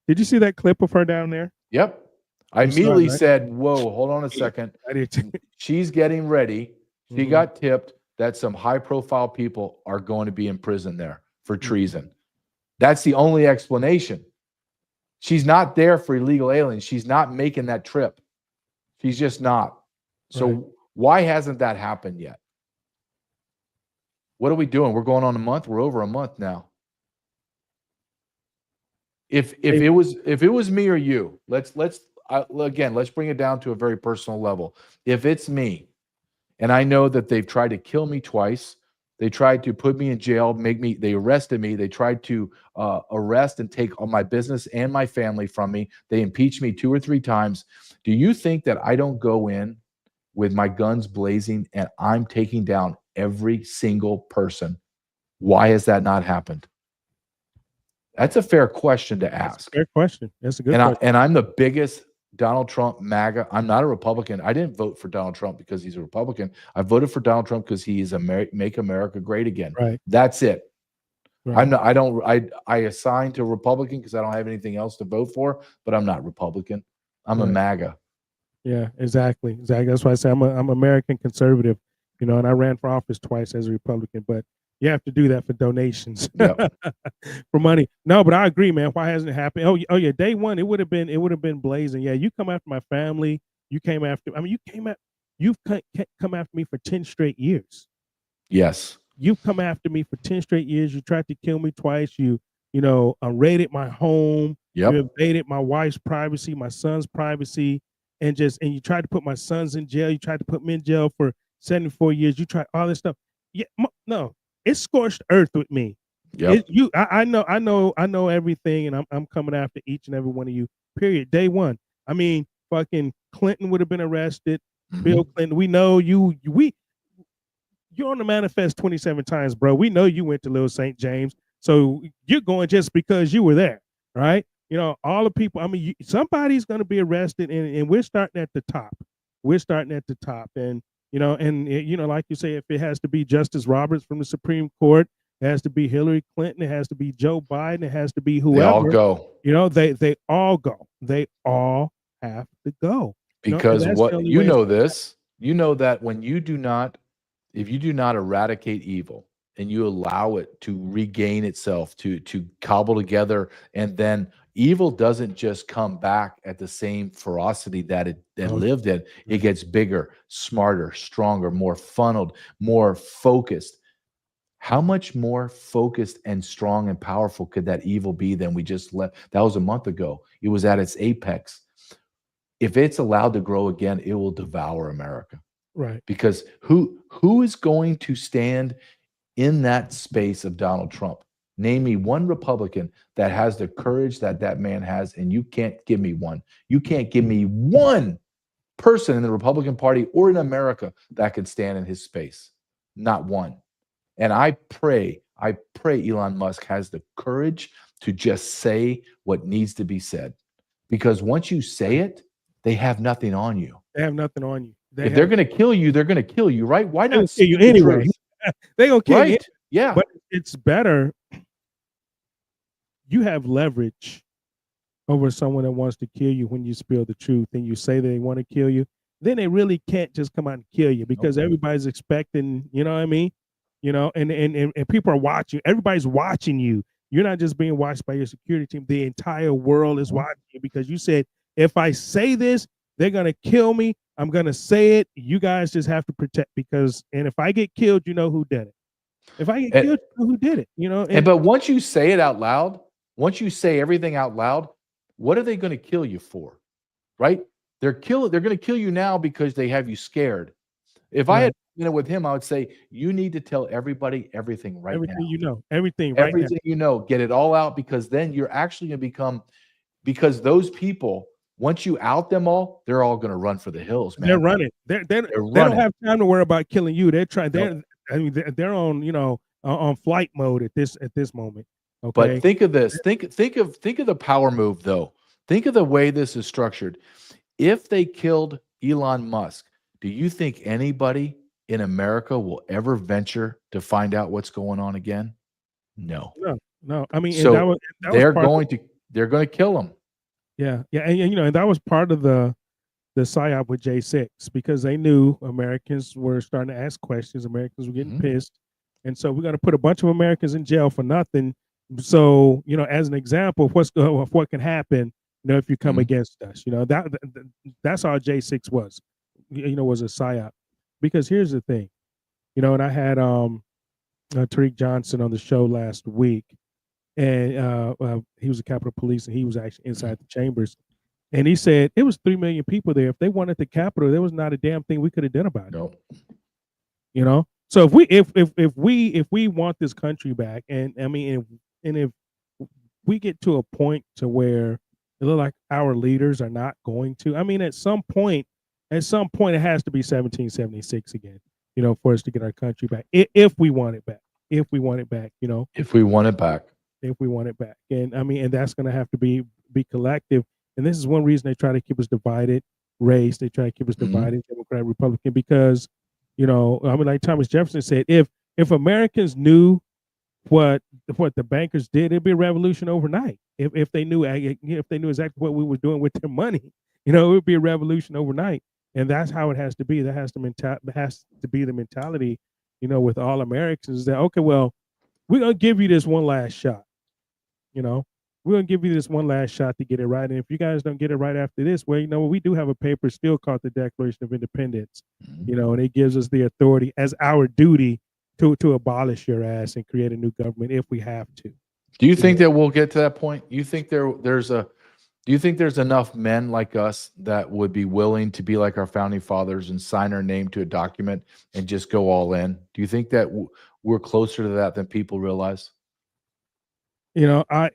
Did you see that clip of her down there? Yep. I immediately said, whoa, hold on a second. I did too. She's getting ready. She got tipped that some high-profile people are going to be in prison there for treason. That's the only explanation. She's not there for illegal aliens. She's not making that trip. She's just not. So why hasn't that happened yet? What are we doing? We're going on a month. We're over a month now. If it was me or you, let's bring it down to a very personal level. If it's me And I know that they've tried to kill me twice. They tried to put me in jail, they arrested me. They tried to arrest and take all my business and my family from me. They impeached me 2 or 3 times. Do you think that I don't go in with my guns blazing and I'm taking down every single person? Why has that not happened? That's a fair question to ask. That's a fair question. That's a good question. And I'm the biggest Donald Trump MAGA. I'm not a Republican. I didn't vote for Donald Trump because he's a Republican. I voted for Donald Trump because he is make America great again. Right. That's it. Right. I assign to Republican because I don't have anything else to vote for, but I'm not Republican. I'm a MAGA. Yeah, exactly. That's why I say I'm American conservative, and I ran for office twice as a Republican, but you have to do that for donations, for money. No, but I agree, man. Why hasn't it happened? Oh yeah, day one, it would have been blazing. Yeah, you come after my family. You came after. I mean, you've come after me for 10 straight years. Yes. You've come after me for 10 straight years. You tried to kill me twice. You raided my home. Yep. You invaded my wife's privacy, my son's privacy, and you tried to put my sons in jail. You tried to put me in jail for 74 years. You tried all this stuff. Yeah, no, it's scorched earth with me. Yep. I know everything, and I'm coming after each and every one of you. Period. Day one. I mean, fucking Clinton would have been arrested. Bill Clinton. We know you. You're on the manifest 27 times, bro. We know you went to Little St. James, so you're going just because you were there, right? All the people. I mean, somebody's going to be arrested, and we're starting at the top. We're starting at the top, and like you say, if it has to be Justice Roberts from the Supreme Court, it has to be Hillary Clinton, it has to be Joe Biden, it has to be whoever. They all go. They all go. They all have to go. Because you know that when if you do not eradicate evil and you allow it to regain itself, to cobble together, and then evil doesn't just come back at the same ferocity that it lived in. It gets bigger, smarter, stronger, more funneled, more focused. How much more focused and strong and powerful could that evil be than we just left? That was a month ago. It was at its apex. If it's allowed to grow again, it will devour America. Right. Because who is going to stand in that space of Donald Trump? Name me one Republican that has the courage that man has, and you can't give me one. You can't give me one person in the Republican Party or in America that can stand in his space. Not one. And I pray Elon Musk has the courage to just say what needs to be said. Because once you say it, they have nothing on you. They have nothing on you. If they're going to kill you, they're going to kill you, right? Why not kill you anyway? They're going to kill you. Yeah. But it's better. You have leverage over someone that wants to kill you when you spill the truth and you say they want to kill you. Then they really can't just come out and kill you because everybody's expecting, you know what I mean? And people are watching. Everybody's watching you. You're not just being watched by your security team. The entire world is watching you because you said, if I say this, they're going to kill me. I'm going to say it. You guys just have to protect and if I get killed, you know who did it. If I get killed, you know who did it, But once you say it out loud, once you say everything out loud, what are they going to kill you for? Right? They're going to kill you now because they have you scared. If I had with him, I would say, you need to tell everybody everything now. Everything you know, get it all out, because then you're actually going to become, because those people, once you out them all, they're all going to run for the hills, man. They're running. They don't have time to worry about killing you. They're trying. They're on on flight mode at this moment. Okay. But think of this. Think of the power move though. Think of the way this is structured. If they killed Elon Musk, do you think anybody in America will ever venture to find out what's going on again? No. No. I mean, so they're going to kill him. Yeah. And that was part of the psyop with J6 because they knew Americans were starting to ask questions. Americans were getting pissed, and so we're going to put a bunch of Americans in jail for nothing. So as an example of what can happen, if you come against us, that's how J6 was, was a psyop. Because here's the thing, and I had Tariq Johnson on the show last week, and he was a Capitol Police, and he was actually inside the chambers, and he said it was 3 million people there. If they wanted the Capitol, there was not a damn thing we could have done about it. You know, so if we want this country back, and I mean, if we get to a point to where it look like our leaders are not going to, I mean, at some point it has to be 1776 again, you know, for us to get our country back. If we want it back, if we want it back, you know, If we want it back. if we want it back. And I mean, and that's going to have to be collective. And this is one reason they try to keep us divided, race. They try to keep us divided, Democrat, Republican, because, you know, I mean, like Thomas Jefferson said, if Americans knew what the bankers did, it'd be a revolution overnight. If they knew exactly what we were doing with their money, you know, it would be a revolution overnight. And that's how it has to be. That has to be the mentality, you know, with all Americans, is that, okay, well, we're gonna give you this one last shot. You know, we're gonna give you this one last shot to get it right. And if you guys don't get it right after this, well, you know, we do have a paper still called the Declaration of Independence. You know, and it gives us the authority as our duty to abolish your ass and create a new government if we have to. Do you think that we'll get to that point? You think do you think there's enough men like us that would be willing to be like our founding fathers and sign our name to a document and just go all in? Do you think that we're closer to that than people realize? You know, I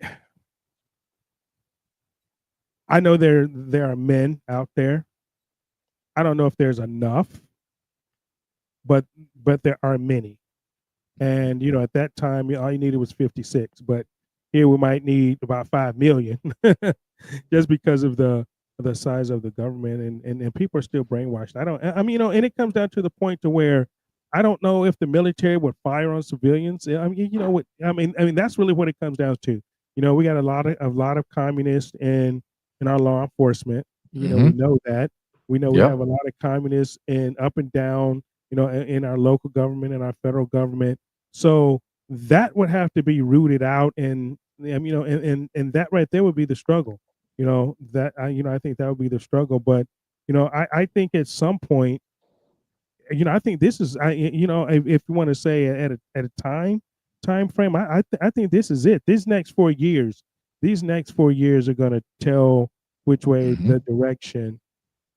know there are men out there. I don't know if there's enough, but there are many. And, you know, at that time, all you needed was 56. But here we might need about 5 million just because of the size of the government. And people are still brainwashed. I mean, you know, and it comes down to the point to where I don't know if the military would fire on civilians. I mean, you know what? I mean, that's really what it comes down to. You know, we got a lot of communists in our law enforcement. You know, we know that. We know we have a lot of communists in up and down, you know, in our local government and our federal government. So that would have to be rooted out, and you know, and that right there would be the struggle. You know, that you know, I think that would be the struggle. But you know, I think at some point, you know, I think this is, you know, if you want to say at a time frame, I think this is it. These next 4 years are going to tell which way the direction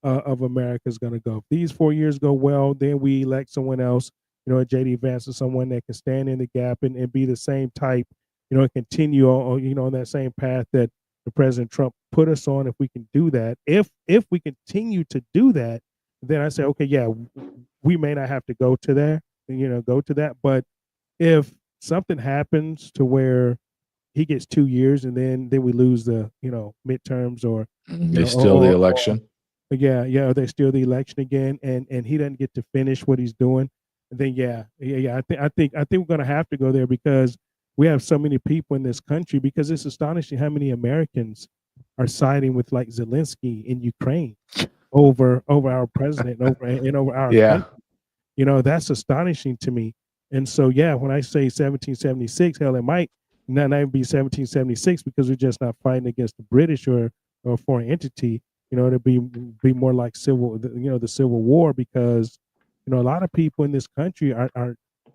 of America is going to go. If these 4 years go well, then we elect someone else, you know, a JD Vance, or someone that can stand in the gap and be the same type, you know, and continue on, you know, on that same path that the President Trump put us on. If we can do that, if we continue to do that, then I say, okay, yeah, we may not have to go to that. But if something happens to where he gets 2 years and then we lose the, you know, midterms, or they steal the election. Or they steal the election again, and he doesn't get to finish what he's doing, then I think we're gonna have to go there, because we have so many people in this country, because it's astonishing how many Americans are siding with like Zelensky in Ukraine over our president, over our country. You know, that's astonishing to me. And so, yeah, when I say 1776, hell, it might not even be 1776, because we're just not fighting against the British or a foreign entity. You know, it'd be more like the Civil War, because, you know, a lot of people in this country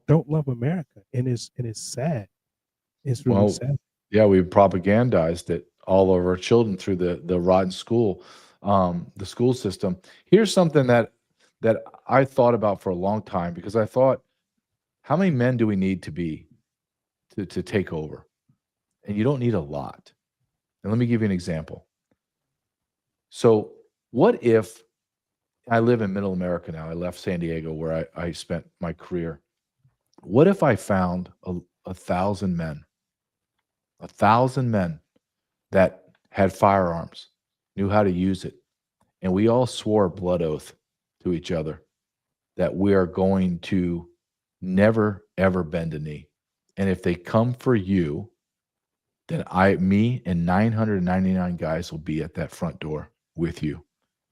don't love America, and it's sad. It's really sad. Yeah, we've propagandized it all over our children through the rotten school, the school system. Here's something that I thought about for a long time, because I thought, how many men do we need to take over? And you don't need a lot. And let me give you an example. So what if I live in Middle America now? I left San Diego, where I spent my career. What if I found 1,000 men, 1,000 men that had firearms, knew how to use it, and we all swore a blood oath to each other that we are going to never, ever bend a knee. And if they come for you, then me and 999 guys will be at that front door with you.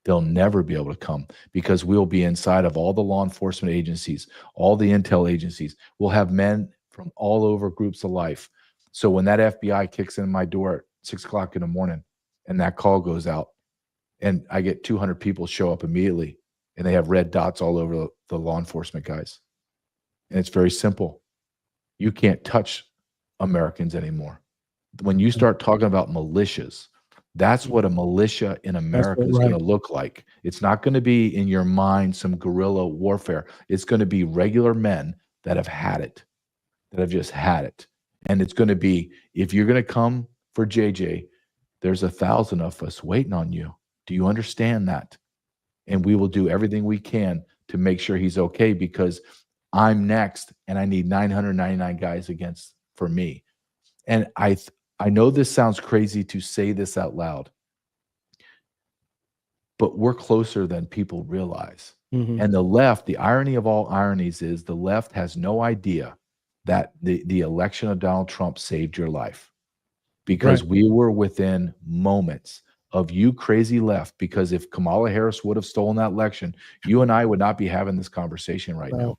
They'll never be able to come, because we'll be inside of all the law enforcement agencies, all the intel agencies. We'll have men from all over groups of life. So when that FBI kicks in my door at 6 o'clock in the morning and that call goes out, and I get 200 people show up immediately, and they have red dots all over the law enforcement guys. And it's very simple. You can't touch Americans anymore. When you start talking about militias, That's what a militia in America is going to look like. It's not going to be in your mind some guerrilla warfare. It's going to be regular men that have had it, that have just had it. And it's going to be, if you're going to come for JJ, there's 1,000 of us waiting on you. Do you understand that? And we will do everything we can to make sure he's okay, because I'm next and I need 999 guys for me. And I know this sounds crazy to say this out loud, but we're closer than people realize. And the left, the irony of all ironies is the left has no idea that the election of Donald Trump saved your life, because we were within moments of you crazy left, because if Kamala Harris would have stolen that election, you and I would not be having this conversation right now.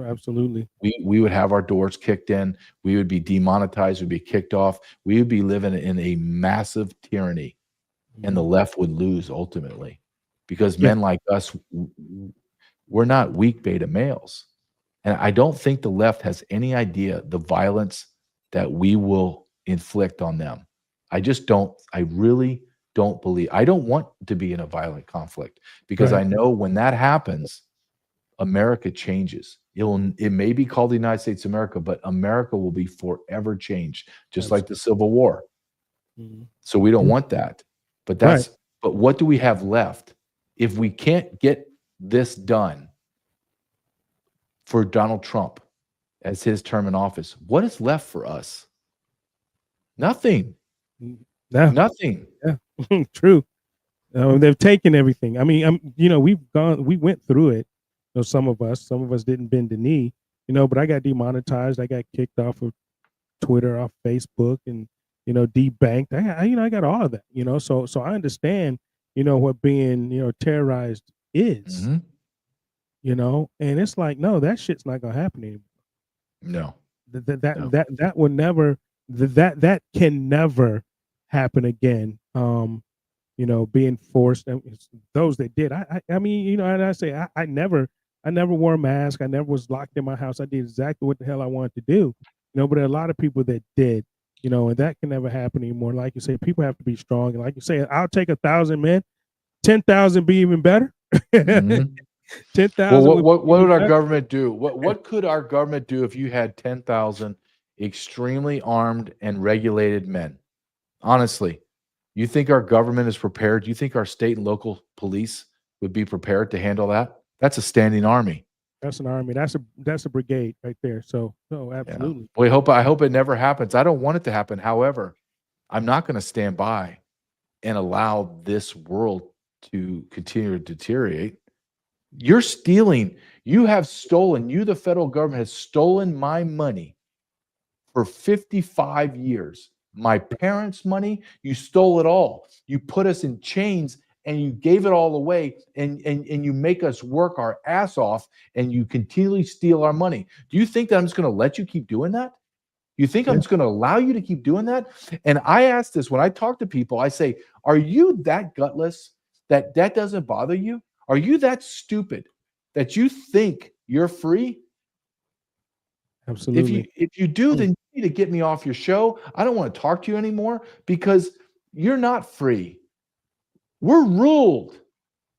Absolutely. We would have our doors kicked in. We would be demonetized. We'd be kicked off. We would be living in a massive tyranny, and the left would lose ultimately, because men like us, we're not weak beta males. And I don't think the left has any idea the violence that we will inflict on them. I just don't. I really don't believe. I don't want to be in a violent conflict, because I know when that happens, America changes. It may be called the United States of America, but America will be forever changed, just like the Civil War. So we don't want that. But but what do we have left? If we can't get this done for Donald Trump as his term in office, what is left for us? Nothing. Nothing. Yeah, true. They've taken everything. I mean, we went through it. Some of us didn't bend the knee, but I got demonetized. I got kicked off of Twitter, off Facebook, and, debanked. I got all of that, so I understand, what being, terrorized is, and it's like, no, that shit's not going to happen anymore. No, that will never, that can never happen again. Being forced, those that did, I mean, and I say, I never wore a mask. I never was locked in my house. I did exactly what the hell I wanted to do, but there are a lot of people that did, and that can never happen anymore. Like you say, people have to be strong. And like you say, I'll take 1,000 men, 10,000 be even better. 10,000. Well, what would our government do? What could our government do if you had 10,000 extremely armed and regulated men? Honestly, you think our government is prepared? Do you think our state and local police would be prepared to handle that? That's a standing army. That's an army. That's a brigade right there. So, no, absolutely. Yeah. Well, I hope it never happens. I don't want it to happen. However, I'm not going to stand by and allow this world to continue to deteriorate. You're stealing. You have stolen. You, the federal government, has stolen my money for 55 years. My parents' money, you stole it all. You put us in chains and you gave it all away, and you make us work our ass off, and you continually steal our money. Do you think that I'm just going to let you keep doing that? You think I'm just going to allow you to keep doing that? And I ask this when I talk to people, I say, are you that gutless that doesn't bother you? Are you that stupid that you think you're free? Absolutely. If you do, then you need to get me off your show. I don't want to talk to you anymore, because you're not free. We're ruled.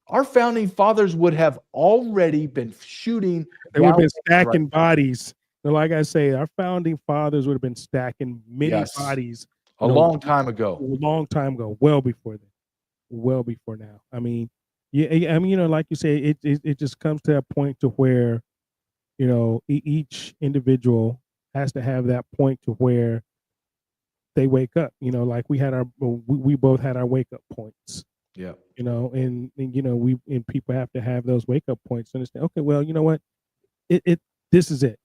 Our founding fathers would have already been shooting. They would have been stacking bodies. So like I say, our founding fathers would have been stacking many bodies a long time ago. Well before then. Well before now. I mean, like you say, it just comes to a point to where, each individual has to have that point to where they wake up. Like we both had our wake up points. Yeah. And people have to have those wake up points to understand, okay, well, you know what? This is it.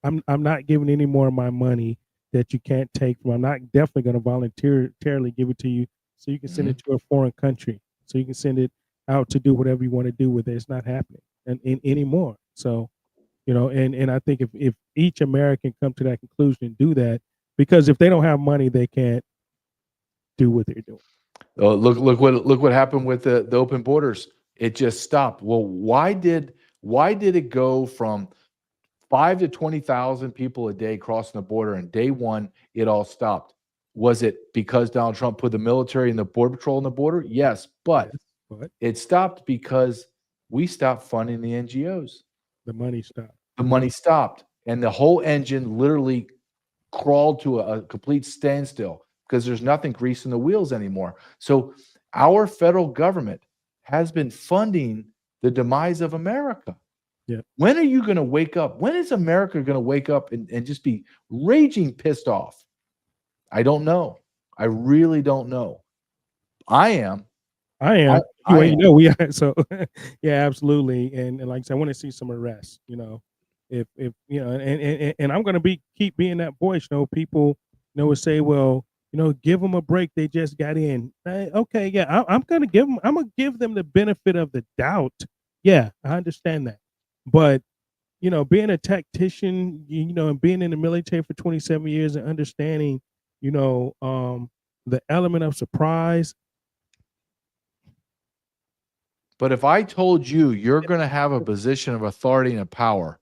I'm not giving any more of my money that you can't take from. I'm not definitely going to voluntarily give it to you so you can send it to a foreign country, so you can send it out to do whatever you want to do with it. It's not happening anymore. So, and I think if each American come to that conclusion and do that, because if they don't have money, they can't do what they're doing. Oh, look what happened with the open borders. It just stopped. Well, why did it go from 5 to 20,000 people a day crossing the border, and day one it all stopped? Was it because Donald Trump put the military and the border patrol on the border? Yes, but it stopped because we stopped funding the NGOs. The money stopped. The money stopped, and the whole engine literally crawled to a complete standstill because there's nothing greasing the wheels anymore. So our federal government has been funding the demise of America. Yeah. When are you going to wake up? When is America going to wake up and just be raging pissed off? I don't know. I really don't know. I am. Well, am. you know, we are. So, yeah, absolutely. And like I said, I want to see some arrests, you know, if you know, and I'm going to keep being that voice. You know, people, you know, would say, well, you know, give them a break. They just got in. Okay. Yeah. I'm going to give them the benefit of the doubt. Yeah. I understand that. But, you know, being a tactician, you know, and being in the military for 27 years and understanding, you know, the element of surprise. But if I told you you're going to have a position of authority and power,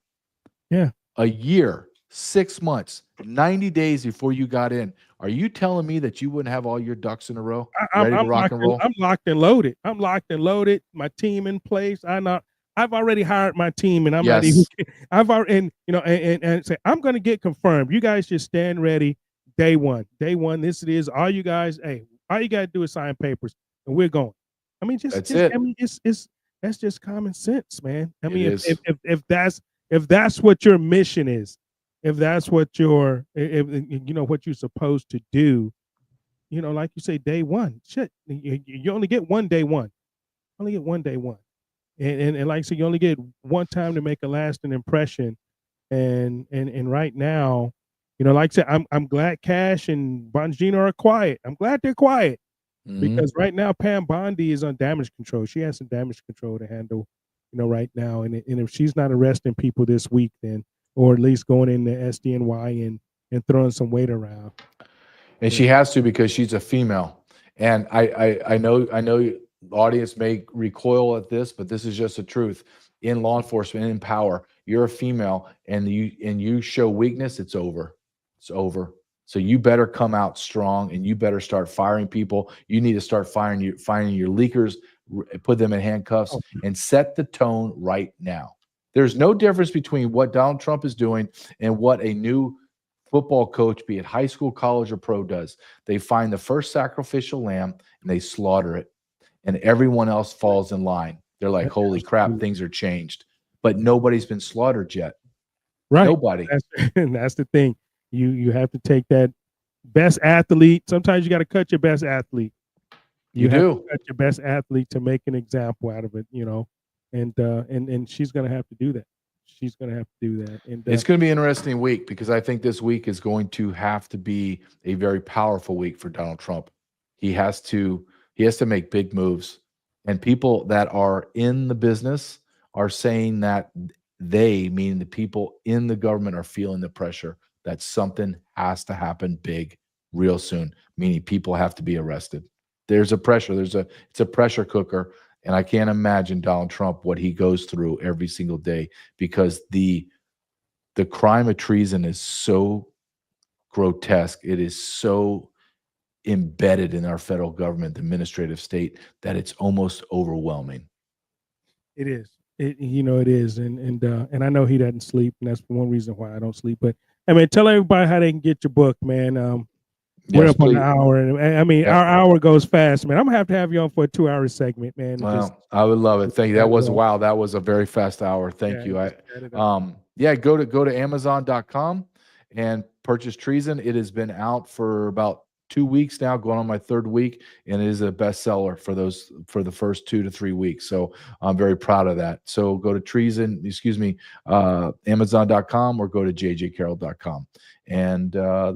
yeah, a year, 6 months, 90 days before you got in, are you telling me that you wouldn't have all your ducks in a row, ready to rock and roll? I'm locked and loaded. I'm locked and loaded. My team in place. I've already hired my team, and I'm ready. I've already, and you know, and say I'm going to get confirmed. You guys just stand ready. Day one. This it is. All you guys, hey, all you got to do is sign papers, and we're going. I mean, That's it. I mean, that's just common sense, man. I mean, if that's what your mission is, if that's what if you know what you're supposed to do, you know, like you say, day one, shit, you only get one day one, only get one day one, and like I said, you only get one time to make a lasting impression, and right now, you know, like I said, I'm glad Cash and Bongino are quiet. I'm glad they're quiet. Because right now Pam Bondi is on damage control. She has some damage control to handle, you know, right now. And if she's not arresting people this week, then, or at least going into SDNY and throwing some weight around. And she has to, because she's a female. And I know the audience may recoil at this, but this is just the truth. In law enforcement, in power, you're a female and you show weakness, it's over. It's over. So you better come out strong, and you better start firing people. You need to start finding your leakers, put them in handcuffs, and set the tone right now. There's no difference between what Donald Trump is doing and what a new football coach, be it high school, college, or pro, does. They find the first sacrificial lamb and they slaughter it, and everyone else falls in line. They're like, holy crap, things are changed. But nobody's been slaughtered yet. Right. Nobody. That's the thing. You have to take that best athlete. Sometimes you got to cut your best athlete. You have to cut your best athlete to make an example out of it, you know. And she's going to have to do that. She's going to have to do that. And it's going to be an interesting week, because I think this week is going to have to be a very powerful week for Donald Trump. He has to make big moves, and people that are in the business are saying that they, meaning the people in the government, are feeling the pressure that something has to happen big real soon, meaning people have to be arrested. There's a pressure. It's a pressure cooker, and I can't imagine Donald Trump, what he goes through every single day, because the crime of treason is so grotesque. It is so embedded in our federal government, the administrative state, that it's almost overwhelming. It is. You know, it is. And I know he doesn't sleep, and that's one reason why I don't sleep. But I mean, tell everybody how they can get your book, man. We're up on an hour, and I mean, our hour goes fast, man. I'm gonna have you on for a 2-hour segment, man. Wow, I would love it. Thank you. That was That was a very fast hour. Thank you. Go to Amazon.com and purchase Treason. It has been out for about 2 weeks now, going on my 3rd week, and it is a bestseller for the first 2 to 3 weeks. So I'm very proud of that. So go to Amazon.com, or go to jjcarrell.com and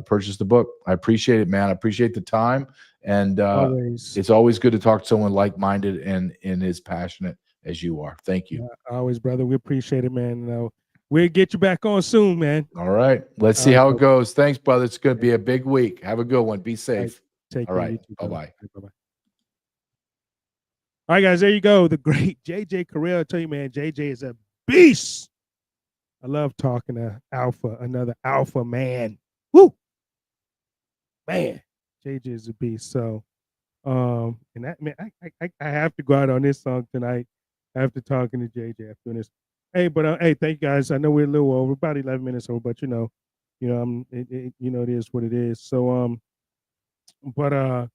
purchase the book. I appreciate it, man. I appreciate the time, and it's always good to talk to someone like-minded and as passionate as you are. Thank you. Always, brother. We appreciate it, man. We'll get you back on soon, man. All right. Let's see how it goes. Thanks, brother. It's going to be a big week. Have a good one. Be safe. Take care. All right. Too, bye-bye. Bye-bye. All right, guys. There you go. The great JJ Carrell. I tell you, man, JJ is a beast. I love talking to another alpha man. Woo! Man. JJ is a beast. So, and that man, I have to go out on this song tonight after talking to JJ after this. Hey, but hey, thank you guys. I know we're a little over, about 11 minutes over, but it is what it is. So, but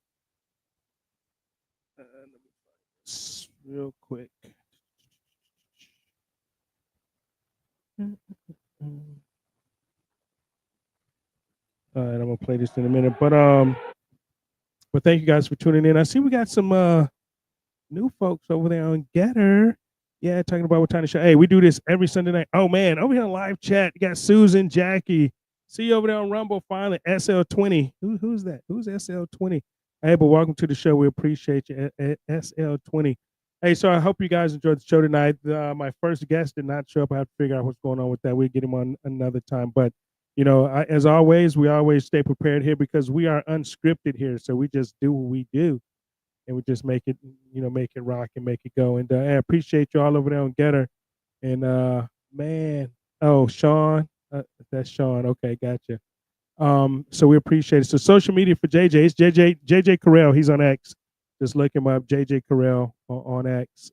real quick. All right, I'm gonna play this in a minute, but thank you guys for tuning in. I see we got some new folks over there on Getter. Yeah, talking about what time to show. Hey, we do this every Sunday night. Oh man, over here on live chat, you got Susan, Jackie. See you over there on Rumble finally. SL20. Who's that? Who's SL20? Hey, but welcome to the show. We appreciate you, SL20. Hey, so I hope you guys enjoyed the show tonight. My first guest did not show up. I have to figure out what's going on with that. We'll get him on another time. But as always, we always stay prepared here because we are unscripted here. So we just do what we do. And we just make it rock and make it go. And I appreciate you all over there on Getter. And man, Sean, that's Sean. Okay, gotcha. So we appreciate it. So social media for JJ, it's JJ Carrell. He's on X. Just look him up, JJ Carrell on X.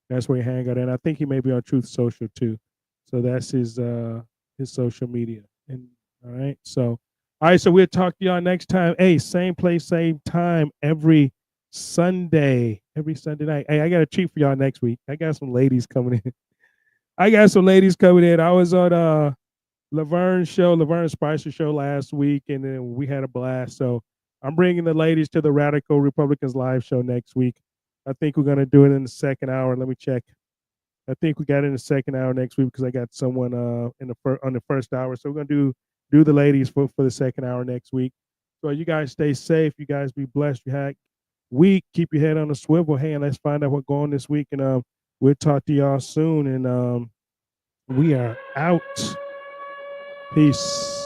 That's where he hang out, and I think he may be on Truth Social too. So that's his social media. And all right, so we'll talk to y'all next time. Hey, same place, same time every Sunday night. Hey, I got a treat for y'all next week. I got some ladies coming in. I was on Laverne Spicer show last week, and then we had a blast. So I'm bringing the ladies to the Radical Republicans live show next week. I think we're gonna do it in the second hour. Let me check. I think we got it in the second hour next week because I got someone on the first hour. So we're gonna do the ladies for the second hour next week. So you guys stay safe. You guys be blessed. You had week. Keep your head on a swivel. Hey, and let's find out what's going on this week. And we'll talk to y'all soon. And we are out. Peace.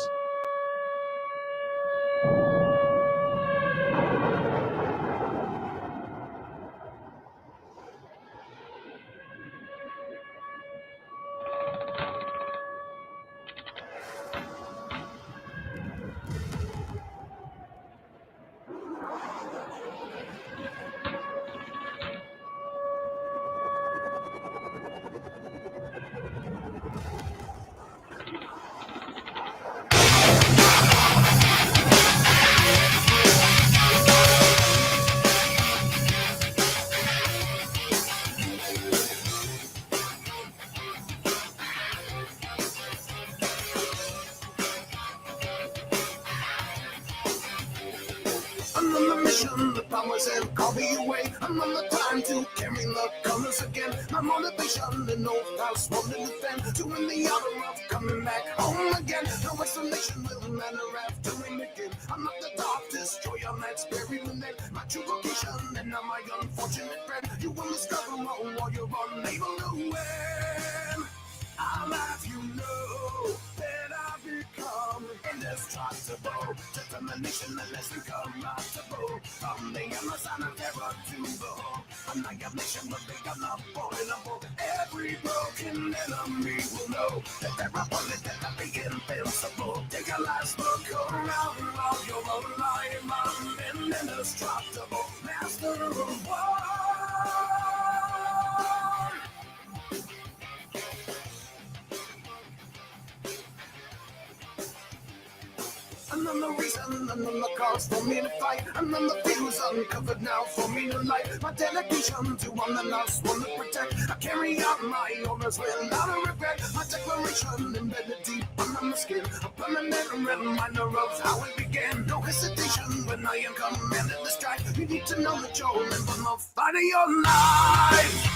Another reason, another cause for me to fight. Another fuse uncovered now for me to light. My dedication to one that loves, one to protect. I carry out my orders without a regret. My declaration embedded deep under my skin. A permanent reminder of how it began. No hesitation when I am commanded to strike. You need to know that you're in the fight of your life.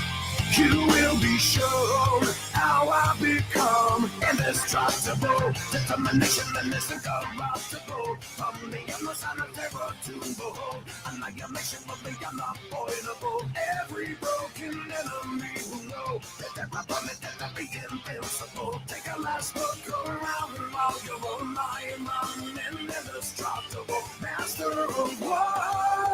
You will be shown how I become indestructible. Determination and is incorruptible. From the endless and a terror to behold. Annihilation will be unavoidable. Every broken enemy will know that they're abundant, that they'll be invincible. Take a last look around while you're on my mind. Indestructible. Master of war.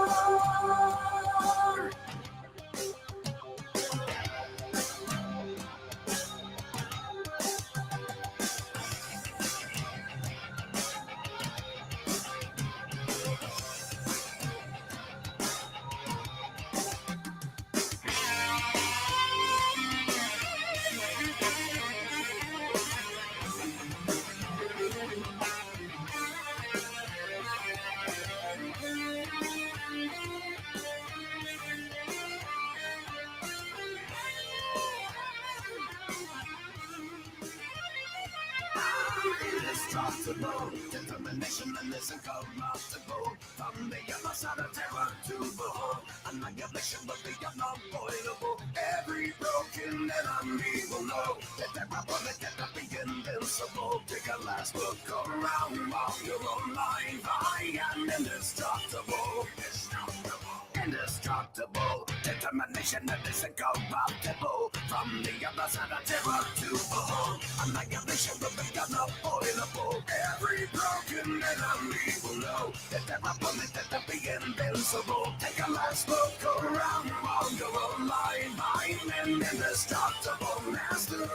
indestructible. Determination and is incorruptible. From the other side of terror to behold. Annihilation will be unavoidable. Every broken enemy will know that their opponent cannot be invincible. Take a last look around while you're online. I am indestructible. Indestructible. Determination that is incorruptible. From the other side of terror to behold. Annihilation will be unavoidable. Every broken enemy will know that their opponent cannot be invincible. Take a last look around while you're online. I'm an indestructible master.